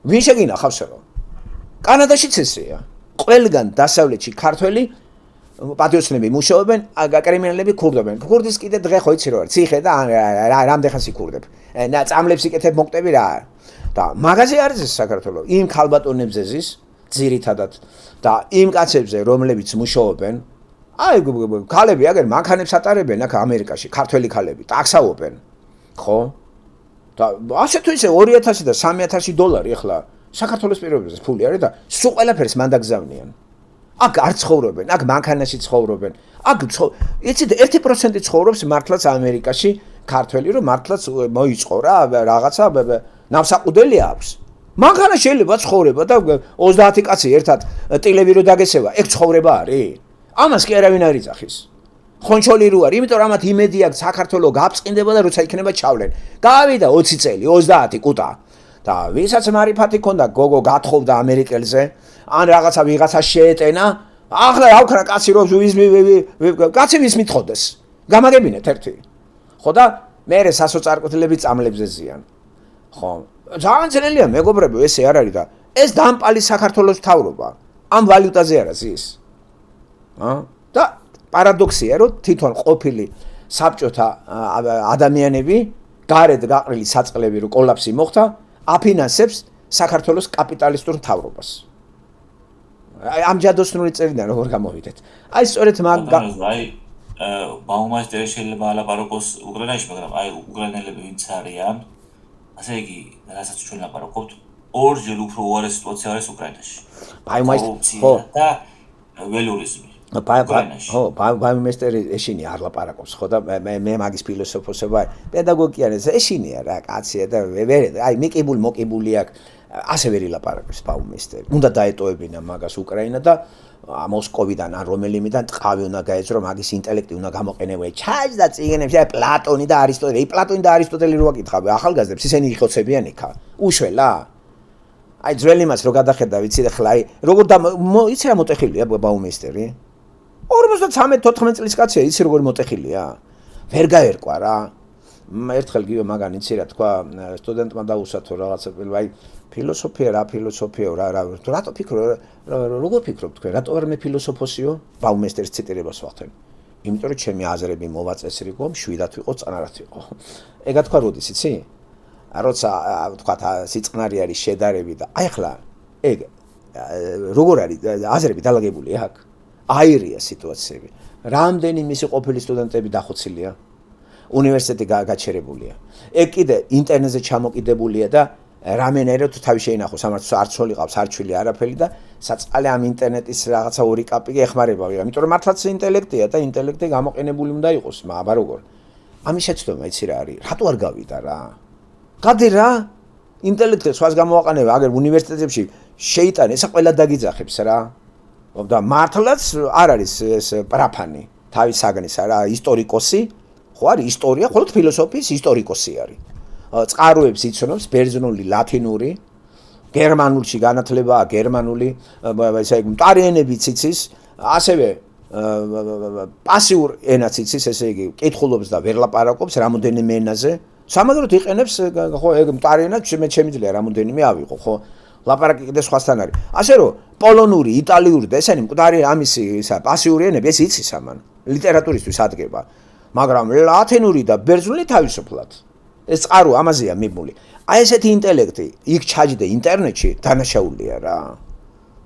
S1: ვინ შეგინახავს რა? კანადაშიც ესეა. ყველგან დასავლეთში ქართველი პატიოსნები მუშაობენ, კრიმინალები ქურდობენ. ქურდის კიდე დღე ხო იცი რა არის? ციხე და რამდენხანს იქურდებ. წამლებს იკეთებ მოკტები რა. და მაღაზია არის ეს საქართველოს. იმ ქალბატონებზე ზის ძირითადად და იმ კაცებზე რომლებიც მუშაობენ. აი ქალები აგერ მანქანებს ატარებენ აქ ამერიკაში, ქართველი ქალები, ტაქსაობენ. ხო? და ასე თუ ისე 2000 და 3000 დოლარი ახლა საქართველოს პირობებზე ფული არის და სულ ყველაფერს მან დაგზავნიან. აქ არ ცხოვრობენ, აქ მანქანაში ცხოვრობენ. აქ იცით 1% ცხოვრობს მართლაც ამერიკაში ქართველი, რომ მართლაც მოიწყო რა რაღაცა ნავსაყუდელი აქვს. მანქანა შეიძლება ცხოვრება და 30 კაცი ერთად ტილები რო დაგესევა, ეგ ცხოვრება არის. ამას კი არავინ არ იძახის. ხონჩოლი რო არის, იმიტომ რომ ამათ იმედი აქვს საქართველოს გაფწყინდება და როცა იქნება ჩავლენ. გავიდა 20 წელი, 30 კუტა. და ვისაც მარიფათი ქონდა გოგო გათხოვდა ამერიკელზე, ან რაღაცა ვიღაცა შეეტენა, ახლა რა ვქნა კაცი რომ კაცი ვის მithოდეს. გამაგებინეთ ერთი. ხო და მე სასოწარკვეთილები წამლებზე ზიან. ხო. ძალიან ძნელია მეგობრებო, ესე არ არის და ეს დამპალი საქართველოს მთავრობა. ამ ვალუტაზე არა ზის. და პარადოქსია, რომ თვითონ ყოფილი საბჭოთა ადამიანები, გარეთ გაყრილი საწყლები, რომ კოლაფსი მოხდა, აფინანსებს საქართველოს კაპიტალისტურ მთავრობას. აი ამ ჯადოსნური წერიდან როგორ გამოვიდეთ? აი სწორედ მაგ
S2: ბაუმაისტერი შეიძლება ალაპარაკოს უკრაინაში, მაგრამ აი უკრაინელები ვინც არიან, ასე იგი, რასაც ჩვენ ლაპარაკობთ, ორჯერ უფრო უარესი სიტუაცია არის უკრაინაში.
S1: ბაუმაისტერი ხო
S2: და ველურიზმი.
S1: ხო, ბაუმაისტერი ეშინი არ ლაპარაკობს, ხო და მე მაგის ფილოსოფოსობა, პედაგოგია ეშინია რა, კაცია და აი მოკებული აქვს, ასე ვერ ილაპარაკებს ბაუმაისტერი. უნდა დაეტოვებინა მაგას უკრაინა და მოსკოვიდან ან რომელიმედან ტყავი უნდა გაეცრო, მაგის ინტელექტი უნდა გამოყენებო. ჩაჯ და წიგნებში პლატონი და არისტოტელი, პლატონი და არისტოტელი რო ვაკითხავ, ახალგაზრდებს ისინი იხოცებიან იქა. უშველა. აი ძველი მას რო გადახედა, ვიცი ხლა აი როგორ იცი რა მოტეხილია ბაუმეისტერი? 43-14 წლის კაცია, იცი როგორ მოტეხილია? ვერ გაერკვა რა. ერთხელ გიო მაგან იცი რა თქვა სტუდენტმა დაუსათო რაღაცა აი ფილოსოფია რა რატო ფიქრო როგორ ფიქრობ თქვენ რატო არ მე ფილოსოფოსიო ბაუმეისტერის ციტირებას ვახდენ იმიტომ რომ ჩემი აზრები მოვაწესრიგო მშვიდად ვიყო წანარად ვიყო ეგა თქვა როდის იცი როცა თქვა სიწყნარი არის შედარები და აი ხლა ეგ როგორ არის აზრები დალაგებული აქ აირია სიტუაციები რამდენი მისი ყოფილი სტუდენტები დახოცილია უნივერსიტეტი გაჩერებულია. ეგ კიდე ინტერნეტზე ჩამოკიდებულია და რამენერე თუ თავი შეინახო სამართლოს არ ცოლი ყავს, არ ჩვილი არაფერი და საწყალე ამ ინტერნეტის რაღაცა ორი კაპიკი ეხმარება ვიღა. იმიტომ რომ მართლაც ინტელექტია და ინტელექტი გამოყენებული უნდა იყოს, აბა როგორ. ამის შეცდომა იცი რა არის? რატო არ გავიდა რა? გადი რა? ინტელექტი სხვას გამოვაყენება, აგერ უნივერსიტეტებში შეიტანე, ესა ყველა დაგიძახებს რა. და მართლაც არ არის ეს პრაფანი, თავის საგნისა რა, ისტორიკოსი ხო არის ისტორია, ხოლო ფილოსოფიის ისტორიკოსი არის. წყაროებს იცნობს ბერძნული, ლათინური, გერმანულში განათლებაა გერმანული, ესე იგი მტარიენებიც იცის, ასევე პასიურ ენაც იცის, ესე იგი კითხულობს და ვერ ლაპარაკობს რამოდენიმე ენაზე. სამაგროდ იყენებს ხო ეგ მტარიენად ჩემი ძლია რამოდენიმე ავიღო, ხო? ლაპარაკი კიდე სხვასთან არის. ასე რომ პოლონური, იტალიური და ესენი მკვდარი ამისი ისა პასიური ენები ეს იცის ამან. ლიტერატურისთვის ადგება. მაგრამ ლათინური და ბერძნული თავისუფლად. ეს წყარო ამაზეა მიბმული. აი ესეთი ინტელექტი იქ ჩაჯდე ინტერნეტში დანაშაულია რა.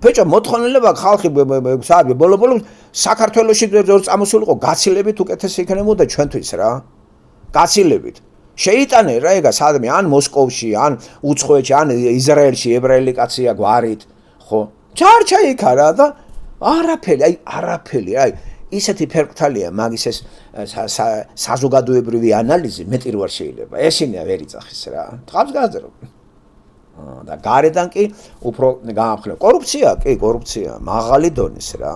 S1: ბეჭო მოთხოვნილება ხალხი საათი ბოლო-ბოლო საქართველოში ძორ წამოსულიყო გაცილებით უკეთესი იქნებოდა ჩვენთვის რა. გაცილებით. შეიტანე რა ეგა სადმე ან მოსკოვში, ან უცხოეთში, ან ისრაელში ებრაელი კაცია გვარით, ხო? ჩარჩა იქა რა და არაფერი, აი ისეთი ფერკთალია მაგის ეს საზოგადოებრივი ანალიზი მეტი როარ შეიძლება. ესინია ვერ იცახის რა. თავს გააძრო. და გარედან კი უფრო გაამხნევ. კორუფცია, მაღალი დონის რა.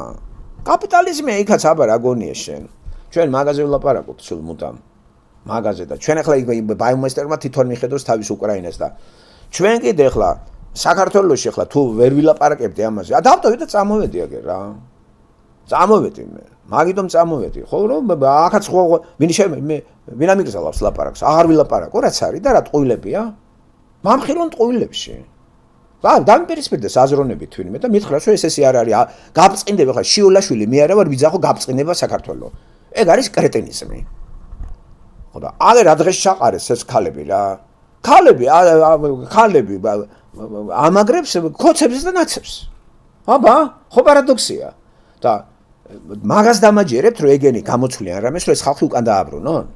S1: კაპიტალიზმია იქაც აბა რა გონია შენ. ჩვენ მაღაზიაზე ვლაპარაკობთ სულ მუდამ. მაღაზე და ჩვენ ახლა ბაუმეისტერმა თვითონ მიხედავს თავის უკრაინას და ჩვენ კიდე ახლა საქართველოში ახლა თუ ვერ ვილაპარაკებდი ამაზე. დავტოვე და წამოვედი აგერ რა. წამოვედი მე. მაგიტომ წამოვედი. ხო რომ ახაც ხო ვინ ამიგზავნებს ლაპარაკს. აღარ ვილაპარაკო რაც არის და რა ტყუილებია? მამხილონ ტყუილებში. დამიპირისპირდა საზრონები თვინმე და მითხრა რომ ესე არ არის. გაბწყინდება ხა შიოლაშვილი მე არა ვარ ვიძახო გაბწყინება საქართველოს. ეგ არის კრეტინიზმი. ხო და აღარ დღეს ჩაყარეს ეს ქალები რა. ქალები ამაგრებს ქოცებს და ნაცებს. აბა, ხო პარადოქსია. და მაგას დამაჯერებთ რომ ეგენი გამოცვლიან რამეს რომ ეს ხალხი უკან დააბრუნონ.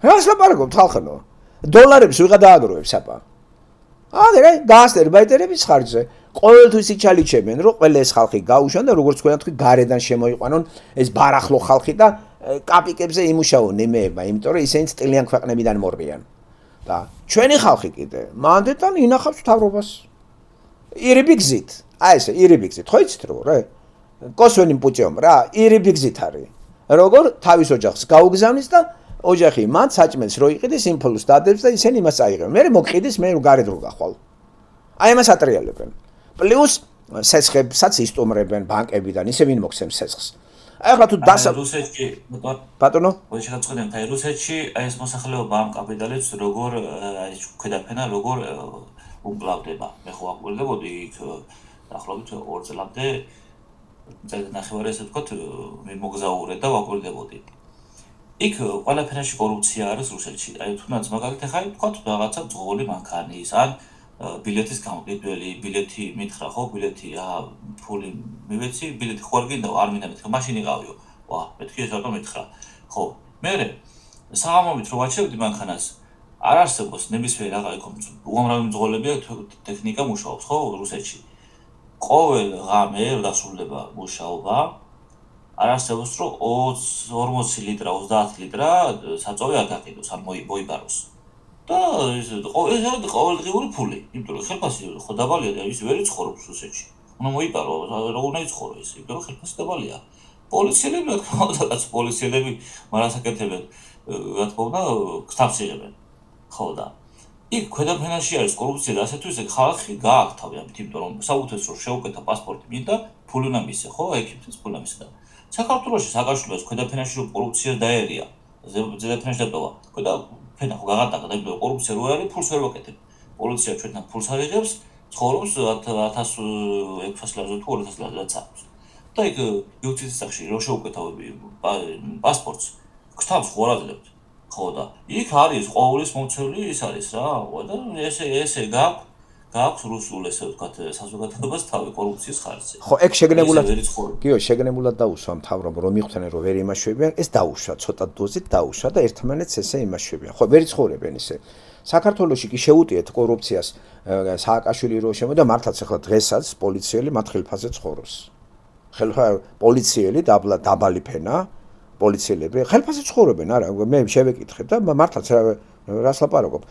S1: რას ლაპარაკობთ ხალხო? დოლარებს ვიღა დააგროვებს აბა. აგერე გასტერბაიტერების ხარჯზე. ყოველთვის იჩალიჩებენ რომ ყველა ეს ხალხი გაუშვან და როგორც თქვენ თქვი გარედან შემოიყვანონ ეს ბარახლო ხალხი და კაპიკებზე იმუშაონ იმეება, იმიტომ რომ ისინი წილიან ქვეყნებიდან მორბიან. და ჩვენი ხალხი კიდე მანდეთთან ინახავს მთავრობას. ირიბიგზით. აი ესე ირიბიგზით. ხო იცით რო რა? კოსვენი პუჭიომ რა, ირიბიგზით არის. როგორ თავის ოჯახს გაუგზავნის და ოჯახი მან საჭმელს რო იყიდეს იმპულს დადებს და ისინი იმას აიღებენ. მე მოყიდეს მე გარეთ რო გახვალ. აი ამას ატრიალებენ. პლუს სესხებსაც ისტუმრებენ ბანკებიდან, ისე ვინ მოხსენს სესხს. აი ახლა თუ
S2: რუსეთში
S1: ბატონო
S2: ორი შეხედავთ აი რუსეთში აი ეს მოსახლეობა ამ კაპიტალებს როგორ აი ქვედაფენა როგორ უმკლავდება. მე ხო აკვირდებოდი იქ დაახლოებით 2 წლამდე ნახევარი ესე ვთქვათ მიმოგზაურე და ვაკვირდებოდი. იქ ყველაფერში კორუფცია არის რუსეთში. აი თუნდაც მაგალითად ახლა ვთქვათ რაღაცა ძღოლი მანქანის ან ბილეთის გამყიდველი, ბილეთი მითხრა ხო, ბილეთი ფული მივეცი, ბილეთი ხო არ გინდა, არ მინდა მითხრა, მაშინ იყავიო. ვა, მეთქი ეს რატომ მითხრა. ხო, მე საღამომით რო ვაჩერებდი მანქანას, არ არსებობს ნებისმიერ რაღა იქ უამრავი მძღოლებია ტექნიკა მუშაობს, ხო, რუსეთში. ყოველ ღამე დასრულდება მუშაობა, არ არსებობს რომ 40 ლიტრა, 30 ლიტრა საწოვი არ გაყიდოს, არ მოიბაროს. და ეს არის ყოველდღიური ფული, იმიტომ რომ ხელფასი ხო დაბალია და ის ვერ იცხოვრობს რუსეთში. უნდა მოიპარო, როგორ უნდა იცხოვრო ეს, იმიტომ რომ ხელფასდებელია. პოლიციელები რა თქმა უნდა, რაც პოლიციელები მარასაკეთებენ, რა თქმა უნდა, გზავს იღებენ. ხო და იქ ქვედაფენაში არის კორუფცია და ასე თუ ისე ხალხი გააქთავი ამით, იმიტომ რომ საუთეს რომ შეუკეთა პასპორტი მინდა, ფული უნდა მისცე, ხო, ეკიპთეს ფული უნდა მისცე და საქართველოში საქართველოს ქვედაფენაში რომ კორუფცია დაერია, ზედაფენაში დატოვა. ქვედაფენა ხო გაღატაკა და იმიტომ რომ კორუფცია რო არის, ფულს ვერ ვაკეთებ. პოლიცია ჩვენთან ფულს არიღებს, ცხოვრობს 1600 ლარზე თუ 2000 ლარზეც აქვს. და იქ იუთის სახში რო შეუკეთა პასპორტს, გზავს ხო არ აძლევთ. ხო და იქ არის ყოვლის მომცველი ის არის რა, და ესე გააქვს რუსულ ესე ვთქვათ საზოგადოებას თავი კორუფციის ხარჯზე.
S1: ხო, ეგ შეგნებულად გიო, შეგნებულად დაუსვა მთავრობ რომ მიხვდნენ რომ ვერ იმაშვებიან, ეს დაუშვა, ცოტა დოზით დაუშვა და ერთმანეთს ესე იმაშვებიან. ხო, ვერ იცხოვრებენ ისე. საქართველოში კი შეუტიეთ კორუფციას სააკაშვილი რო შემოდა მართლაც ახლა დღესაც პოლიციელი მათ ხელფასზე ცხოვრობს. პოლიციელი დაბალი ფენა პოლიციელები ხელფასზე ცხოვრობენ, არა, მე შევეკითხებ და მართლაც რას ლაპარაკობ,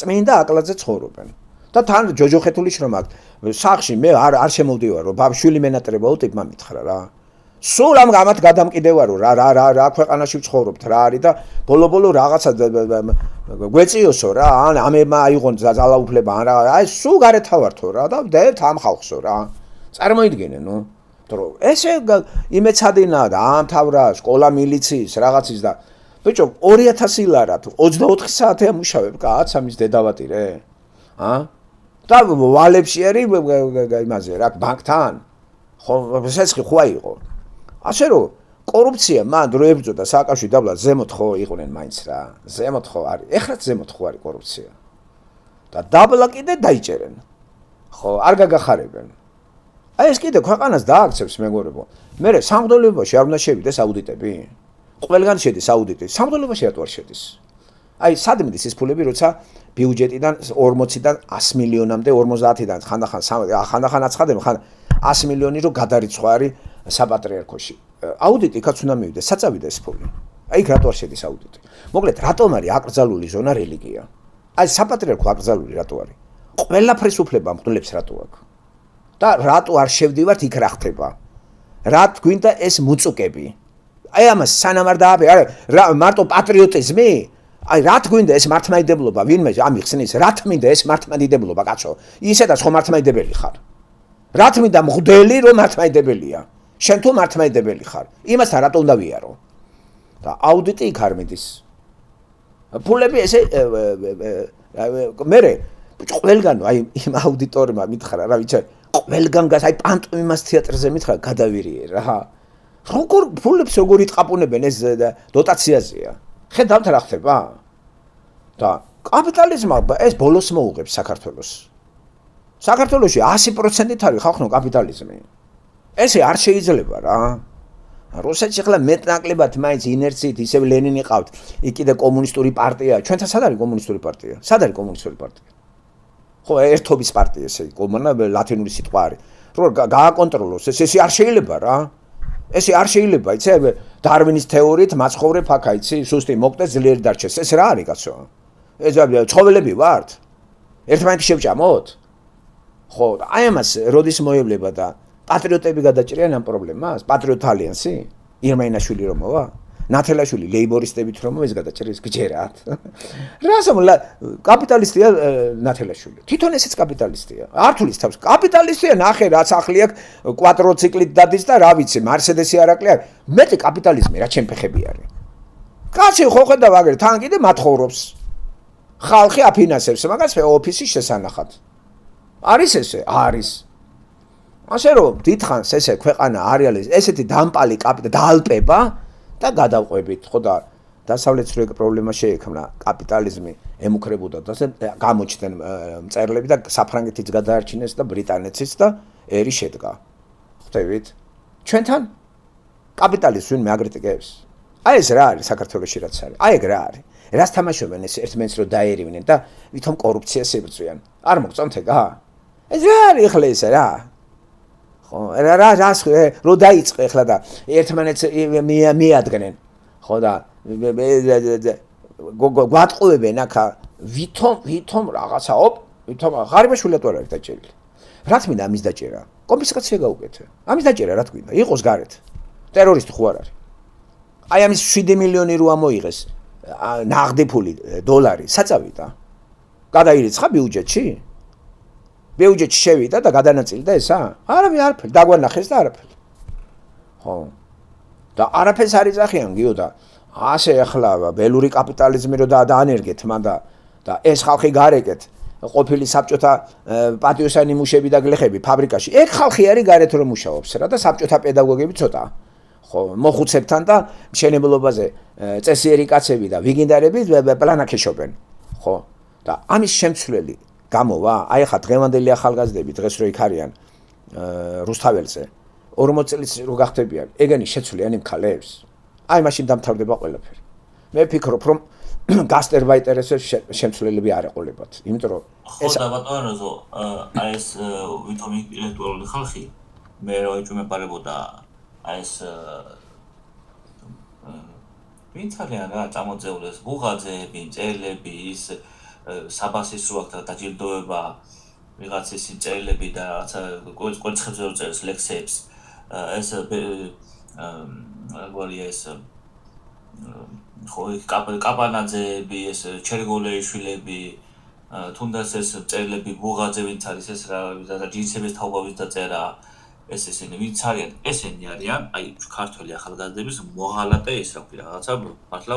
S1: წმინდა აკლაძე ცხოვრობენ. და თან ჯოჯოხეთული შრომ აქვს. სახში მე არ შემოვდივარ, რომ ბავშვი მენატრებაო ტიპმა მითხრა რა. სულ ამ გამათ გადამკიდევარო რა ქვეყანაში ვცხოვრობთ რა არის და ბოლო რაღაცა გვეწიოსო რა, ან ამება აიღონ ძალაუფლება ან რა, აი სულ გარეთავართო რა და დებთ ამ ხალხსო რა. წარმოიდგინე, ნუ. რომ ესე იმეცადინა და ამთავრა სკოლა მილიციის რაღაცის და ბიჭო 2000 ლარა თუ 24 საათი ამუშავებ კაც ამის დედავატირე? და ვალებში არის იმაზე რა ბანკთან? ხო, სესხი ხო აიღო. ასე რომ კორუფცია მან რო ებრძოდა სააკაშვილი დაბლა ზემოთ ხო იყვნენ მაინც რა. ზემოთ ხო არის. ეხლაც ზემოთ ხო არის კორუფცია. და დაბლა კიდე დაიჭერენ. ხო, არ გაგახარებენ. აი ეს კიდე ქვეყანას დააქცევს მეგობრებო. მე სამღვდელოებაში არ უნდა შევიდეს აუდიტები? ყველგან შედის აუდიტი. სამღვდელოებაში რატო არ შედის? აი სად მიდის ის ფულები, როცა ბიუჯეტიდან 40-დან 100 მილიონამდე 50-დან ხანდახან აცხადებენ, ხან 100 მილიონი რო გადარიცხვა არის საპატრიარქოში. აუდიტი იქაც უნდა მივიდეს, საწავიდა ეს ფული. აი იქ რატო არ შედის აუდიტი? მოკლედ, რატომ არის აკრძალული ზონა რელიგია? აი საპატრიარქო აკრძალული რატო არის? ყველაფრის უფლება მღვდლებს რატო აქვს? და რატო არ შევდივართ იქ რა ხდება? რა გვინდა ეს მუწუკები? აი ამას სანამ არ დააბე, არა მარტო პატრიოტიზმი? აი რა გვინდა ეს მართლმადიდებლობა? ვინმე ამიხსნის, რა თმინდა ეს მართლმადიდებლობა, კაცო? ისედაც ხო მართლმადიდებელი ხარ. რა თმინდა მღვდელი რომ მართლმადიდებელია? შენ თუ მართლმადიდებელი ხარ. იმასთან რატო უნდა ვიარო? და აუდიტი იქ არ მიდის. ფულები ესე მე ყველგან აი იმ აუდიტორმა მითხრა რა ვიცი ყველგან გას აი პანტომიმას თეატრზე მითხრა გადავირიე რა. როგორ ფულებს როგორ იტყაპუნებენ ეს დოტაციაზეა. ხედავთ რა ხდება? და კაპიტალიზმმა ეს ბოლოს მოუღებს საქართველოს. საქართველოში 100%-ით არის ხალხო კაპიტალიზმი. ესე არ შეიძლება რა. რუსეთში ახლა მეტნაკლებად მაინც ინერციით ისევ ლენინი ყავთ. იქ კიდე კომუნისტური პარტია. ჩვენთან სად არის კომუნისტური პარტია? სად არის კომუნისტური პარტია? ხო, ერთობის პარტია ესე კომუნა ლათინური სიტყვა არის. რომ გააკონტროლოს ესე არ შეიძლება რა. ესე არ შეიძლება, იცი, დარვინის თეორიით მაცხოვრებ აქა, იცი, სუსტი მოკვდე ძლიერი დარჩეს. ეს რა არის კაცო? ეს ცხოველები ვართ? ერთმანეთი შევჭამოთ? ხო, აი ამას როდის მოევლება და პატრიოტები გადაჭრიან ამ პრობლემას? პატრიოტ ალიანსი? ირმაინაშვილი რომ მოვა? ნათელაშვილი ლეიბორისტებით რომ ეს გადაჭრის გჯერათ. რასომ კაპიტალისტია ნათელაშვილი. თვითონ ესეც კაპიტალისტია. ართულის თავს კაპიტალისტია ნახე რაც ახლი აქვს კვადროციკლით დადის და რა ვიცი მარსედესი არაკლი არის. მეტი კაპიტალიზმი რა ჩემ ფეხები არის. კაცი ხო ხედავ აგერ თან კიდე მათხოვრობს. ხალხი აფინანსებს მაგას ოფისის შესანახად. არის ესე? არის. ასე რომ დიდხანს ესე ქვეყანა არის ესეთი დამპალი კაპიტალი დაალპება და გადავყვებით, ხო და დასავლეთს რო ეგ პრობლემა შეექმნა, კაპიტალიზმი ემუქრებოდა და გამოჩნდნენ მწერლები და საფრანგეთიც გადაარჩინეს და ბრიტანეთიც და ერი შედგა. ხვდებით? ჩვენთან კაპიტალიზმს ვინმე აგრიტიკებს? აი ეს რა არის საქართველოში რაც არის? აი ეგ რა არის? რას თამაშობენ ეს ერთმანეთს რო დაერივნენ და ვითომ კორუფციას ებრძვიან? არ მოგწონთ ეგა? ეს რა არის ახლა ეს რა? ხო, რას რო დაიწყე ახლა და ერთმანეთს მიადგნენ. ხო და გვატყუებენ ახლა ვითომ რაღაცა ვითომ ღარიბაშვილი თუ არ არის დაჭერილი. რაც მინდა ამის დაჭერა კომპენსაცია გაუკეთე ამის დაჭერა რა თქვი იყოს გარეთ ტერორისტი ხო არ არის აი ამის 7 მილიონი რო ამოიღეს ნაღდი ფული დოლარი საწავიდა გადაირიცხა ბიუჯეტში შევიდა და გადანაწილდა ესა არაფერი დაგვანახეს და არაფერი ხო და არაფერს არ იძახიან გიო და ასე ახლა ველური კაპიტალიზმი რო დაანერგეთ მან და ეს ხალხი გარეკეთ ყოფილი საბჭოთა პატიოსანი მუშები და გლეხები ფაბრიკაში ეგ ხალხი არის გარეთ რომ მუშაობს რა და საბჭოთა პედაგოგები ცოტა ხო მოხუცებთან და მშენებლობაზე წესიერი კაცები და ვიგინდარები პლანაკეშობენ ხო და ამის შემცვლელი გამოვა აი ხა დღევანდელი ახალგაზრდები დღეს რო იქ არიან რუსთაველზე 40 წელს რო გახდებიან ეგენი შეცვლიან იმ ქალებს აი მაშინ დამთავრდება ყველაფერი მე ვფიქრობ რომ გასტერბაიტერებს შემცვლელები არ ეყოლებათ იმიტომ რომ
S2: ხო და ბატონო აი ეს ვითომ ინტელექტუალური ხალხი მე რო ეჭვმეპარებოდა აი ეს ვინც არიან რა წამოწეულეს ბუღაძეები წერილები ის საბასის როაქთა დაჯილდოება ვიღაცის წერილები და რაცა კვერცხებზე რო წერს ლექსებს ეს როგორია ეს ხო კაპანაძეები ეს ჩერგოლეიშვილები თუნდაც ეს წერილები ბუღაძე ვინც არის ეს რა და ჯინსების თაობავის დაწერა ეს ესენი ვინც არიან ესენი არიან აი ქართველი ახალგაზრდების მოღალატე ის რა ქვია რაღაცა მართლა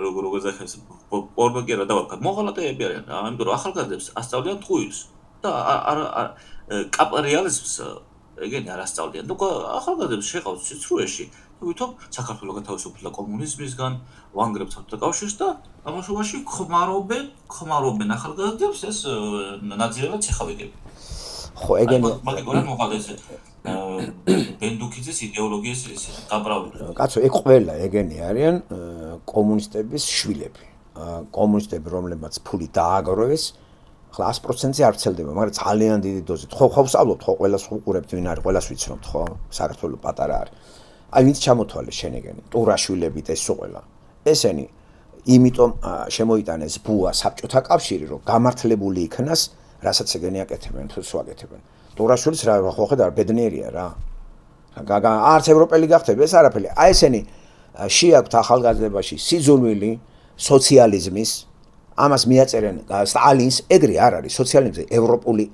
S2: როგორ ზახეს პორნოგერა დავარქვა მოღალატეები არიან ამიტომ რომ ახალგაზრდებს ასწავლიან ტყუილს და კაპიტალიზმს ეგენი არ ასწავლიან და ახალგაზრდებს შეყავთ სიცრუეში ვითომ საქართველოს გათავისუფლდა კომუნიზმისგან ვანგრებს საბჭოთა კავშირს და ამაშობაში ხმარობენ ახალგაზრდებს ეს ნაძილებად შეხავებები
S1: ხო ეგენი
S2: მაგალითად მოხდეს ბენდუქიძის იდეოლოგიის ის გაბრალდა
S1: კაცო ეგ ყველა ეგენი არიან კომუნისტების შვილები კომუნისტები რომლებმაც ფული დააგროვეს ახლა 100%-ზე არ ვრცელდება მაგრამ ძალიან დიდი დოზით ხო ვსწავლობთ ხო ყველას უყურებთ ვინ არის ყველას ვიცნობთ ხო საქართველოს პატარა არის აი ვინც ჩამოთვალეს შენეგენი ტურაშვილები და ეს ყველა ესენი იმიტომ შემოიტანეს ბუა საბჭოთა კავშირი რომ გამართლებული იქნას რასაც ეგენი აკეთებენ თუ სულ აკეთებენ ტურაშვილის რა ხო ხედავ ბედნიერია რა არც ევროპელი გახდება ეს არაფერი აი ესენი შეაქვთ ახალგაზრდებაში სიძულვილი სოციალიზმის ამას მიაწერენ სტალინს ეგრე არ არის სოციალიზმი ევროპული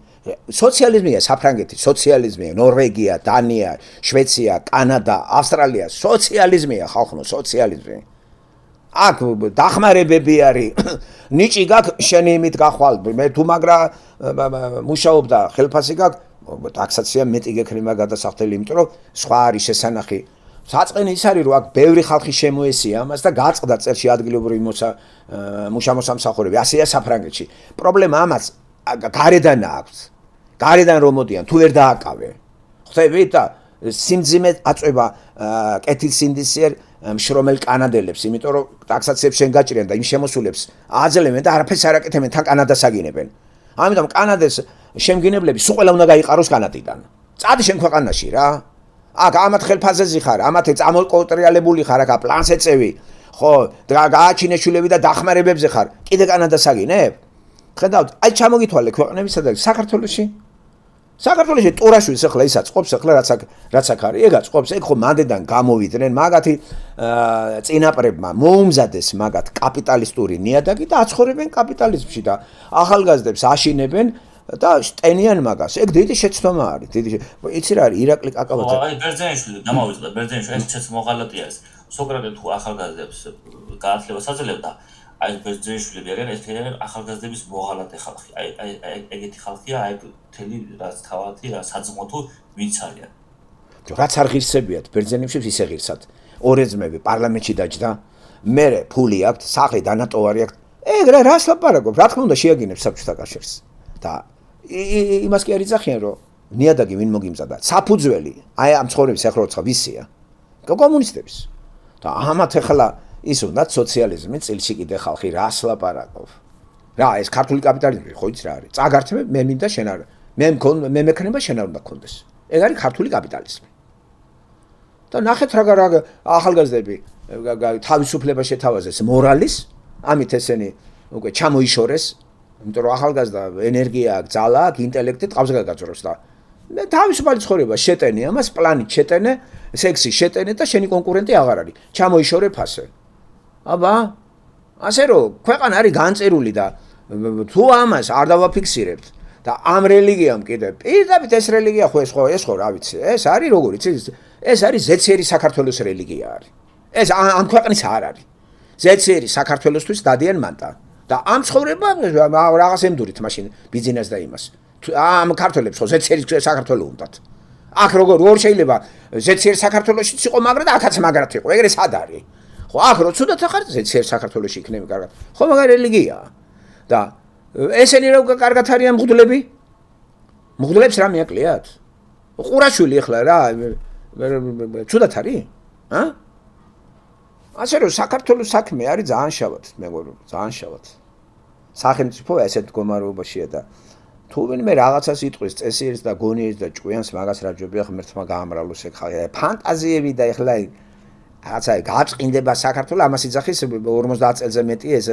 S1: სოციალიზმია საფრანგეთი სოციალიზმია ნორვეგია დანია შვეიცარია კანადა ავსტრალია სოციალიზმია ხალხო სოციალიზმი აქ დახმარებები არის ნიჭი გაქვს შენი იმით გახვალ მე თუ მაგრა მუშაობდა ხელფასი გაქვს ტაქსაცია მეტი გექნება გადასახდელი იმიტომ რომ სხვა არის შესანახი საწყენი ის არის რომ აქ ბევრი ხალხი შემოესია ამას და გაწყდა წელში ადგილობრივი მუშამოსამსახურები ასეა საფრანგეთში პრობლემა ამას გარედან აქვს გარედან რომ მოდიან თუ ვერ დააკავე ხვდებით და სიმძიმე აწובה კეთილსინდისიერ მშრომელ კანადელებს იმიტომ რომ ტაქსაციებს შენ გაჭრიან და იმ შემოსულებს აძლევენ და არაფერს არ აკეთებენ თან კანადას აგინებენ ამიტომ კანადეს შემგინებლები სულ ყველა უნდა გაიყაროს კანადიდან წადი შენ ქვეყანაში რა აქ ამათ ხელფასზე ხარ ამათ წამოკონტროლებული ხარ აქ პლანს ეწევი ხო გააჩინე შულები და დახმარებებზე ხარ კიდე კანადას აგინებ ხედავთ აი ჩამოგითვალე ქვეყნებისა და საქართველოში ტურაშვილს ახლა ის აწყობს ახლა რაც აქ არის ეგ აწყობს ეგ ხო მანდედან გამოვიდნენ მაგათი წინაპრებმა მოუმზადეს მაგათ კაპიტალისტური ნიადაგი და აცხოვრებენ კაპიტალიზმში და ახალგაზრდებს აშინებენ და სტენიან მაგას ეგ დიდი შეცდომა არის დიდი იცი რა არის ირაკლი კაკაბაძე
S2: აი ბერძენიშვილი დამოვიწყდა ბერძენიშვილი ეს მოღალატეა ეს სოკრატე თუ ახალგაზრდებს გაათლებას აძლევდა აი ბერძენიშვილები არიან ეს ახალგაზრდების მოღალატე ხალხი აი ეგეთი ხალხია აი თელი რაც თავათი რა საძმოთო ვინც არიან
S1: რაც არ ღირსებიათ ბერძენიშვილს ისე ღირსად ორეძმები პარლამენტში დაჯდა მე ფული აქვს სახლი დანატოვარი აქვს ეგ რას ლაპარაკობ რა თქმა უნდა შეაგინებს საბჭოთა კავშირს და იმას კი არ იძახიან რომ ნიადაგი ვინ მოგიმზადა საფუძველი აი ამ ცხოვრების ახლა როცა ვისია კომუნისტების და ამათ ახლა ის უნდა სოციალიზმი წილში კიდე ხალხი რას ლაპარაკობ რა ეს ქართული კაპიტალიზმი ხო იცი რა არის წაგართმე მე მინდა შენ არ მე მექნება შენ არ უნდა გქონდეს ეგ არის ქართული კაპიტალიზმი და ნახეთ რა ახალგაზრდები თავისუფლება შეთავაზეს მორალის ამით ესენი უკვე ჩამოიშორეს იმიტომ რომ ახალგაზრდა ენერგია აქვს, ძალა აქვს, ინტელექტი ტყავზე გაგაძრობს და მე თავისუფალი ცხოვრება შეტენე, ამას პლანით შეტენე, სექსი შეტენე და შენი კონკურენტი აღარ არის. ჩამოიშორე ფასე. აბა, ასე რომ ქვეყანა არის განწერული და თუ ამას არ დავაფიქსირებთ და ამ რელიგიამ კიდე პირდაპირ ეს რელიგია ხო ეს ხო რა ვიცი, ეს არის როგორ იცი, ეს არის ზეციერი საქართველოს რელიგია არის. ეს ამ ქვეყნის არ არის. ზეციერი საქართველოსთვის დადიან მანტა. და ამ ცხოვრება რაღაც ემდურით მაშინ ბიზნეს და იმას. ამ ქართველებს ხო ზეციერი საქართველო უნდათ. აქ როგორ შეიძლება ზეციერი საქართველოსიც იყო, მაგრამ და აქაც მაგრად იყო. ეგრე სად არის? ხო, აქ რო ცუდად ახარ ზეციერი საქართველოში იქნები კარგად. ხო, მაგარი რელიგიაა. და ესენი რა კარგად არიან მღვდლები? მღვდლებს რა მიაკლიათ? ყურაშვილი ახლა რა ცუდად არის? ა? ასე რომ საქართველოს საქმე არის ძალიან შავად, მეგობრებო, ძალიან შავად. სახელმწიფო ესეთ მდგომარეობაშია და თუ ვინმე რაღაცას იტყვის წესიერს და გონიერს და ჭკვიანს მაგას რა ჯობია ღმერთმა გაამრავლოს ეგ ფანტაზიები და ეხლა რაღაცა გააწყინდება საქართველოს ამას იძახის 50 წელზე მეტი ეს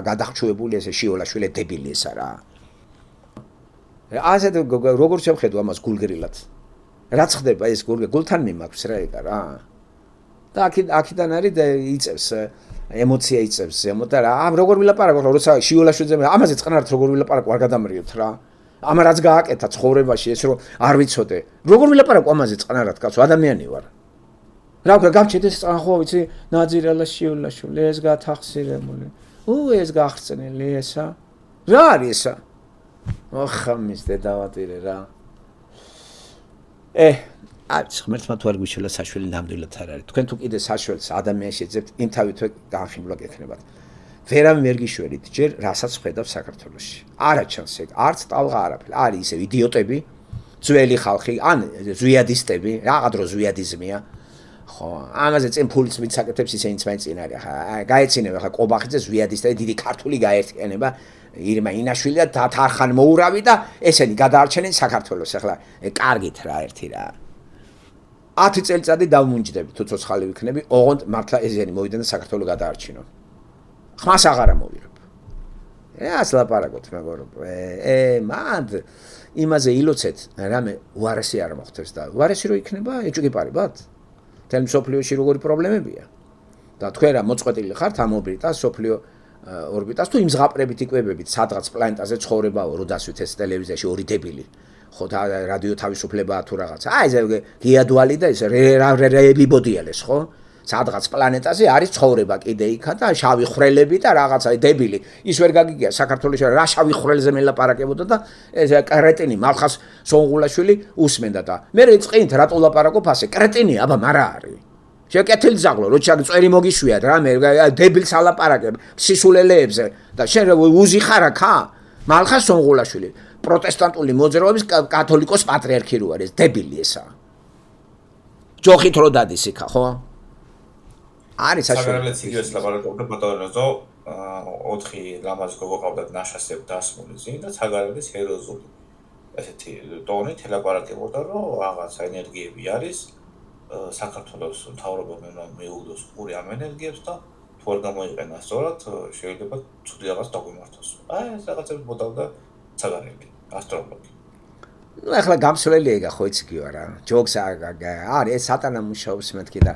S1: გადახჩუებული ეს შიოლაშვილი დებილი ესა რა. ასეთ როგორ შევხედო ამას გულგრილად. რაც ხდება ეს გულთან მიმაქვს რა ეგა რა. და აქედან არის და იწევს ემოცია იწევს ზემოთ და რა ამ როგორ ვილაპარაკო როცა შიოლაშვილზე ამაზე წყნარად როგორ ვილაპარაკო არ გადამრიოთ რა ამ რაც გააკეთა ცხოვრებაში ეს რომ არ ვიცოდე როგორ ვილაპარაკო ამაზე წყნარად კაცო ადამიანი ვარ რა ვქნა გამჩედეს წყნა ხო ვიცი ნაძირალა შიოლაშვილი ეს გათახსირებული ეს გახსნილი ესა რა არის ესა ოხამის დედავატირე რა არის ღმერთმა თუ არ გვიშველა საშველი ნამდვილად არ არის. თქვენ თუ კიდე საშველს ადამიანს შეძებთ, იმ თავითვე განხილვა გექნებათ. ვერავინ ვერ გიშველით ჯერ რასაც ხედავ საქართველოში. არა ჩანს ეგ, არც ტალღა არაფერი. არის ისე იდიოტები, ძველი ხალხი, ან ზვიადისტები, რაღა დრო ზვიადიზმია. ხო, ამაზე წინ ფულიც მიცაკეთებს ისინიც მაინც წინ არის. ხა, გაეცინებ ხა ყობახიძე ზვიადისტები დიდი ქართული გაერთიანება ირმა ინაშვილი და თარხან მოურავი და ესენი გადაარჩენენ საქართველოს. ახლა კარგით რა ერთი რა. 10 წელიწადი დავმუნჯდები თუ ცოცხალი ვიქნები, ოღონდ მართლა ესენი მოვიდნენ და საქართველოს გადაარჩინო. ხმას აღარა მოვირებ. ას ლაპარაკობთ მეგობრებო. მანდ იმაზე ილოცეთ, რამე უარესი არ მოხდეს და უარესი რო იქნება, ეჭვგიპარებად. თელ მსოფლიოში როგორი პრობლემებია. და თქვენ რა მოწყვეტილი ხართ ამ ორბიტას, სოფლიო ორბიტას თუ იმ ზღაპრებით იკვებებით, სადღაც პლანეტაზე ცხოვრებაო, რო დასვით ეს ტელევიზიაში ორი დებილი. ხო და რადიო თავისუფლებაა თუ რაღაცა. აი ეს გიადვალი და ეს რეები ბოდიალეს, ხო? სადღაც პლანეტაზე არის ცხოვრება კიდე იქა და შავი ხვრელები და რაღაცა დებილი. ის ვერ გაგიგია საქართველოში რა შავი ხვრელზე მელაპარაკებოდა და ეს კრეტინი მალხას სონღულაშვილი უსმენდა და მე რეწყინთ რატო ლაპარაკობ ასე? კრეტინი, აბა მარა არის. შეკეთილი ზაღლო, როცა წვერი მოგიშვიათ რა მე დებილს ალაპარაკებ სისულელეებზე და შენ უზი ხარ აქა? მალხას სონღულაშვილი პროტესტანტული მოძრაობის კათოლიკოს პატრიარქი რო არის დებილი ესა. ჯოხით რო დადის იქა, ხო? არის
S3: საგარელებიც იგივეს ლაპარაკობდა ბატონოზო 4 ლამაზ გოგო ყავდათ ნაშასებ დასმული წინ და საგარელებიც ეროზული. ესეთი ტონით ლაპარაკებოდა რომ რაღაცა ენერგიები არის საქართველოს მთავრობამ მეუღლოს ყური ამ ენერგიებს და თუ არ გამოიყენა სწორად შეიძლება ცუდი რაღაც დაგვიმართოს. აი ეს რაღაცები ბოდავდა საგარელი ასტროლოგი.
S1: ნუ ახლა გამსვლელი ეგა ხო იცი კი არა. ჯოქს არის ეს სატანა მუშაობს მეთქი და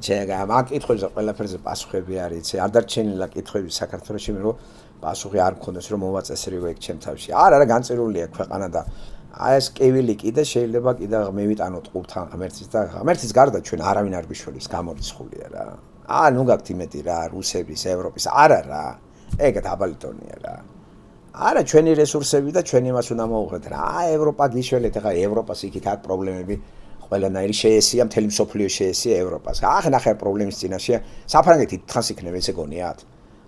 S1: ჩეგა მაგ კითხვებზე ყველაფერზე პასუხები არის. იცი არ დარჩენილა კითხვები საქართველოში მე რომ პასუხი არ მქონდეს რომ მოვაწესრიგო ეგ ჩემ თავში. არა განწერულია ქვეყანა და აი ეს კევილი კიდე შეიძლება კიდე მევიტანოთ ყურთან ღმერთის და ღმერთის გარდა ჩვენ არავინ არ გვიშველის გამორიცხულია რა. ნუ გაქვთ იმედი რა რუსების, ევროპის, არა რა. ეგ დაბალი ტონია რა. არა ჩვენი რესურსები და ჩვენ იმას უნდა მოვუღეთ რა. ევროპა გიშველეთ, ახლა ევროპას იქით აქ პრობლემები ყველანაირი შეესია, მთელი მსოფლიო შეესია ევროპას. ნახე პრობლემის წინაშეა. საფრანგეთი თხანს იქნება ესე გონიათ.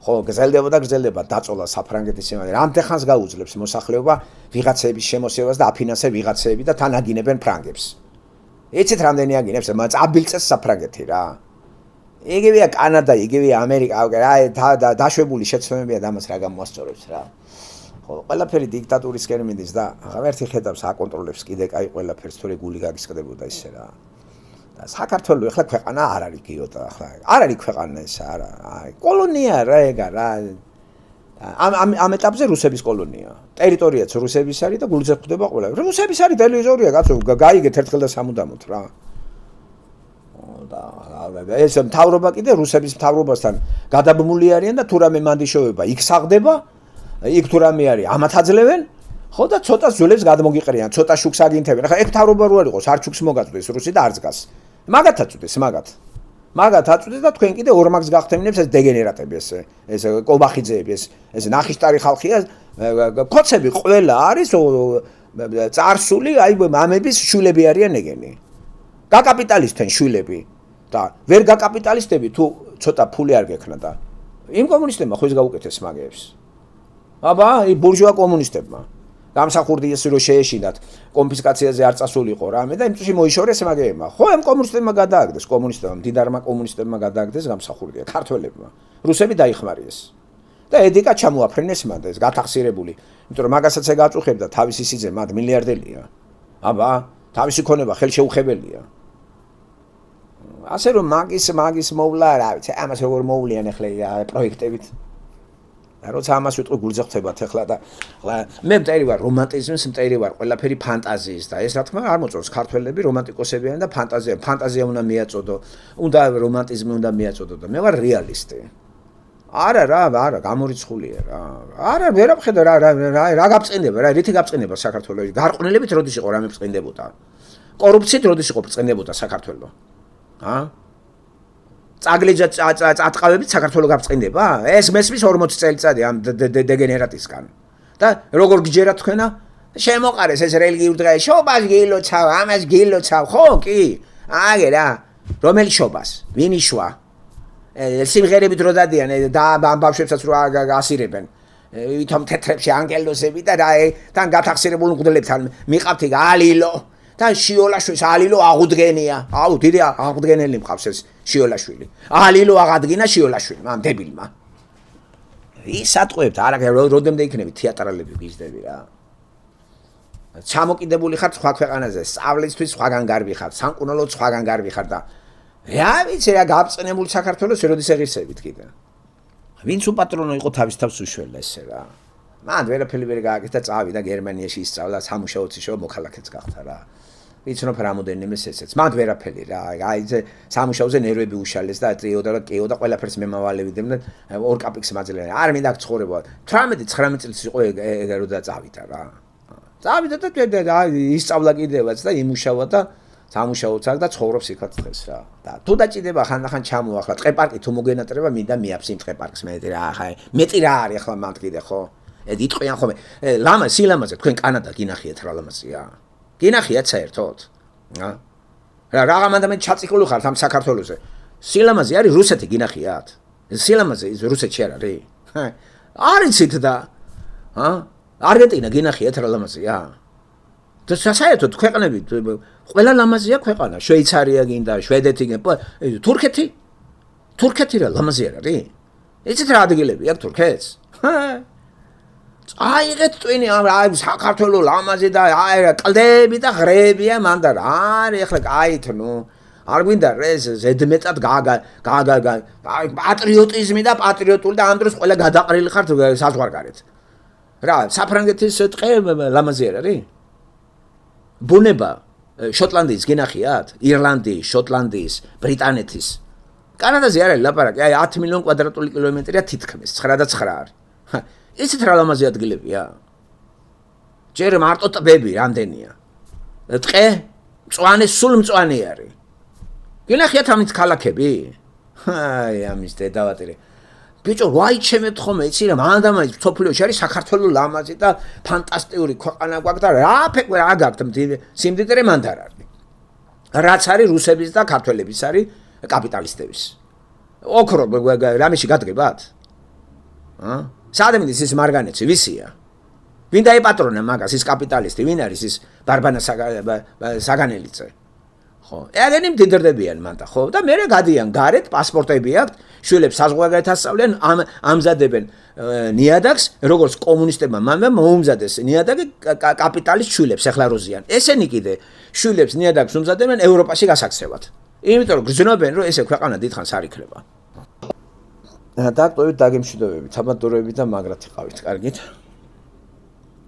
S1: ხო, გრძელდება დაწოლა საფრანგეთის იმაზე. რამდენ ხანს გაუძლებს მოსახლეობა ვიღაცების შემოსევას და აფინანსებს ვიღაცები და თან აგინებენ ფრანგებს. იცით რამდენი აგინებს? წაბილწეს საფრანგეთი რა. იგივეა კანადა, იგივეა ამერიკა, რა დაშვებული შეცდომებია და ამას რა გამოასწორებს რა. ხო, ყველაფერი დიქტატურისკენ მიდის და ღმერთი ხედავს აკონტროლებს კიდე კაი ყველაფერს თორე გული გაგისყდებოდა ისე რა. და საქართველოს ახლა ქვეყანა არ არის გიოტა ახლა. არ არის ქვეყანა ეს არა. კოლონია რა ეგა რა. ამ ეტაპზე რუსების კოლონია. ტერიტორიაც რუსების არის და გულზე ხვდება ყველა. რუსების არის ტელევიზორია, კაცო, გაიგეთ ერთხელ და სამუდამოდ რა. და ეს მთავრობა კიდე რუსების მთავრობასთან გადაბმული არიან და თუ რამე მანდიშოვება იქ საღდება, იქ თუ რამე არის ამათ აძლევენ, ხო და ცოტა ძვლებს გადმოგიყრიან, ცოტა შუქს აგინთებენ. ახლა ეგ მთავრობა რო არ იყოს, არ შუქს მოგაწვდეს რუსი და არ ზგას. მაგათ აწვდეს, მაგათ აწვდეს და თქვენ კიდე ორმაგს გახთემინებს ეს დეგენერატები ეს კობახიძეები ეს ნახიშტარი ხალხია, ქოცები ყველა არის წარსული, აი მამების შვილები არიან ეგენი. გაკაპიტალისტენ შვილები და ვერ გაკაპიტალისტები თუ ცოტა ფული არ გექნა და იმ კომუნისტებმა ხვის გაუკეთეს მაგეებს. აბა, აი ბურჟუა კომუნისტებმა გამსახურდიეს რომ შეეშინათ კონფისკაციაზე არ წასულიყო რამე და იმწუში მოიშორეს მაგეებმა. ხო, ამ კომუნისტებმა გადააგდეს, კომუნისტებმა, მდიდარმა კომუნისტებმა გადააგდეს გამსახურდია ქართველებმა. რუსები დაიხმარიეს. და ედიკა ჩამოაფრენეს მანდ ეს გათახსირებული, იმიტომ რომ მაგასაც ეგ აწუხებდა თავისი სიძე, მათ მილიარდელია. აბა, თავისი ქონება ხელშეუხებელია. ასე რომ მაგის მოვლა რა ვიცი, ამას როგორ მოვლიან ახლა პროექტებით. და როცა ამას ვიტყვი გულზე ხვდებათ ახლა და მე მტერი ვარ რომანტიზმის, მტერი ვარ ყველაფერი ფანტაზიის და ეს რა თქმა არ მოწონს ქართველები რომანტიკოსები არიან და ფანტაზია უნდა მიაწოდო, უნდა რომანტიზმი უნდა მიაწოდო და მე ვარ რეალისტი. არა, გამორიცხულია რა. არა, ვერაფხედა რა გაბწყინდება, რა რითი გაბწყინდება საქართველოში? გარყვნილებით როდის იყო რამე ბწყინდებოდა? კორუფციით როდის იყო ბწყინდებოდა საქართველო? წაგლიჯა წატყავებით საქართველოს გაბწყინდება? ეს მესმის 40 წელიწადი ამ დეგენერატისგან. და როგორ გიჯერა თქვენა? შემოყარეს ეს რელიგიურ დღეს, შობას გილოცავ, ამას გილოცავ, ხო, კი? აგე რა. რომელი შობას? ვინ იშვა? სიმღერებით რო დადიან და ამ ბავშვებსაც რო ასირებენ. ვითომ თეთრებში ანგელოზები და თან გათახსირებულ მღვდლებთან მიყავთ იქ ალილო. და შიოლაშვილს ალილო აღუდგენია. აუ, დიდი აღუდგენელი მყავს ეს შიოლაშვილი. ალილო აღადგინა შიოლაშვილმა, ამ დებილმა. ის ატყვევთ, არა, როდემდე იქნები თეატრალები გიზდები რა. ჩამოკიდებული ხარ სხვა ქვეყანაზე, სწავლისთვის სხვაგან გარბი ხარ, სამკურნალოდ სხვაგან გარბი ხარ და რა ვიცი რა გაბწყინებულ საქართველოს როდის ეღირსებით კიდე. ვინც უპატრონო იყო თავის თავს უშველა ესე რა. მან ვერაფერი ვერ გააკეთა, წავიდა გერმანიაში ისწავლა, სამუშაოც ისო მოქალაქეც გახდა რა. ვიცნობ რამოდენიმეს ესეც. მან ვერაფერი რა. აი ეს სამუშაოზე ნერვები უშალეს და ტრიოდა და კეოდა ყველაფერს მემავალებიდან და ორ კაპიკს მაძლევენ. არ მინდა ცხოვრება. 18-19 წელს იყო ეგ რო და წავიდა რა. წავიდა და ისწავლა კიდევაც და იმუშავა და სამუშაოც აქვს და ცხოვრობს იქაც დღეს რა. და თუ დაჭიდება ხანდახან ჩამოახლა ტყეპარკი თუ მოგენატრება მინდა მიაფს იმ ტყეპარკს მე რა ხა მეტი რა არის ახლა მანდ კიდე ხო? ედ იტყვიან ხოლმე სილამაზე თქვენ კანადა გინახიათ რა ლამაზია? გინახიათ საერთოდ? რა რაღაცა მე ჩაწიკული ხართ ამ საქართველოზე. სილამაზე არის რუსეთი გინახიათ? სილამაზე ის რუსეთში არ არის? არიცით და არგენტინა გინახიათ რა ლამაზია? და საერთოდ ქვეყნები ყველა ლამაზია ქვეყანა, შვეიცარია გინდა, შვედეთი გინდა, თურქეთი რა ლამაზი არ არის? იცით რა ადგილები აქვს თურქეთს? აიღეთ ტვინი აი საქართველოს ლამაზი და აი რა კლდეები და ღრებია მანდ არის ახლა კაით ნუ არ გვინდა ეს ზედმეტად პატრიოტიზმი და პატრიოტული და ამ დროს ყველა გადაყრილი ხართ საზღვარგარეთ. რა საფრანგეთის ტყე ლამაზი არ არის? ბუნება შოტლანდიის გინახიათ? ირლანდიის, შოტლანდიის, ბრიტანეთის. კანადაზე არის ლაპარაკი, აი 10 მილიონი კვადრატული კილომეტრია თითქმის, 9 არის. ისეთ რა ლამაზი ადგილებია. ჯერ მარტო ტბები რამდენია. ტყე, მწვანე, სულ მწვანე არის. გინახიათ ამით ქალაქები? აი ამის დედავატირი. ბიჭო, ვაიჩემებთ ხოლმე, იცი რა, მანდამაის სოფლიოში არის საქართველოს ლამაზი და ფანტასტიკური ქვეყანა გვაქვს და რა გაქვთ სიმდიდრე მანდ არ არის. რაც არის რუსების და ქართველების არის კაპიტალისტების. ოქრო რამეში გადგებათ? საადამის ის მარგანეცი ვისია? ვინ დაიპატრონა მაგას ის კაპიტალისტი? ვინ არის ის ბარბანა საგანელიძე? ხო, ეგენი მდიდრდებიან მანდა, ხო? და მერე გადიან გარეთ, პასპორტები აქვთ, შვილებს საზღვარგარეთ ასწავლიან, ამზადებენ ნიადაგს, როგორც კომუნისტებმა მამამ მოუმზადეს ნიადაგი კაპიტალის შვილებს ახლა როზიან. ესენი კიდე შვილებს ნიადაგს უმზადებენ ევროპაში გასაქცევად. იმიტომ რომ გრძნობენ, რომ ესე ქვეყანა დიდხანს არ იქნება. დაგტოვეთ, დაგემშვიდობებით, საბადოები და მაგრად იყავით, კარგით?